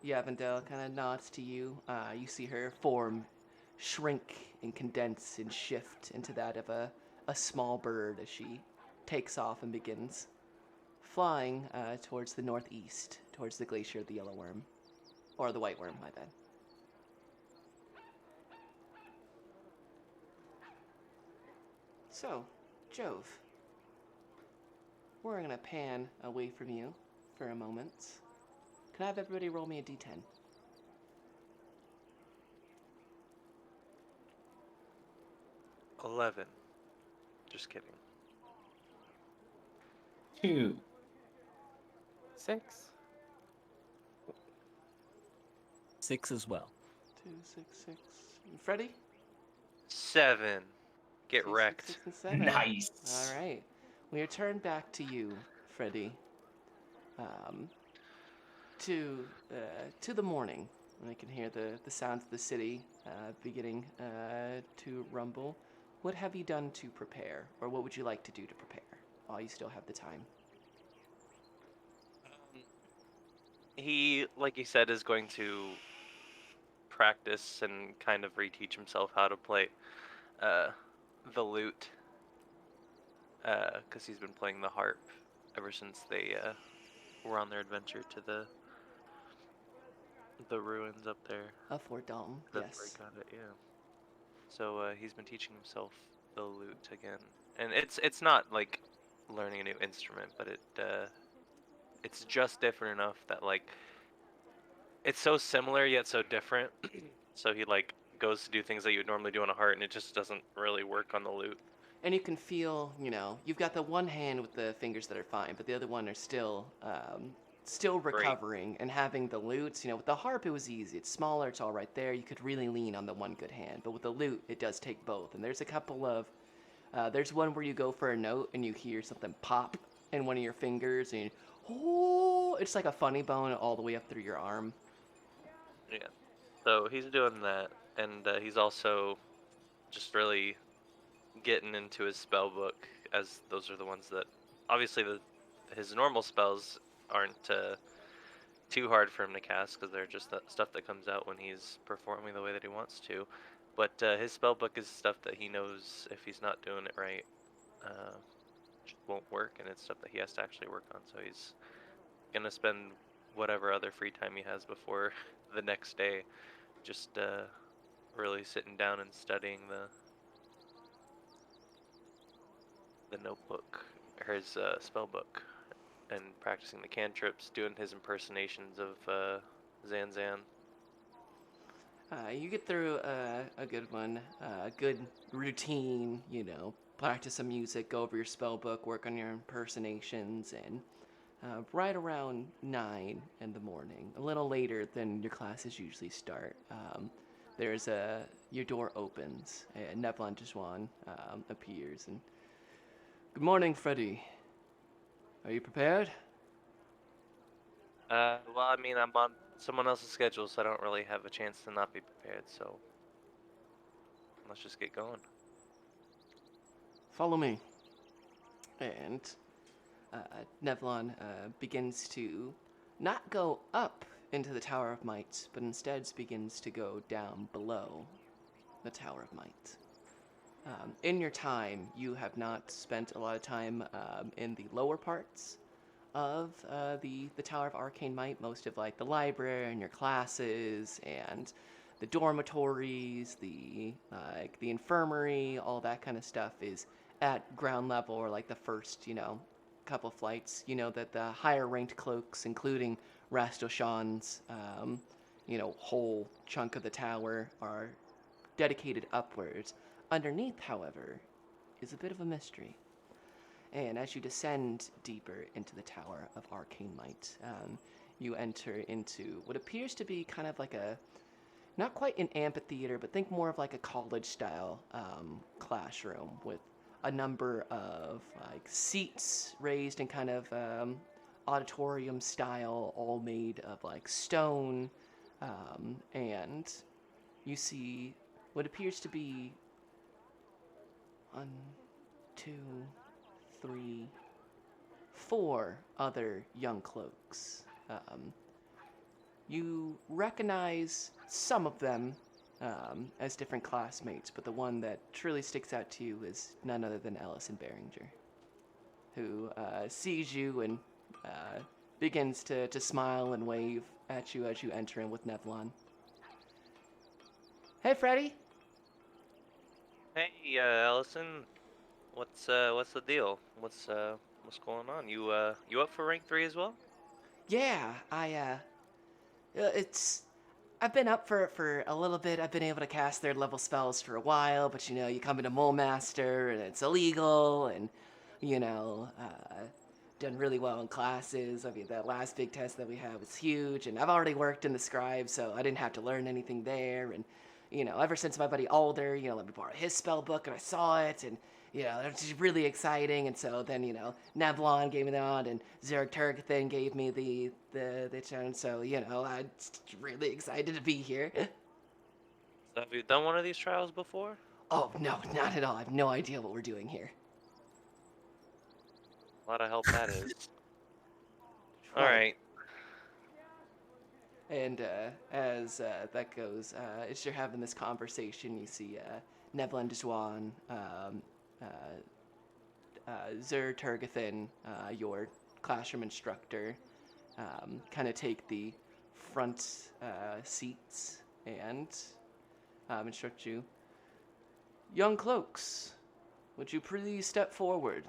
Yavendel kind of nods to you, you see her form shrink and condense and shift into that of a small bird as she takes off and begins flying towards the northeast, towards the glacier of the yellow worm. Or the white worm, my bad. So, Jove, we're gonna pan away from you for a moment. Can I have everybody roll me a d10? $11. Just kidding. 2. 6. 6 as well. 2, 6, 6. And Freddy? 7. Get 2, 6, wrecked. 6, and 7. Nice. All right. We return back to you, Freddy. To the morning. I can hear the sounds of the city beginning to rumble. What have you done to prepare, or what would you like to do to prepare while you still have the time? He, like you said, is going to practice and kind of reteach himself how to play the lute, because he's been playing the harp ever since they were on their adventure to the ruins up there. Of Fort Dalton, That's where yes. he got it, yeah. So he's been teaching himself the lute again, and it's not like learning a new instrument, but it's just different enough that like it's so similar yet so different. So he like goes to do things that you would normally do on a harp, and it just doesn't really work on the lute. And you can feel, you've got the one hand with the fingers that are fine, but the other one are still recovering and having the lutes. With the harp, it was easy. It's smaller. It's all right there. You could really lean on the one good hand. But with the lute, it does take both. And there's a couple of, there's one where you go for a note and you hear something pop in one of your fingers, and it's like a funny bone all the way up through your arm. Yeah. So he's doing that, and he's also just really getting into his spell book, as those are the ones that obviously his normal spells aren't too hard for him to cast, because they're just that stuff that comes out when he's performing the way that he wants to. But his spell book is stuff that he knows if he's not doing it right, just won't work, and it's stuff that he has to actually work on. So he's gonna spend whatever other free time he has before the next day just really sitting down and studying the notebook, or his spell book, and practicing the cantrips, doing his impersonations of Zanzan. You get through a good one, a good routine, practice some music, go over your spell book, work on your impersonations, and right around 9 in the morning, a little later than your classes usually start, your door opens, and Nevlon Jiswan appears, and good morning, Freddy. Are you prepared? Well, I mean, I'm on someone else's schedule, so I don't really have a chance to not be prepared, so let's just get going. Follow me. And Nevlon begins to not go up into the Tower of Might, but instead begins to go down below the Tower of Might. In your time, you have not spent a lot of time in the lower parts of the Tower of Arcane Might. Most of like the library and your classes and the dormitories, the infirmary, all that kind of stuff is at ground level or like the first, couple flights. You know that the higher ranked cloaks, including Rastoshan's, whole chunk of the tower are dedicated upwards. Underneath, however, is a bit of a mystery. And as you descend deeper into the Tower of Arcane Might, you enter into what appears to be kind of like not quite an amphitheater, but think more of like a college-style classroom with a number of like seats raised in kind of auditorium style, all made of like stone, and you see what appears to be 1, 2, 3, 4 other young cloaks. You recognize some of them as different classmates, but the one that truly sticks out to you is none other than Ellison Behringer, who sees you and begins to smile and wave at you as you enter in with Nevlon. Hey, Freddy! Hey, Allison. What's the deal? What's going on? You up for rank 3 as well? Yeah, I've been up for it for a little bit. I've been able to cast third level spells for a while, but you come into Mole Master and it's illegal, and done really well in classes. I mean, that last big test that we had was huge, and I've already worked in the scribe, so I didn't have to learn anything there. And ever since my buddy Alder, let me borrow his spell book, and I saw it, and it was just really exciting. And so then Nevlon gave me that, and Zerg Turgathan gave me the chance. So I'm really excited to be here. So have you done one of these trials before? Oh no, not at all. I have no idea what we're doing here. A lot of help that is. All right. And as that goes, as you're having this conversation, you see Nevlin Deswan, Zur Turgathan, your classroom instructor, kind of take the front seats and instruct you. Young cloaks, would you please step forward?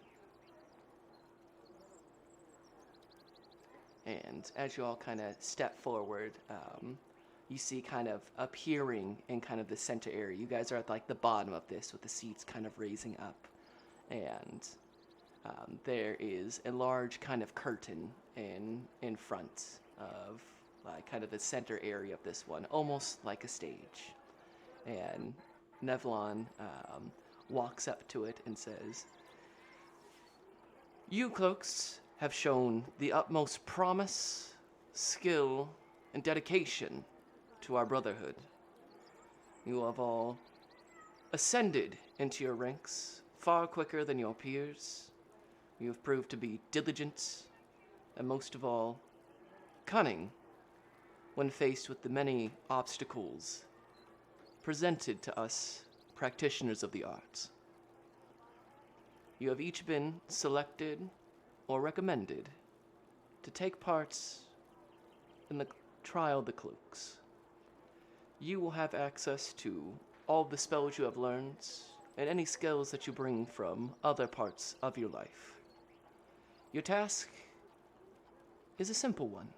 And as you all kind of step forward, you see kind of appearing in kind of the center area. You guys are at like the bottom of this with the seats kind of raising up. And there is a large kind of curtain in front of like kind of the center area of this one, almost like a stage. And Nevlon walks up to it and says, "You cloaks have shown the utmost promise, skill, and dedication to our brotherhood. You have all ascended into your ranks far quicker than your peers. You have proved to be diligent, and most of all, cunning when faced with the many obstacles presented to us practitioners of the arts. You have each been selected or recommended to take part in the trial of the cloaks. You will have access to all the spells you have learned and any skills that you bring from other parts of your life. Your task is a simple one."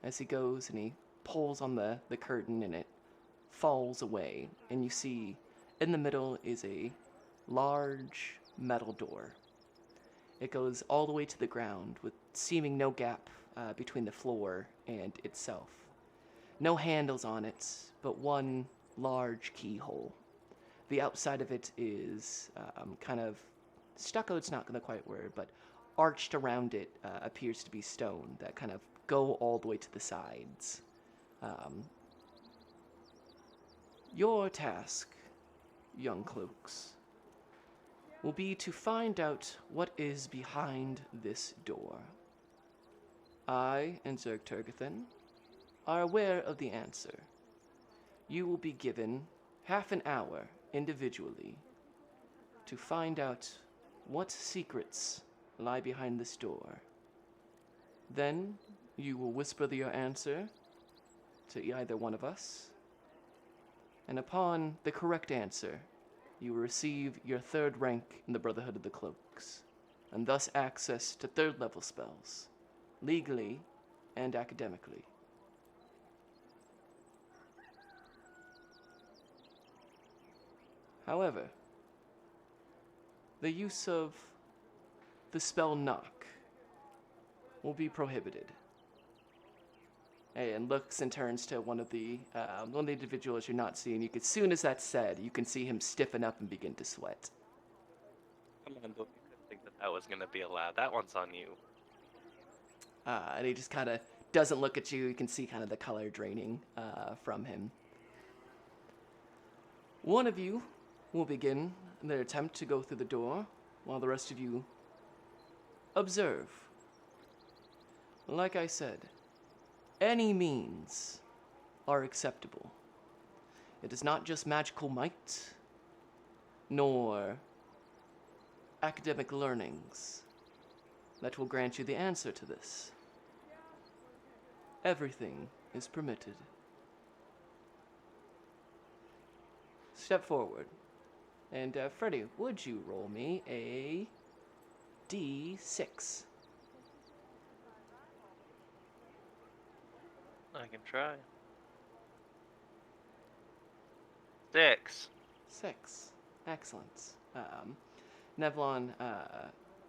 As he goes and he pulls on the curtain and it falls away, and you see in the middle is a large metal door. It goes all the way to the ground with seeming no gap between the floor and itself. No handles on it, but one large keyhole. The outside of it is kind of stuccoed's not the quite word, but arched around it appears to be stone that kind of go all the way to the sides. Your task, young cloaks, will be to find out what is behind this door. I and Zerg Turgathan are aware of the answer. You will be given half an hour individually to find out what secrets lie behind this door. Then you will whisper your answer to either one of us, and upon the correct answer, you will receive your 3rd rank in the Brotherhood of the Cloaks, and thus access to 3rd level spells, legally and academically. However, the use of the spell Knock will be prohibited. And looks and turns to one of the individuals you're not seeing. As soon as that's said, you can see him stiffen up and begin to sweat. Come on, don't you think that was gonna be allowed? That one's on you. And he just kind of doesn't look at you. You can see kind of the color draining from him. One of you will begin their attempt to go through the door, while the rest of you observe. Like I said, any means are acceptable. It is not just magical might, nor academic learnings that will grant you the answer to this. Everything is permitted. Step forward. And Freddy, would you roll me a D6? I can try. 6. 6. Excellent. Nevlon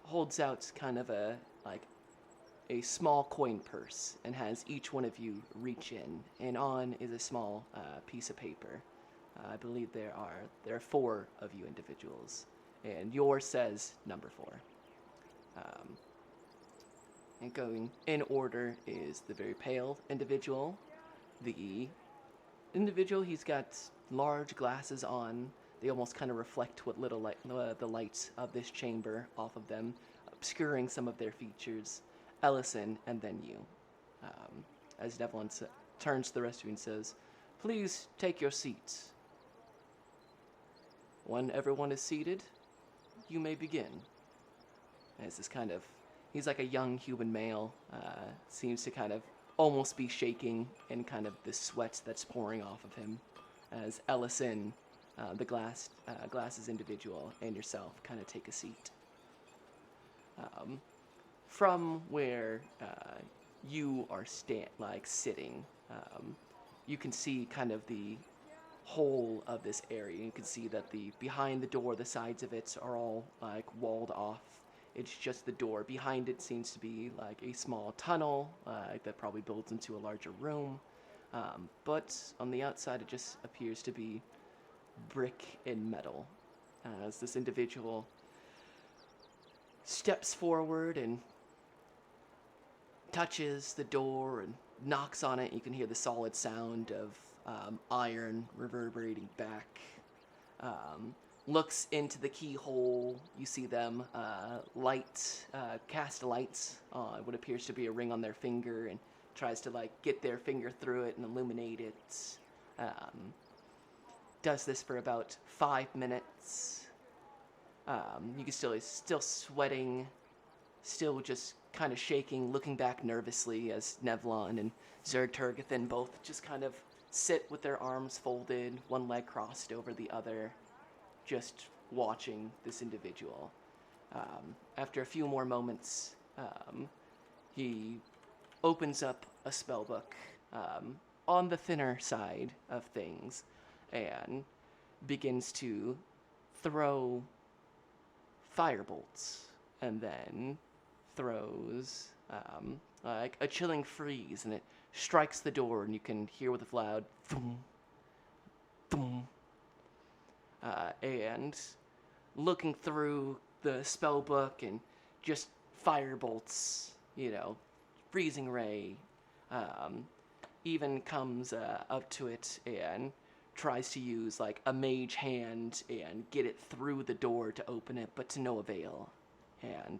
holds out kind of a small coin purse and has each one of you reach in, and on is a small piece of paper. I believe there are 4 of you individuals, and yours says number 4. And going in order is the very pale individual, the individual, he's got large glasses on. They almost kind of reflect what little the lights of this chamber off of them, obscuring some of their features. Ellison, and then you. As Devlin turns to the rest of you and says, "Please take your seats." When everyone is seated, you may begin. As this kind of, he's like a young human male, seems to kind of almost be shaking in kind of the sweat that's pouring off of him. As Ellison, the glasses individual, and yourself kind of take a seat. From where you are sitting, you can see kind of the whole of this area. You can see that behind the door, the sides of it are all walled off. It's just the door. Behind it seems to be like a small tunnel that probably builds into a larger room. But on the outside, it just appears to be brick and metal. As this individual steps forward and touches the door and knocks on it, you can hear the solid sound of iron reverberating back. Looks into the keyhole. You see them cast lights on what appears to be a ring on their finger, and tries to get their finger through it and illuminate it. Does this for about 5 minutes. You can still sweating, still just kind of shaking, looking back nervously as Nevlon and Zerg Turgathan both just kind of sit with their arms folded, one leg crossed over the other, just watching this individual. After a few more moments, he opens up a spell book on the thinner side of things and begins to throw firebolts, and then throws a chilling freeze, and it strikes the door, and you can hear with a loud thum, thum. And looking through the spell book and just firebolts, freezing ray, even comes up to it and tries to use like a mage hand and get it through the door to open it, but to no avail. And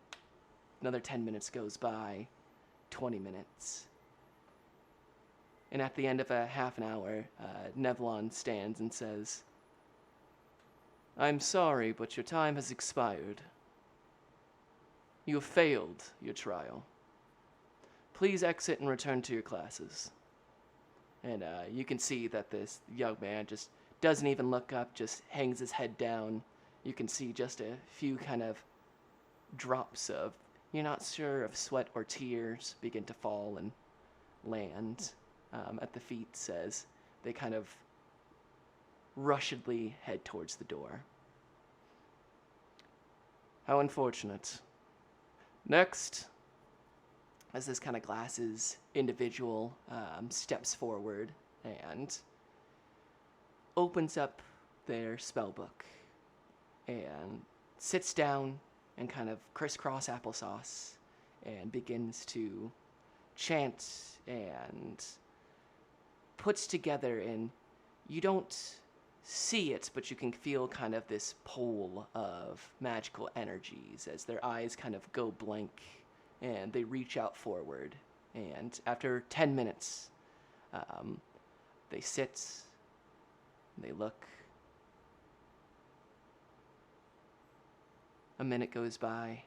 another 10 minutes goes by, 20 minutes. And at the end of a half an hour, Nevlon stands and says, "I'm sorry, but your time has expired. You have failed your trial. Please exit and return to your classes." And you can see that this young man just doesn't even look up, just hangs his head down. You can see just a few kind of drops of, you're not sure of sweat or tears, begin to fall and land at the feet as they kind of rushedly head towards the door. How unfortunate. Next, as this kind of glasses individual steps forward and opens up their spell book and sits down and kind of crisscross applesauce and begins to chant and puts together, and you don't see it, but you can feel kind of this pull of magical energies as their eyes kind of go blank and they reach out forward. And after 10 minutes, they sit, they look. A minute goes by.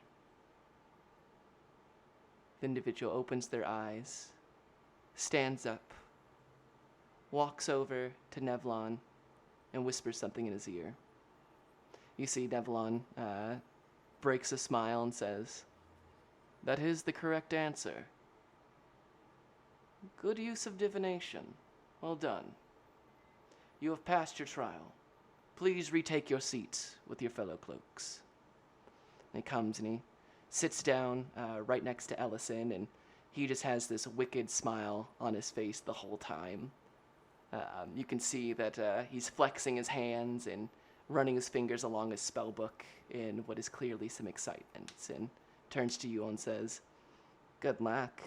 The individual opens their eyes, stands up, walks over to Nevlon, and whispers something in his ear. You see Nevlon breaks a smile and says, "That is the correct answer. Good use of divination. Well done. You have passed your trial. Please retake your seat with your fellow cloaks." And he comes and he sits down right next to Ellison, and he just has this wicked smile on his face the whole time. You can see that he's flexing his hands and running his fingers along his spell book in what is clearly some excitement, and turns to you and says, "Good luck."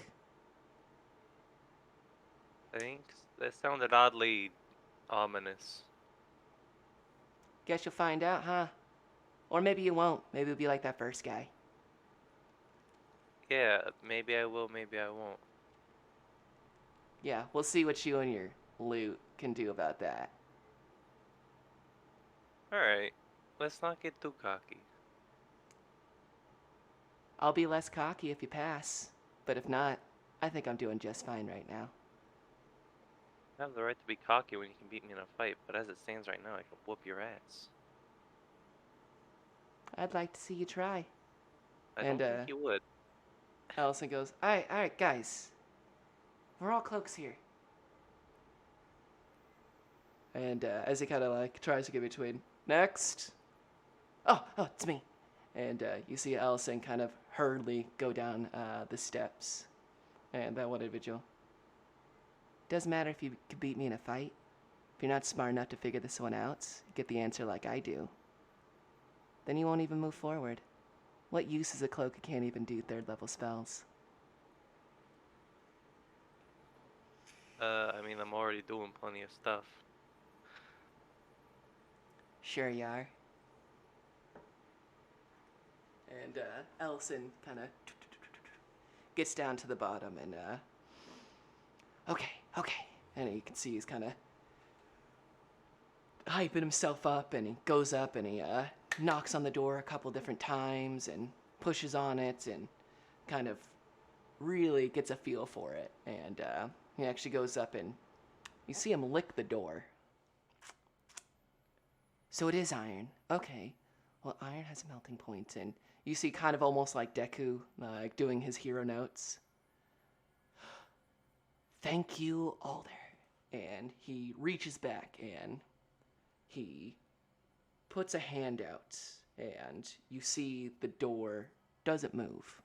Thanks. That sounded oddly ominous. Guess you'll find out, huh? Or maybe you won't. Maybe it'll be like that first guy. Yeah, maybe I will, maybe I won't. Yeah, we'll see what you and your loot can do about that. Alright, let's not get too cocky. I'll be less cocky if you pass, but if not, I think I'm doing just fine right now. I have the right to be cocky when you can beat me in a fight, but as it stands right now, I can whoop your ass. I'd like to see you try. I don't think you would. Allison goes, all right, guys. We're all cloaks here. And as he kind of like tries to get between, next. Oh, it's me. And you see Allison kind of hurriedly go down the steps. And that one individual. Doesn't matter if you could beat me in a fight. If you're not smart enough to figure this one out, get the answer like I do, then you won't even move forward. What use is a cloak who can't even do 3rd level spells? I mean, I'm already doing plenty of stuff. Sure you are. And Ellison kind of gets down to the bottom and, okay. And you can see he's kind of hyping himself up, and he goes up and he knocks on the door a couple different times and pushes on it and kind of really gets a feel for it. And he actually goes up and you see him lick the door. So it is iron. Okay. Well, iron has a melting point, and you see kind of almost like Deku, like doing his hero notes. Thank you, Alder. And he reaches back and he puts a hand out, and you see the door doesn't move,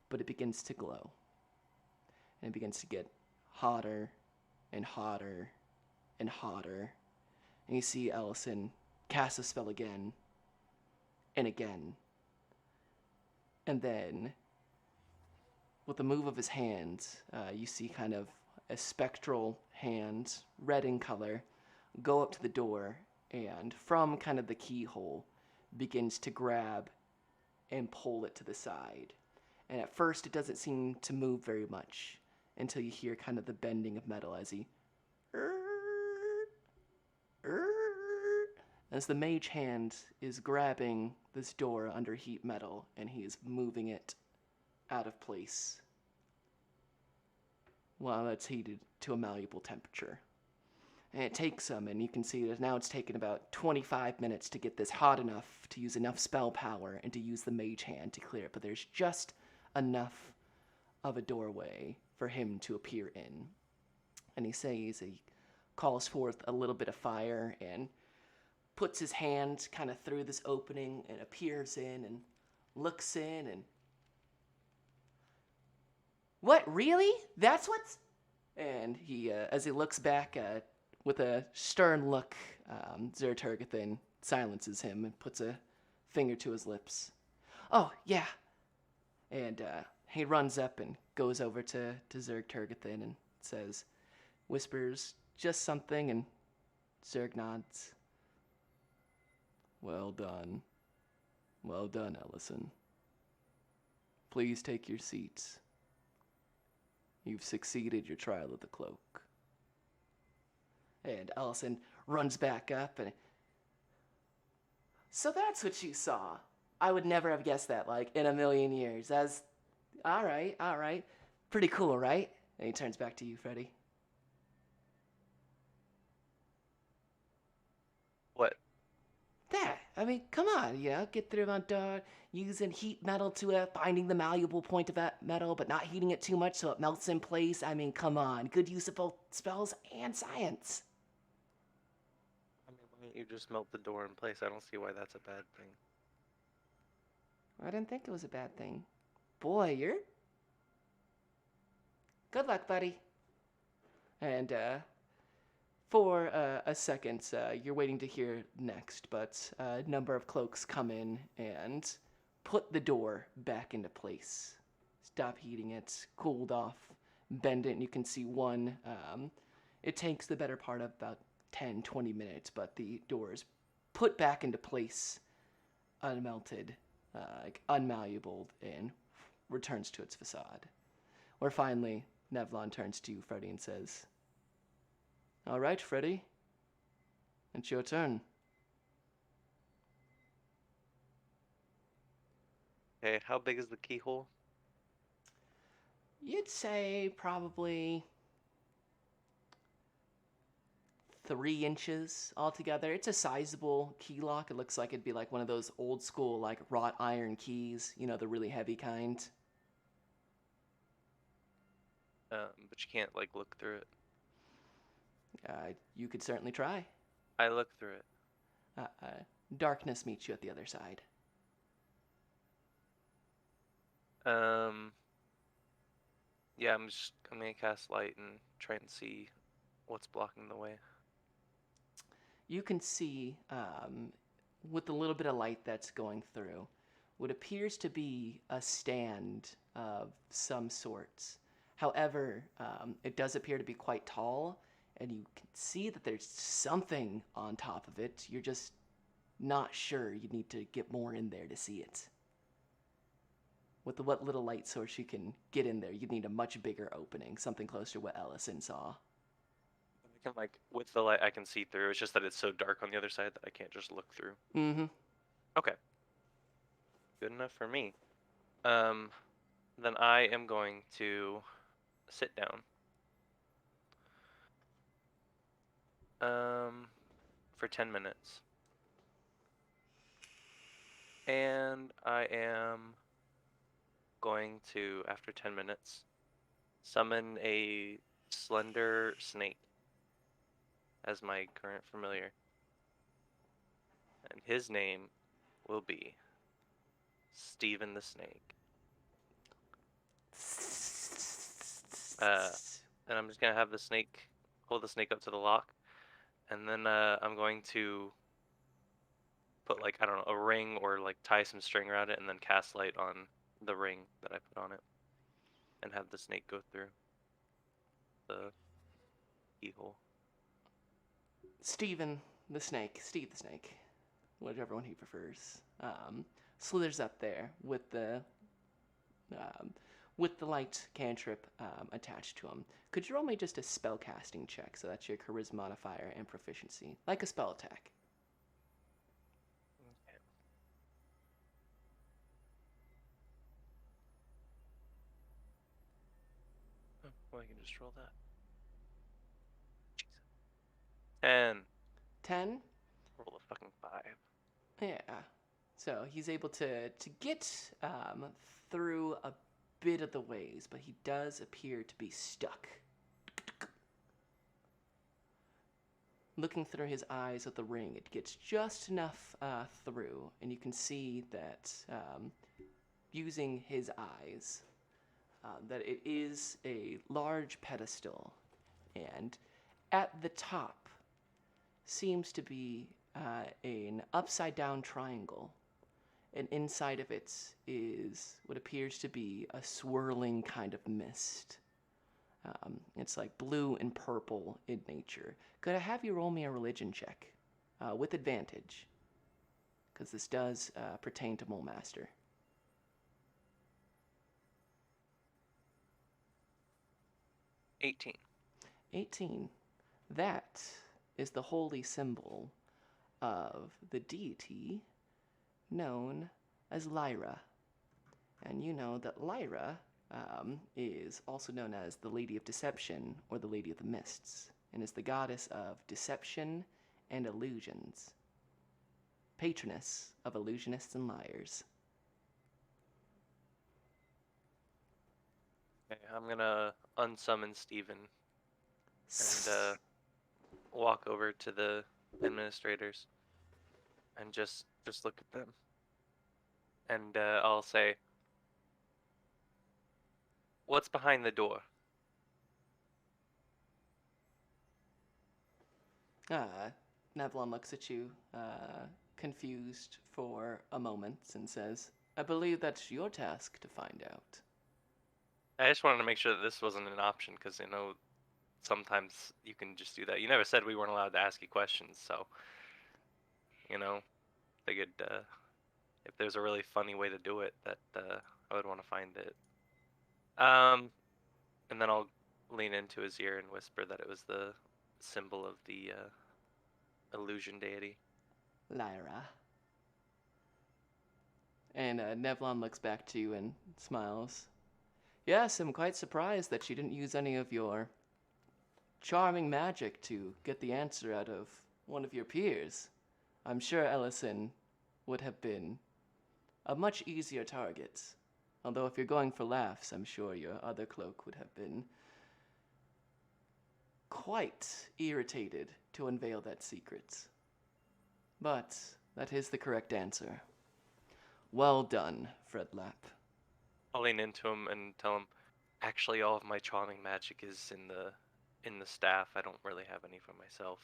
but it begins to glow. And it begins to get hotter and hotter and hotter. And you see Ellison cast a spell again and again. And then, with the move of his hand, you see kind of a spectral hand, red in color, go up to the door, and from kind of the keyhole begins to grab and pull it to the side. And at first, it doesn't seem to move very much until you hear kind of the bending of metal as he. As the mage hand is grabbing this door under heat metal and he is moving it out of place while it's heated to a malleable temperature. And it takes him, and you can see that now it's taken about 25 minutes to get this hot enough to use enough spell power and to use the mage hand to clear it, but there's just enough of a doorway for him to appear in. And he calls forth a little bit of fire and puts his hand kind of through this opening and appears in and looks in and... What, really? That's what's... And he, as he looks back with a stern look, Zerturgathin silences him and puts a finger to his lips. Oh, yeah. And he runs up and goes over to Zerturgathin and whispers just something, and Zerg nods. Well done. Well done, Ellison. Please take your seats. You've succeeded your trial of the cloak. And Ellison runs back up and... So that's what you saw. I would never have guessed that, like, in a million years. All right. Pretty cool, right? And he turns back to you, Freddy. What? That. I mean, come on, get through on door, using heat metal to finding the malleable point of that metal, but not heating it too much so it melts in place. I mean, come on. Good use of both spells and science. I mean, why don't you just melt the door in place? I don't see why that's a bad thing. I didn't think it was a bad thing. Boy, you're... Good luck, buddy. And, for a second, you're waiting to hear next, but a number of cloaks come in and put the door back into place. Stop heating it, cooled off, bend it, and you can see one. It takes the better part of about 10, 20 minutes, but the door is put back into place, unmelted, unmalleable, and returns to its facade. Where finally, Nevlon turns to you, Freddy, and says, all right, Freddy. It's your turn. Okay, how big is the keyhole? You'd say probably 3 inches altogether. It's a sizable key lock. It looks like it'd be like one of those old school, like, wrought iron keys, the really heavy kind. But you can't, like, look through it. You could certainly try. I look through it. Darkness meets you at the other side. Yeah, I'm gonna cast light and try and see what's blocking the way. You can see, with the little bit of light that's going through, what appears to be a stand of some sorts. However, it does appear to be quite tall, and you can see that there's something on top of it. You're just not sure. You need to get more in there to see it. With what little light source you can get in there, you'd need a much bigger opening, something closer to what Ellison saw. I can, like, with the light I can see through. It's just that it's so dark on the other side that I can't just look through. Mm-hmm. Okay. Good enough for me. Then I am going to sit down. For 10 minutes. And I am going to, after 10 minutes, summon a slender snake as my current familiar. And his name will be Stephen the Snake. And I'm just gonna have the snake, hold the snake up to the lock, and then I'm going to put, like, I don't know, a ring or, like, tie some string around it and then cast light on the ring that I put on it and have the snake go through the keyhole. Steve the Snake, whichever one he prefers, slithers up there with the light cantrip attached to him. Could you roll me just a spellcasting check? So that's your charisma modifier and proficiency, like a spell attack. Okay. Oh, well, I can just roll that. Jesus. 10. 10. Roll a fucking 5. Yeah. So he's able to get through a bit of the ways, but he does appear to be stuck. Looking through his eyes at the ring, it gets just enough through, and you can see that using his eyes, that it is a large pedestal, and at the top seems to be an upside-down triangle, and inside of it is what appears to be a swirling kind of mist. It's like blue and purple in nature. Could I have you roll me a religion check with advantage? Because this does pertain to Mole Master. 18. 18. That is the holy symbol of the deity known as Lyra. And you know that Lyra is also known as the Lady of Deception or the Lady of the Mists, and is the goddess of deception and illusions, patroness of illusionists and liars. Okay, I'm gonna unsummon Steven and walk over to the administrators and just look at them. And I'll say, "What's behind the door?" Nevlon looks at you, confused for a moment, and says, I believe that's your task to find out. I just wanted to make sure that this wasn't an option, because I know sometimes you can just do that. You never said we weren't allowed to ask you questions, so, figured if there's a really funny way to do it, that I would want to find it. And then I'll lean into his ear and whisper that it was the symbol of the illusion deity. Lyra. And Nevlon looks back to you and smiles. Yes, I'm quite surprised that you didn't use any of your charming magic to get the answer out of one of your peers. I'm sure Ellison would have been a much easier target. Although if you're going for laughs, I'm sure your other cloak would have been quite irritated to unveil that secret. But that is the correct answer. Well done, Fred Lapp. I'll lean into him and tell him, actually, all of my charming magic is in the staff. I don't really have any for myself.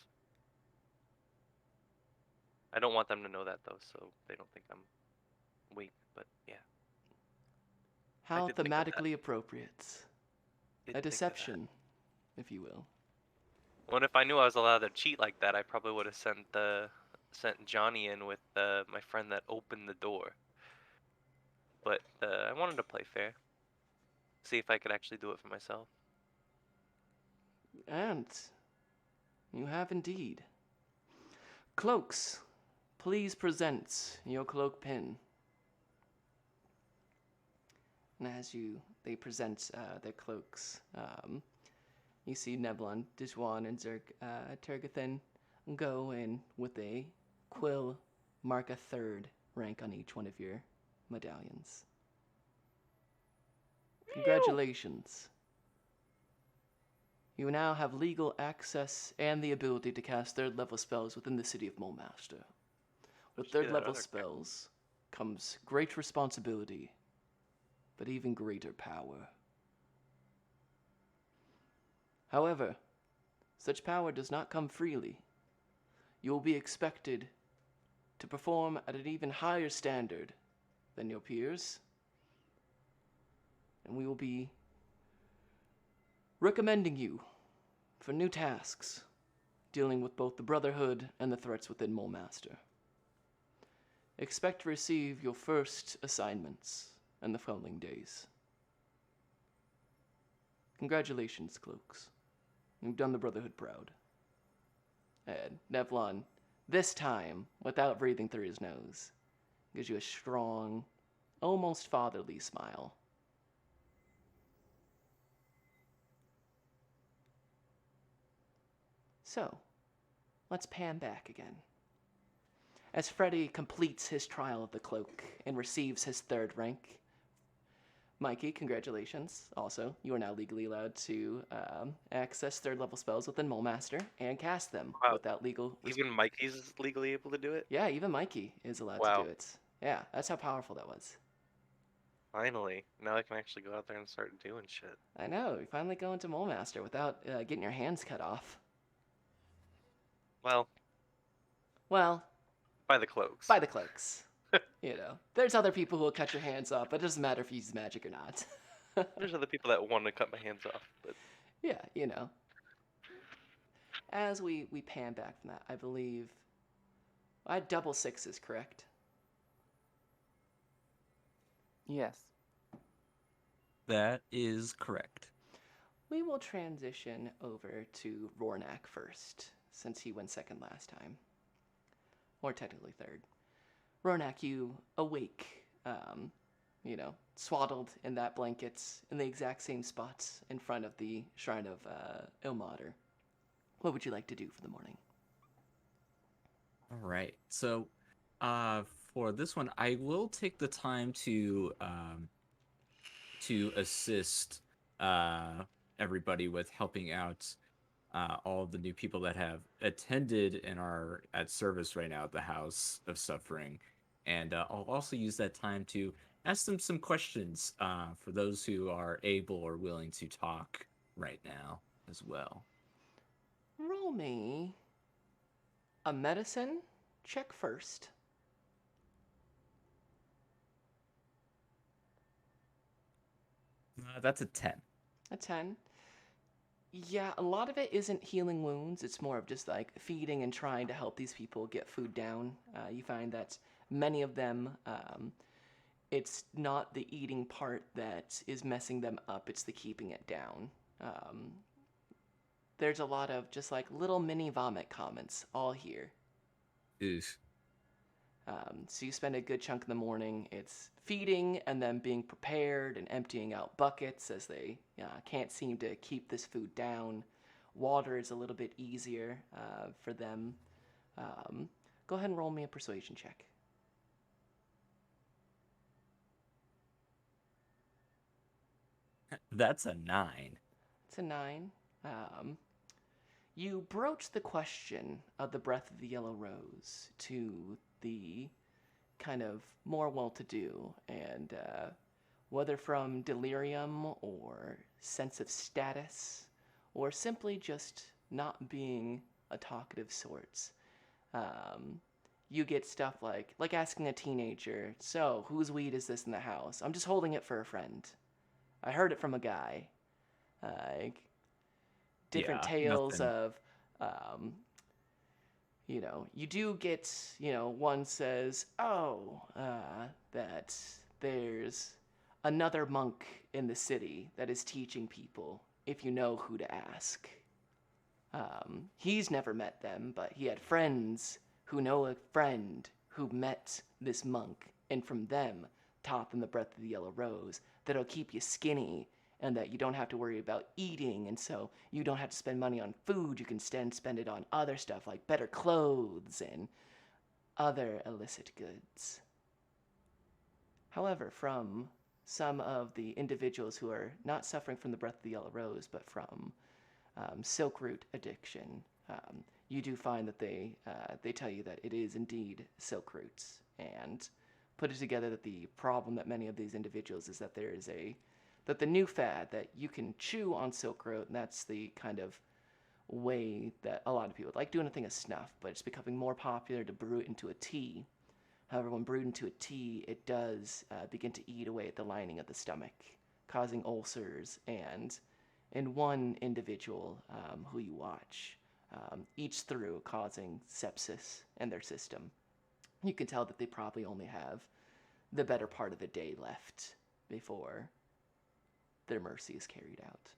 I don't want them to know that, though, so they don't think I'm weak, but yeah. How did think of that. thematically appropriate. Did A think of that. deception, if you will. Well, if I knew I was allowed to cheat like that, I probably would have sent Johnny in with my friend that opened the door. But I wanted to play fair. See if I could actually do it for myself. And you have indeed. Cloaks, please present your cloak pin. And as they present their cloaks, you see Neblon, Dijwan, and Tergathan go in with a quill, mark a 3rd rank on each one of your medallions. Congratulations. You now have legal access and the ability to cast 3rd level spells within the city of Mole Master. With Should do 3rd that level other crap. spells comes great responsibility, but even greater power. However, such power does not come freely. You will be expected to perform at an even higher standard than your peers, and we will be recommending you for new tasks dealing with both the Brotherhood and the threats within Mulemaster. Expect to receive your first assignments in the following days. Congratulations, Cloaks. You've done the Brotherhood proud. And Nevlon, this time, without breathing through his nose, gives you a strong, almost fatherly smile. So, let's pan back again. As Freddy completes his trial of the cloak and receives his 3rd rank, Mikey, congratulations. Also, you are now legally allowed to access 3rd level spells within Mulemaster and cast them Wow. without legal... Even Mikey's legally able to do it? Yeah, even Mikey is allowed to do it. Yeah, that's how powerful that was. Finally. Now I can actually go out there and start doing shit. I know, you finally go into Mulemaster without getting your hands cut off. Well, by the cloaks. By the cloaks. You know, there's other people who will cut your hands off, but it doesn't matter if you use magic or not. There's other people that want to cut my hands off, but Yeah, you know. As we pan back from that, I believe I had double 6s, correct? Yes. That is correct. We will transition over to Rornak first, since he went 2nd last time. Or technically 3rd. Rornak, you awake, you know, swaddled in that blanket in the exact same spots in front of the Shrine of Ilmater. What would you like to do for the morning? All right. So, for this one, I will take the time to assist everybody with helping out all the new people that have attended and are at service right now at the House of Suffering. And I'll also use that time to ask them some questions for those who are able or willing to talk right now as well. Roll me a medicine check first. That's a 10. A 10. Yeah, a lot of it isn't healing wounds. It's more of just like feeding and trying to help these people get food down. You find that many of them, it's not the eating part that is messing them up, it's the keeping it down. There's a lot of just like little mini vomit comments all here. Oof. So you spend a good chunk of the morning, it's feeding and then being prepared and emptying out buckets as they can't seem to keep this food down. Water is a little bit easier for them. Go ahead and roll me a persuasion check. That's a 9. It's a 9. You broach the question of the breath of the yellow rose to the kind of more well-to-do, and whether from delirium or sense of status or simply just not being a talkative sorts, you get stuff like asking a teenager, so whose weed is this in the house? I'm just holding it for a friend. I heard it from a guy. Like different tales nothing. of you know, you do get, you know, one says, that there's another monk in the city that is teaching people if you know who to ask. He's never met them, but he had friends who know a friend who met this monk, and from them taught them the breath of the yellow rose that'll keep you skinny and that you don't have to worry about eating, and so you don't have to spend money on food. You can spend it on other stuff like better clothes and other illicit goods. However, from some of the individuals who are not suffering from the breath of the yellow rose, but from silk root addiction, you do find that they tell you that it is indeed silk roots, and put it together that the problem that many of these individuals is that there is that the new fad that you can chew on silk root, and that's the kind of way that a lot of people like doing a thing of snuff, but it's becoming more popular to brew it into a tea. However, when brewed into a tea, it does begin to eat away at the lining of the stomach, causing ulcers. And in one individual who you watch, each through causing sepsis in their system. You can tell that they probably only have the better part of the day left before their mercy is carried out.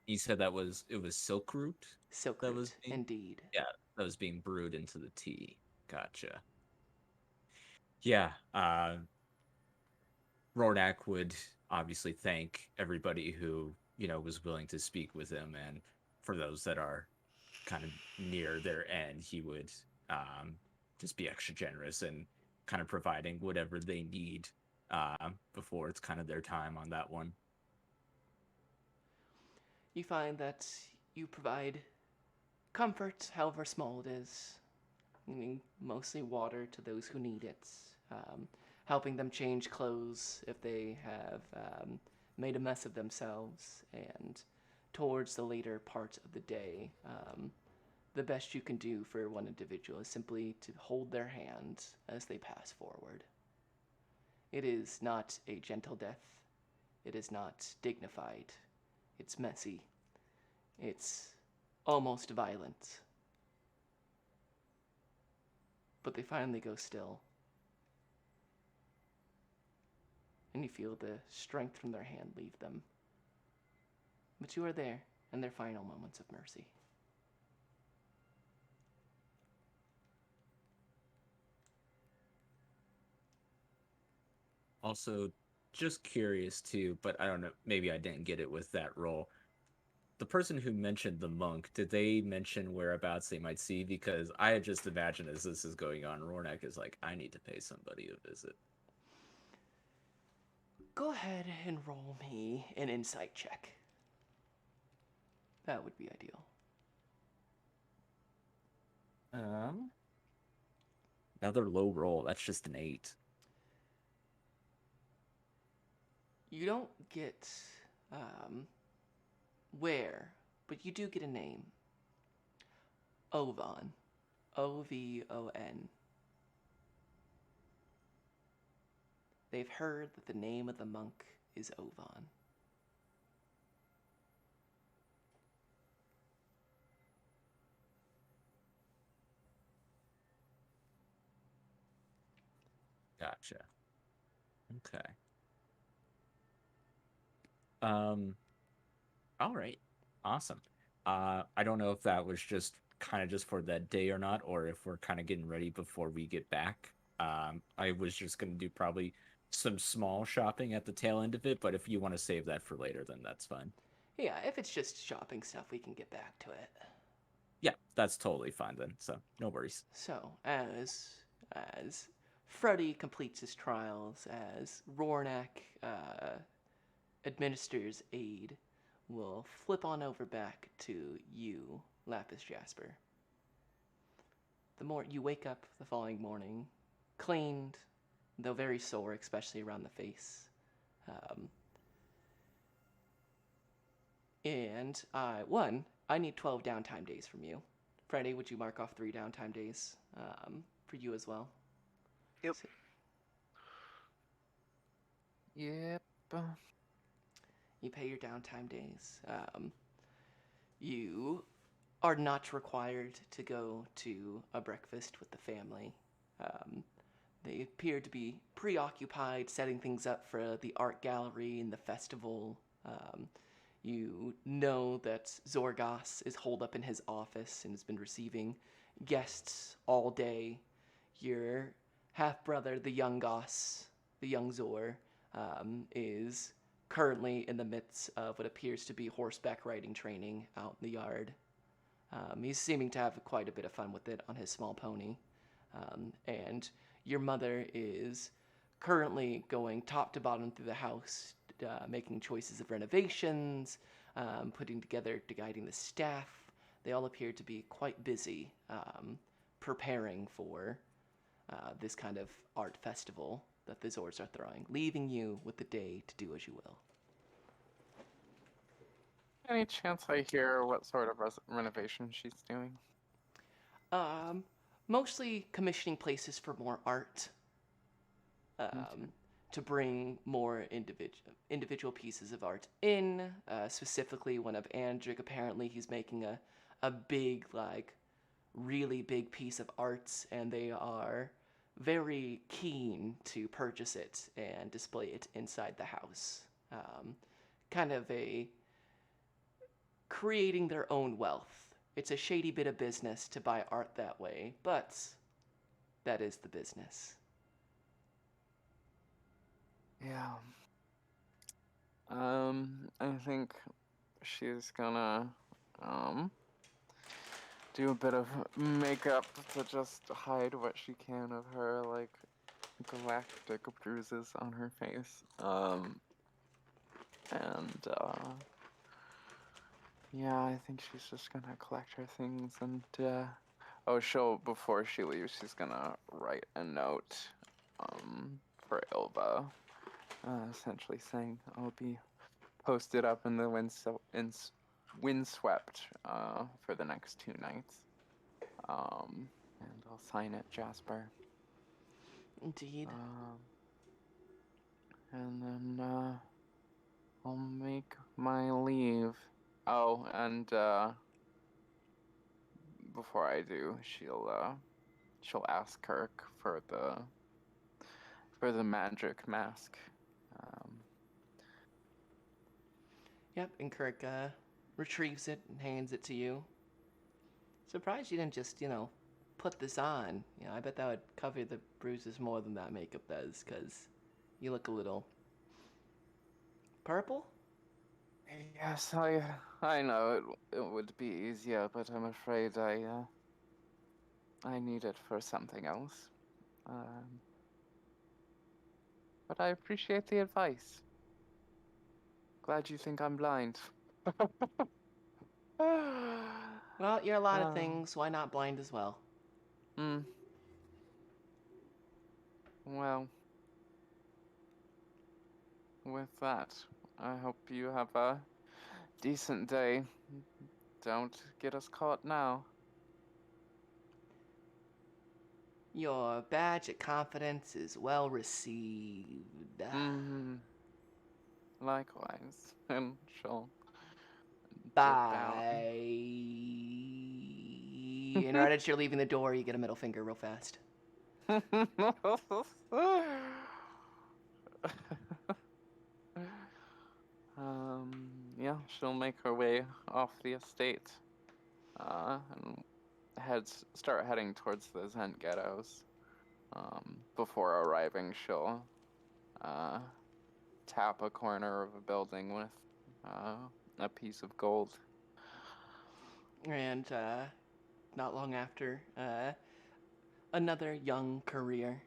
You said it was silk root Silk that was root, being indeed. yeah, that was being brewed into the tea. Gotcha. Yeah, Rornak would obviously thank everybody who, was willing to speak with him, and for those that are kind of near their end, he would just be extra generous and kind of providing whatever they need before it's kind of their time on that one. You find that you provide comfort, however small it is, meaning mostly water to those who need it, helping them change clothes if they have made a mess of themselves, and towards the later part of the day, the best you can do for one individual is simply to hold their hand as they pass forward. It is not a gentle death. It is not dignified. It's messy. It's almost violent. But they finally go still. And you feel the strength from their hand leave them. But you are there in their final moments of mercy. Also, just curious too, but I don't know, maybe I didn't get it with that role. The person who mentioned the monk, did they mention whereabouts they might see? Because I had just imagined as this is going on, Rornak is like, I need to pay somebody a visit. Go ahead and roll me an insight check. That would be ideal. Another low roll. That's just an 8. You don't get where, but you do get a name. Ovon. Ovon. They've heard that the name of the monk is Ovon. Gotcha. Okay. All right. Awesome. I don't know if that was just kind of just for that day or not, or if we're kind of getting ready before we get back. I was just gonna do probably some small shopping at the tail end of it, but if you want to save that for later, then that's fine. Yeah, if it's just shopping stuff, we can get back to it. Yeah, that's totally fine then. So no worries. So, as Freddy completes his trials, as Rornak administers aid, we'll flip on over back to you, Lapis Jasper. You wake up the following morning, cleaned, though very sore, especially around the face. I need 12 downtime days from you. Freddy, would you mark off 3 downtime days for you as well? Yep. Yep. You pay your downtime days. You are not required to go to a breakfast with the family. They appear to be preoccupied setting things up for the art gallery and the festival. You know that Zorgas is holed up in his office and has been receiving guests all day. Your half-brother, the young Goss, the young Zor, is currently in the midst of what appears to be horseback riding training out in the yard. He's seeming to have quite a bit of fun with it on his small pony. And your mother is currently going top to bottom through the house, making choices of renovations, putting together, guiding the staff. They all appear to be quite busy preparing for this kind of art festival that the Zords are throwing, leaving you with the day to do as you will. Any chance I hear what sort of renovation she's doing? Mostly commissioning places for more art. to bring more individual pieces of art in. Specifically, one of Andric, apparently he's making a big, like, really big piece of art, and they are very keen to purchase it and display it inside the house. Kind of a creating their own wealth. It's a shady bit of business to buy art that way, but that is the business. Yeah. I think she's gonna do a bit of makeup to just hide what she can of her like galactic bruises on her face. And yeah, I think she's just gonna collect her things and before she leaves, she's gonna write a note for Ilva, essentially saying I'll be posted up in the windswept for the next 2 nights. And I'll sign it, Jasper. Indeed. And then I'll make my leave. Oh, and before I do, she'll ask Kirk for the magic mask. Yep, and Kirk retrieves it and hands it to you. Surprised you didn't just, put this on. I bet that would cover the bruises more than that makeup does, because you look a little purple? Yes, I know it would be easier, but I'm afraid I need it for something else. But I appreciate the advice. Glad you think I'm blind. Well, you're a lot of things. Why not blind as well? Well, with that, I hope you have a decent day. Don't get us caught now. Your badge of confidence is well received. Likewise. And she'll dip out. Bye. And right as you're leaving the door, you get a middle finger real fast. Yeah, she'll make her way off the estate. And start heading towards the Zent ghettos. Before arriving, she'll tap a corner of a building with a piece of gold. And not long after, another young courier,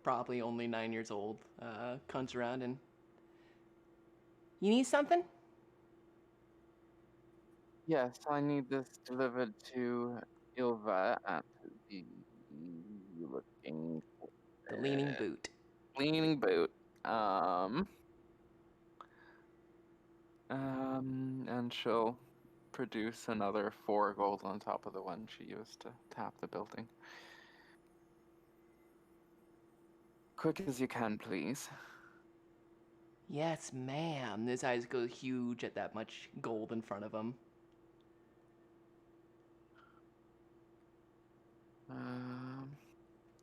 probably only 9 years old, comes around and... You need something? Yes, I need this delivered to Ilva at the looking The Leaning Boot. Leaning Boot. And she'll produce another 4 gold on top of the one she used to tap the building. Quick as you can, please. Yes, ma'am. His eyes go huge at that much gold in front of him.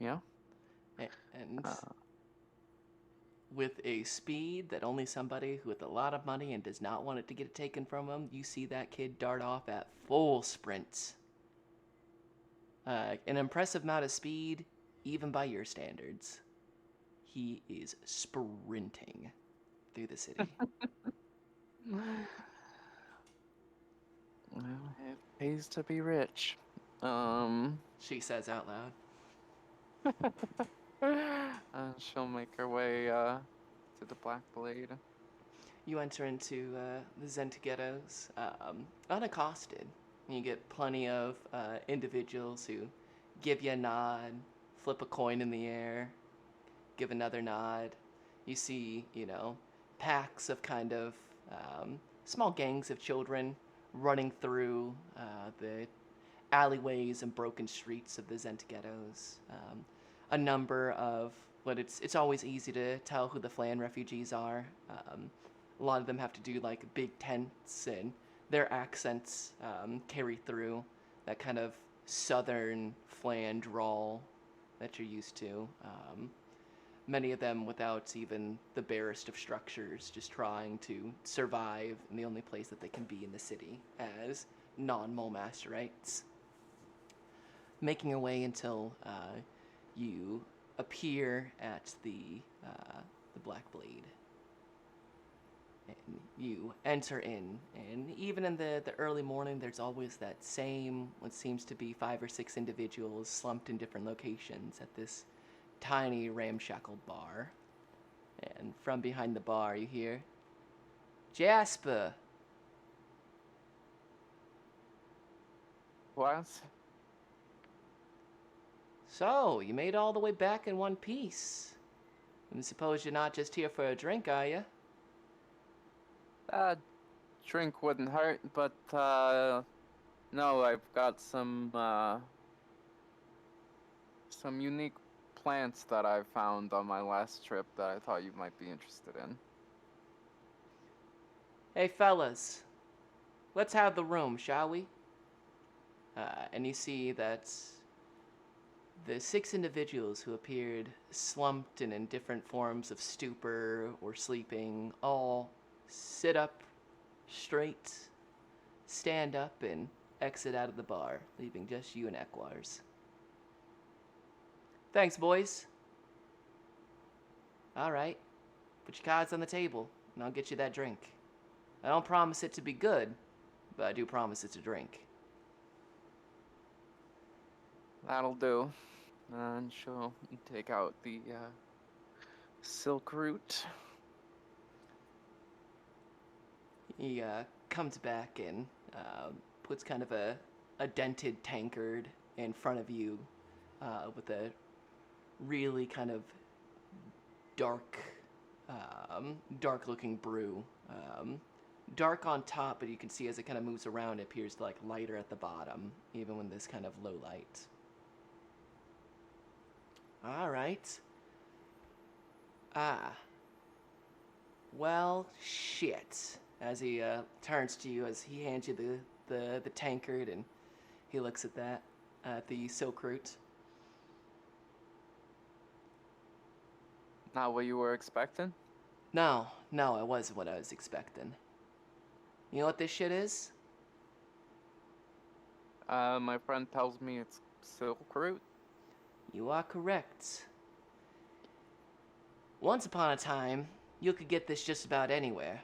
Yeah. And with a speed that only somebody with a lot of money and does not want it to get taken from him, you see that kid dart off at full sprint. An impressive amount of speed, even by your standards. He is sprinting through the city. Well, it pays to be rich. She says out loud. And she'll make her way to the Black Blade. You enter into the Zent ghettos unaccosted. You get plenty of individuals who give you a nod, flip a coin in the air, give another nod. You see, packs of kind of small gangs of children running through the alleyways and broken streets of the Zent ghettos. A number of but it's always easy to tell who the Flan refugees are. A lot of them have to do like big tents, and their accents carry through that kind of southern Flan drawl that you're used to. Many of them without even the barest of structures, just trying to survive in the only place that they can be in the city as non-Mulmasterites. Making your way until you appear at the Black Blade. And you enter in, and even in the early morning, there's always that same, what seems to be 5 or 6 individuals slumped in different locations at this tiny ramshackle bar. And from behind the bar, you hear, Jasper! What? So, you made all the way back in one piece. I suppose you're not just here for a drink, are you? Drink wouldn't hurt, but, no, I've got some unique plants that I found on my last trip that I thought you might be interested in. Hey, fellas. Let's have the room, shall we? And you see that the 6 individuals who appeared slumped and in different forms of stupor or sleeping all sit up straight, stand up, and exit out of the bar, leaving just you and Equars. Thanks, boys. All right. Put your cards on the table, and I'll get you that drink. I don't promise it to be good, but I do promise it's a drink. That'll do. And she'll take out the silk root. He comes back and puts kind of a dented tankard in front of you with a really kind of dark looking brew. Dark on top, but you can see as it kind of moves around, it appears like lighter at the bottom, even when this kind of low light. All right. Well, shit. As he turns to you, as he hands you the tankard, and he looks at that, the silk root. Not what you were expecting? No, it wasn't what I was expecting. You know what this shit is? My friend tells me it's silk root. You are correct. Once upon a time, you could get this just about anywhere.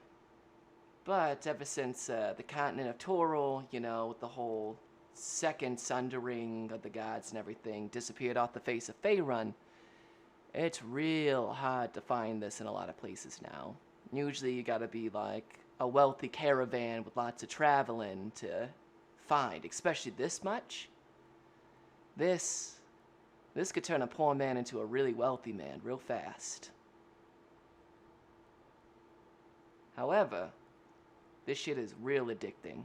But ever since the continent of Toril, you know, with the whole second sundering of the gods and everything disappeared off the face of Faerun, it's real hard to find this in a lot of places now. Usually you gotta be like a wealthy caravan with lots of traveling to find, especially this much. This could turn a poor man into a really wealthy man real fast. However, this shit is real addicting.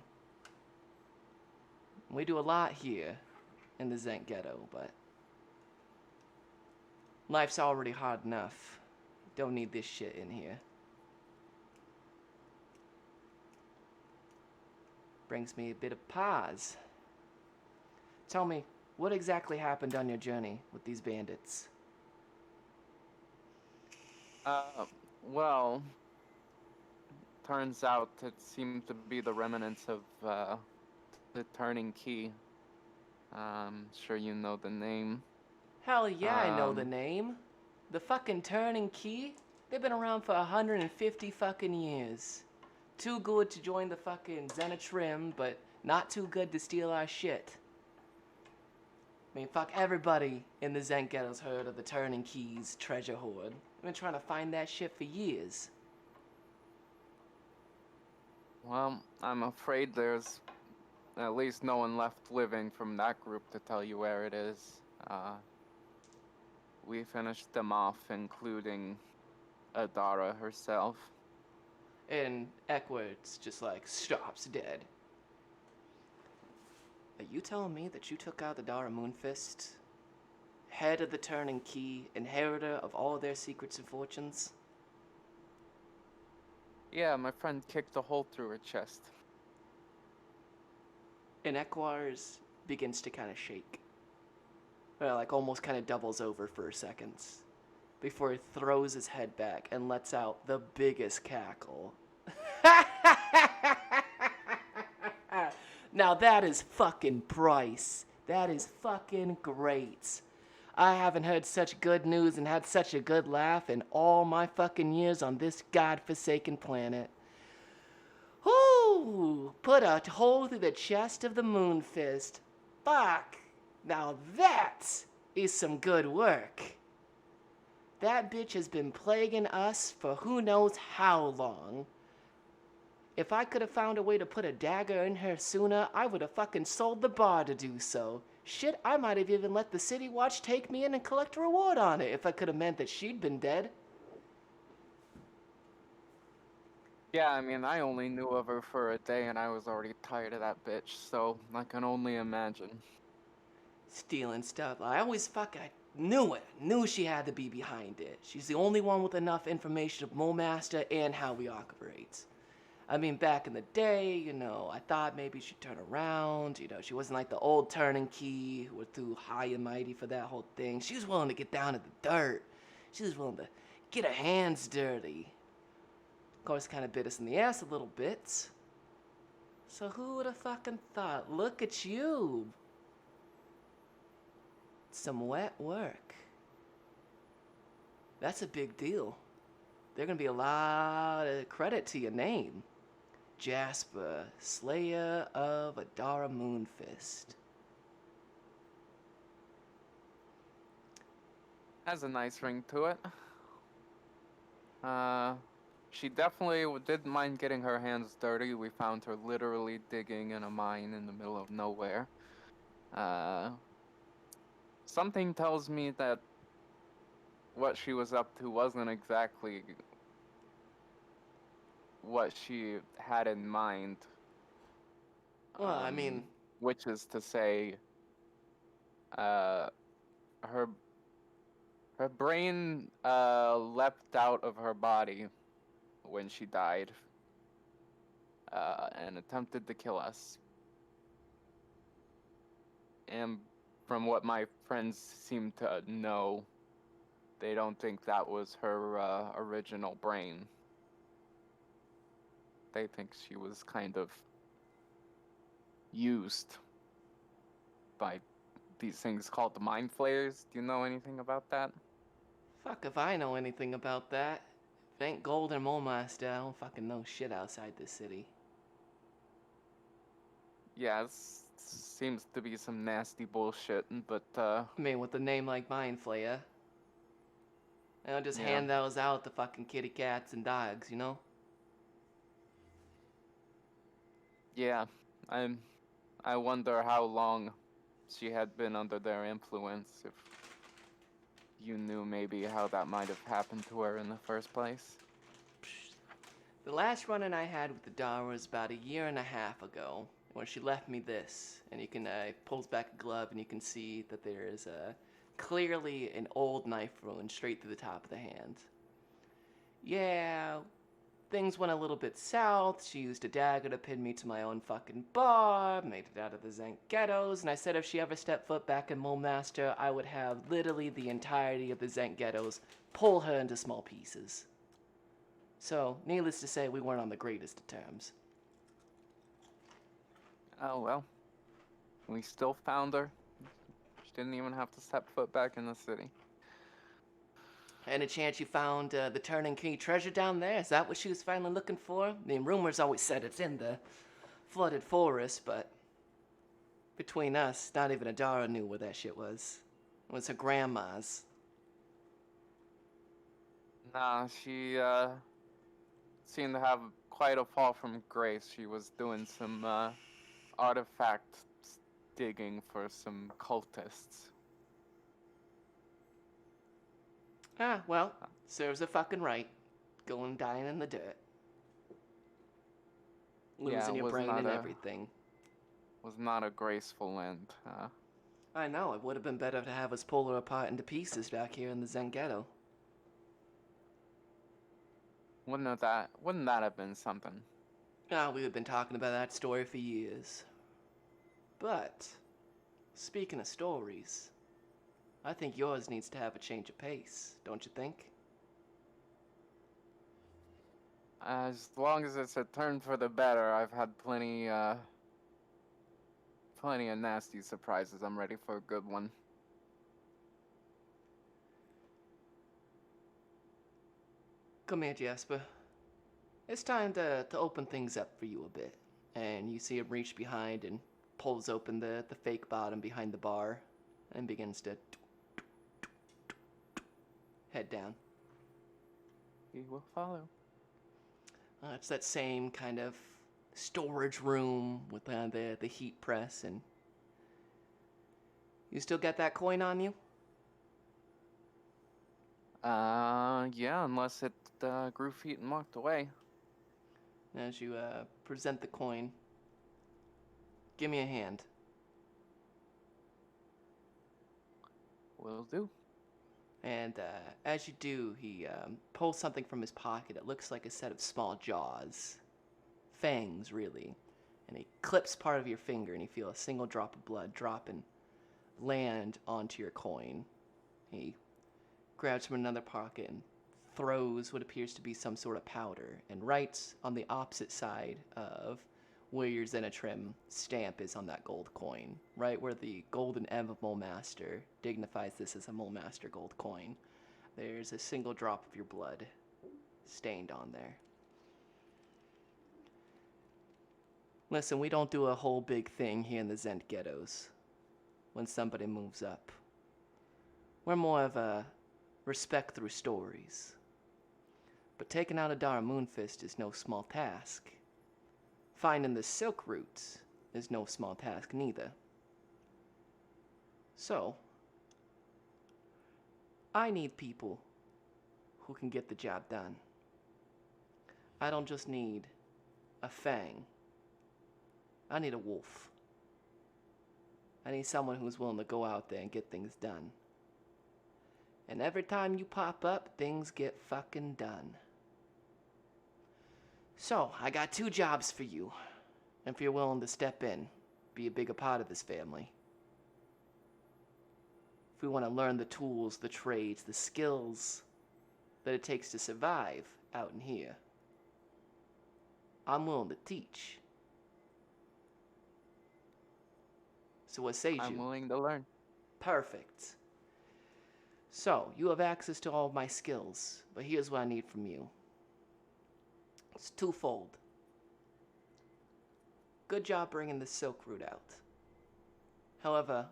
We do a lot here in the Zent Ghetto, but life's already hard enough. Don't need this shit in here. Brings me a bit of pause. Tell me, what exactly happened on your journey with these bandits? Well, turns out it seemed to be the remnants of the Turning Key. Sure you know the name. Hell yeah, I know the name. The fucking Turning Key? They've been around for 150 fucking years. Too good to join the fucking Zenitrim, but not too good to steal our shit. I mean, fuck, everybody in the Zent Ghetto's heard of the Turning Key's treasure hoard. I've been trying to find that shit for years. Well, I'm afraid there's at least no one left living from that group to tell you where it is. We finished them off, including Adara herself. And Eckwards just like stops dead. Are you telling me that you took out the Dara Moonfist head of the Turning Key, inheritor of all their secrets and fortunes? Yeah, my friend kicked a hole through her chest. And Equars begins to kind of shake. Like almost kind of doubles over for a second before he throws his head back and lets out the biggest cackle. Now that is fucking Bryce. That is fucking great. I haven't heard such good news and had such a good laugh in all my fucking years on this godforsaken planet. Whoo! Put a hole through the chest of the Moonfist. Fuck! Now that is some good work. That bitch has been plaguing us for who knows how long. If I could have found a way to put a dagger in her sooner, I would have fucking sold the bar to do so. Shit, I might have even let the City Watch take me in and collect a reward on it if I could have meant that she'd been dead. Yeah, I mean, I only knew of her for a day and I was already tired of that bitch, so I can only imagine. Stealing stuff. I knew it. Knew she had to be behind it. She's the only one with enough information of Mole Master and how we operate. I mean, back in the day, I thought maybe she'd turn around. She wasn't like the old Turning Key who was too high and mighty for that whole thing. She was willing to get down to the dirt. She was willing to get her hands dirty. Of course, kind of bit us in the ass a little bit. So who would have fucking thought? Look at you. Some wet work. That's a big deal. There's gonna be a lot of credit to your name. Jasper, Slayer of Adara Moonfist. Has a nice ring to it. She definitely didn't mind getting her hands dirty. We found her literally digging in a mine in the middle of nowhere. Something tells me that what she was up to wasn't exactly what she had in mind. Well, I mean, which is to say, her brain leapt out of her body when she died, and attempted to kill us. And from what my friends seem to know, they don't think that was her original brain. They think she was kind of used by these things called the Mind Flayers. Do you know anything about that? fuck if I know anything about that. If it ain't gold and Mole Master, I don't fucking know shit outside this city. Yeah, it seems to be some nasty bullshit, but I mean, with a name like Mind Flayer. Just Yeah. hand those out to fucking kitty cats and dogs, yeah, I wonder how long she had been under their influence, if you knew maybe how that might have happened to her in the first place. The last run-in I had with the Dara was about 1.5 years ago, when she left me this, and you can pulls back a glove and you can see that there is clearly an old knife wound straight through the top of the hand. Yeah, things went a little bit south. She used a dagger to pin me to my own fucking bar, made it out of the Zank ghettos, and I said if she ever stepped foot back in Mole Master, I would have literally the entirety of the Zank ghettos pull her into small pieces. So, needless to say, we weren't on the greatest of terms. Oh well. We still found her. She didn't even have to step foot back in the city. Any chance you found the Turning Key treasure down there? Is that what she was finally looking for? I mean, rumors always said it's in the flooded forest, but between us, not even Adara knew where that shit was. It was her grandma's. Nah, she seemed to have quite a fall from grace. She was doing some artifact digging for some cultists. Ah, well, serves her fucking right. Going dying in the dirt. Yeah, Losing it your was brain not and a- everything. Was not a graceful end. I know, it would have been better to have us pull her apart into pieces back here in the Zen ghetto. Wouldn't that have been something? Ah, we've been talking about that story for years. But, speaking of stories, I think yours needs to have a change of pace, don't you think? As long as it's a turn for the better, I've had plenty of nasty surprises. I'm ready for a good one. Come here, Jasper. It's time to open things up for you a bit. And you see him reach behind and pulls open the fake bottom behind the bar and begins to head down. He will follow. It's that same kind of storage room with the heat press, and you still got that coin on you? Yeah, unless it grew feet and walked away. As you present the coin, give me a hand. Will do. And as you do, he pulls something from his pocket. It looks like a set of small jaws. Fangs, really. And he clips part of your finger, and you feel a single drop of blood drop and land onto your coin. He grabs from another pocket and throws what appears to be some sort of powder. And right on the opposite side of where your Zenitrim stamp is on that gold coin, right where the golden M of Mole Master dignifies this as a Mole Master gold coin, there's a single drop of your blood stained on there. Listen, we don't do a whole big thing here in the Zent ghettos when somebody moves up. We're more of a respect through stories. But taking out a Dara Moonfist is no small task. Finding the silk roots is no small task neither. So, I need people who can get the job done. I don't just need a fang. I need a wolf. I need someone who's willing to go out there and get things done. And every time you pop up, things get fucking done. So, I got 2 jobs for you. If you're willing to step in, be a bigger part of this family. If we want to learn the tools, the trades, the skills that it takes to survive out in here, I'm willing to teach. So what say you? I'm willing to learn. Perfect. So, you have access to all of my skills, but here's what I need from you. It's twofold. Good job bringing the silk root out. However,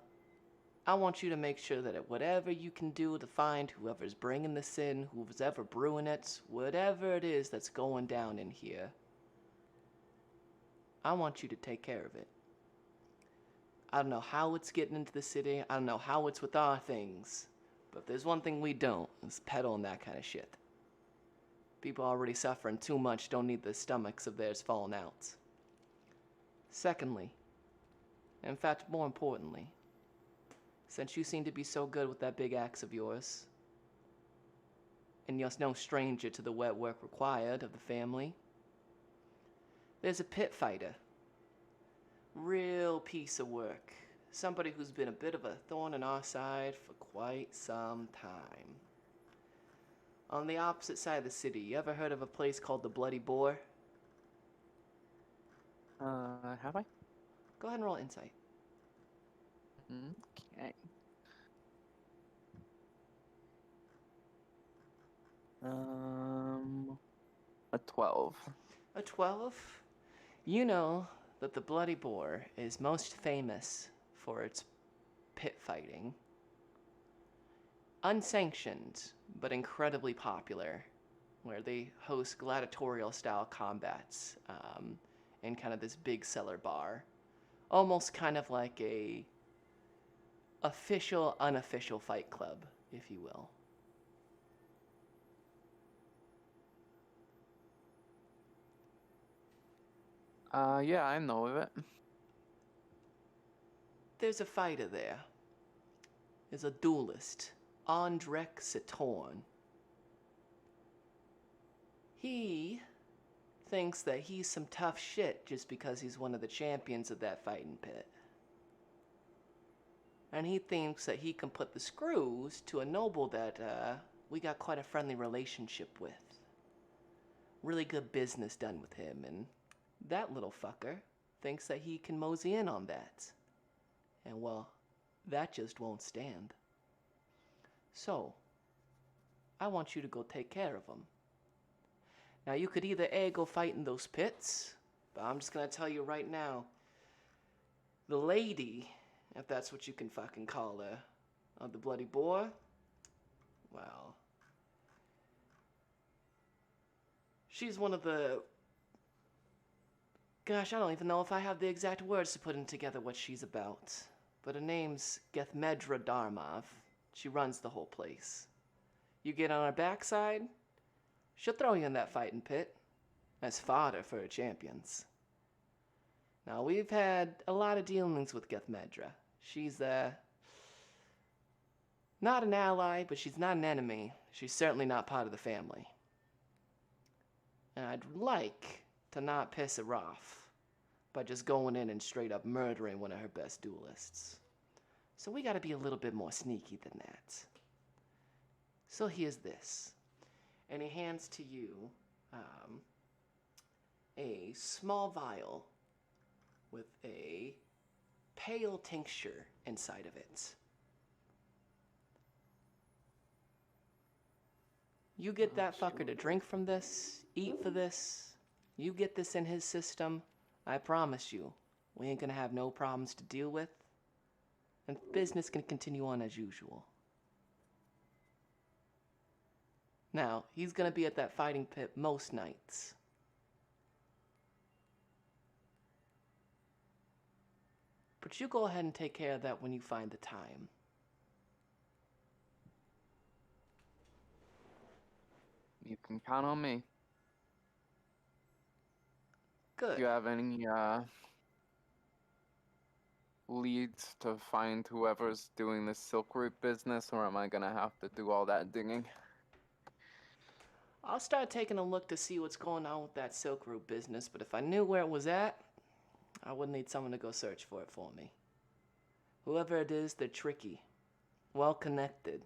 I want you to make sure that whatever you can do to find whoever's bringing this in, who's ever brewing it, whatever it is that's going down in here, I want you to take care of it. I don't know how it's getting into the city, I don't know how it's with our things, but if there's one thing we don't, it's peddling that kind of shit. People already suffering too much don't need the stomachs of theirs falling out. Secondly, in fact more importantly, since you seem to be so good with that big axe of yours, and you're no stranger to the wet work required of the family, there's a pit fighter. Real piece of work. Somebody who's been a bit of a thorn in our side for quite some time. On the opposite side of the city, you ever heard of a place called the Bloody Boar? Have I? Go ahead and roll insight. Okay. A 12. A 12? You know that the Bloody Boar is most famous for its pit fighting. Unsanctioned, but incredibly popular, where they host gladiatorial-style combats in kind of this big cellar bar. Almost kind of like a official, unofficial fight club, if you will. Yeah, I know of it. There's a fighter there is a duelist, Andrek Satorn. He thinks that he's some tough shit just because he's one of the champions of that fighting pit. And he thinks that he can put the screws to a noble that we got quite a friendly relationship with. Really good business done with him, and that little fucker thinks that he can mosey in on that. And well, that just won't stand. So, I want you to go take care of him. Now, you could either A, go fight in those pits, but I'm just gonna tell you right now, the lady, if that's what you can fucking call her, of the Bloody Boar, well, she's one of the... Gosh, I don't even know if I have the exact words to put in together what she's about. But her name's Gethmedra Darmov. She runs the whole place. You get on her backside, she'll throw you in that fighting pit as fodder for her champions. Now, we've had a lot of dealings with Gethmedra. She's, not an ally, but she's not an enemy. She's certainly not part of the family. And I'd like to not piss her off by just going in and straight up murdering one of her best duelists. So we gotta be a little bit more sneaky than that. So here's this. And he hands to you a small vial with a pale tincture inside of it. You get that fucker to drink from this, eat for this, you get this in his system, I promise you, we ain't gonna have no problems to deal with, and business can continue on as usual. Now, he's gonna be at that fighting pit most nights. But you go ahead and take care of that when you find the time. You can count on me. Good. Do you have any leads to find whoever's doing this Silk Route business, or am I gonna have to do all that digging? I'll start taking a look to see what's going on with that Silk Route business, but if I knew where it was at, I would need someone to go search for it for me. Whoever it is, they're tricky. Well connected.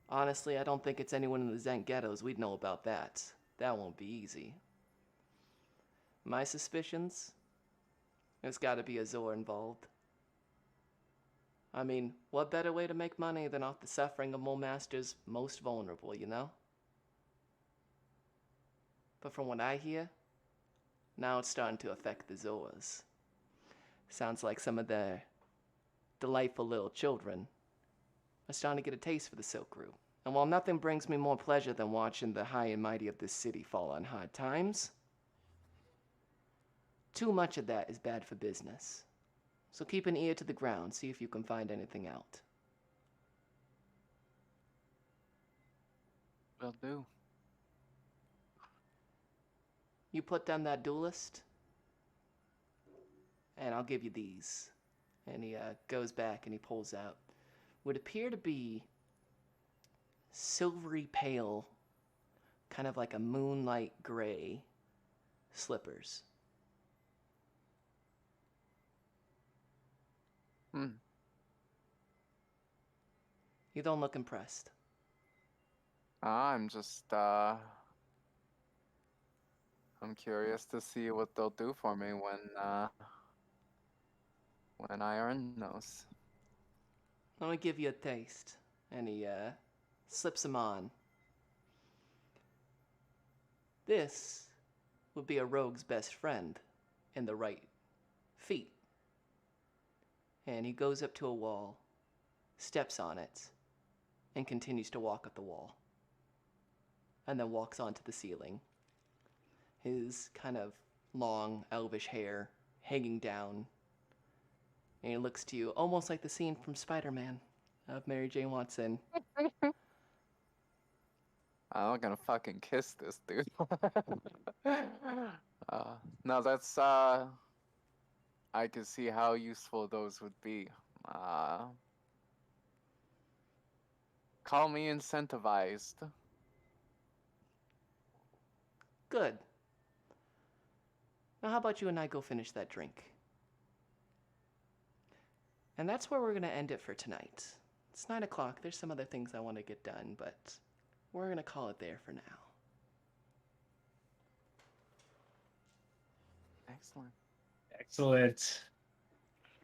Honestly, I don't think it's anyone in the Zen ghettos. We'd know about that. That won't be easy. My suspicions? There's gotta be a Zor involved. I mean, what better way to make money than off the suffering of Mole Master's most vulnerable, you know? But from what I hear, now it's starting to affect the Zoas. Sounds like some of their delightful little children are starting to get a taste for the Silk Route. And while nothing brings me more pleasure than watching the high and mighty of this city fall on hard times, too much of that is bad for business. So keep an ear to the ground, see if you can find anything out. Will do. You put down that duelist, and I'll give you these. And he goes back and he pulls out what appear to be silvery pale, kind of like a moonlight gray slippers. You don't look impressed. I'm just, I'm curious to see what they'll do for me when I earn those. Let me give you a taste. And he slips them on. This would be a rogue's best friend in the right feet. And he goes up to a wall, steps on it, and continues to walk up the wall. And then walks onto the ceiling. His kind of long, elvish hair hanging down. And he looks to you almost like the scene from Spider-Man of Mary Jane Watson. I'm not gonna fucking kiss this dude. No, that's, I can see how useful those would be. Call me incentivized. Good. Now, how about you and I go finish that drink? And that's where we're going to end it for tonight. It's 9 o'clock. There's some other things I want to get done, but we're going to call it there for now. Excellent. Excellent.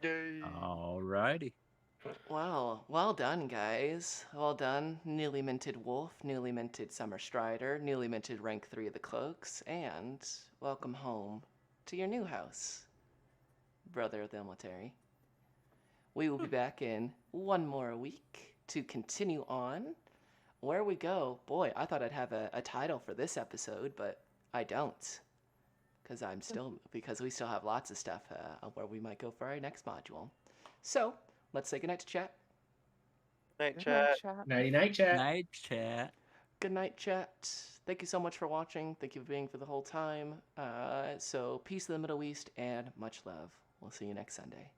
Yay! Alrighty. Well done, guys. Well done, newly minted Wolf, newly minted Summer Strider, newly minted rank 3 of the Cloaks, and welcome home to your new house, Brother of the Military. We will be back in one more week to continue on. Where we go, boy, I thought I'd have a title for this episode, but I don't. Because we still have lots of stuff where we might go for our next module. So, let's say goodnight to chat. Night, Good chat. night, chat. Nighty night, chat. Night chat. Good night, chat. Thank you so much for watching. Thank you for being for the whole time. So, peace in the Middle East and much love. We'll see you next Sunday.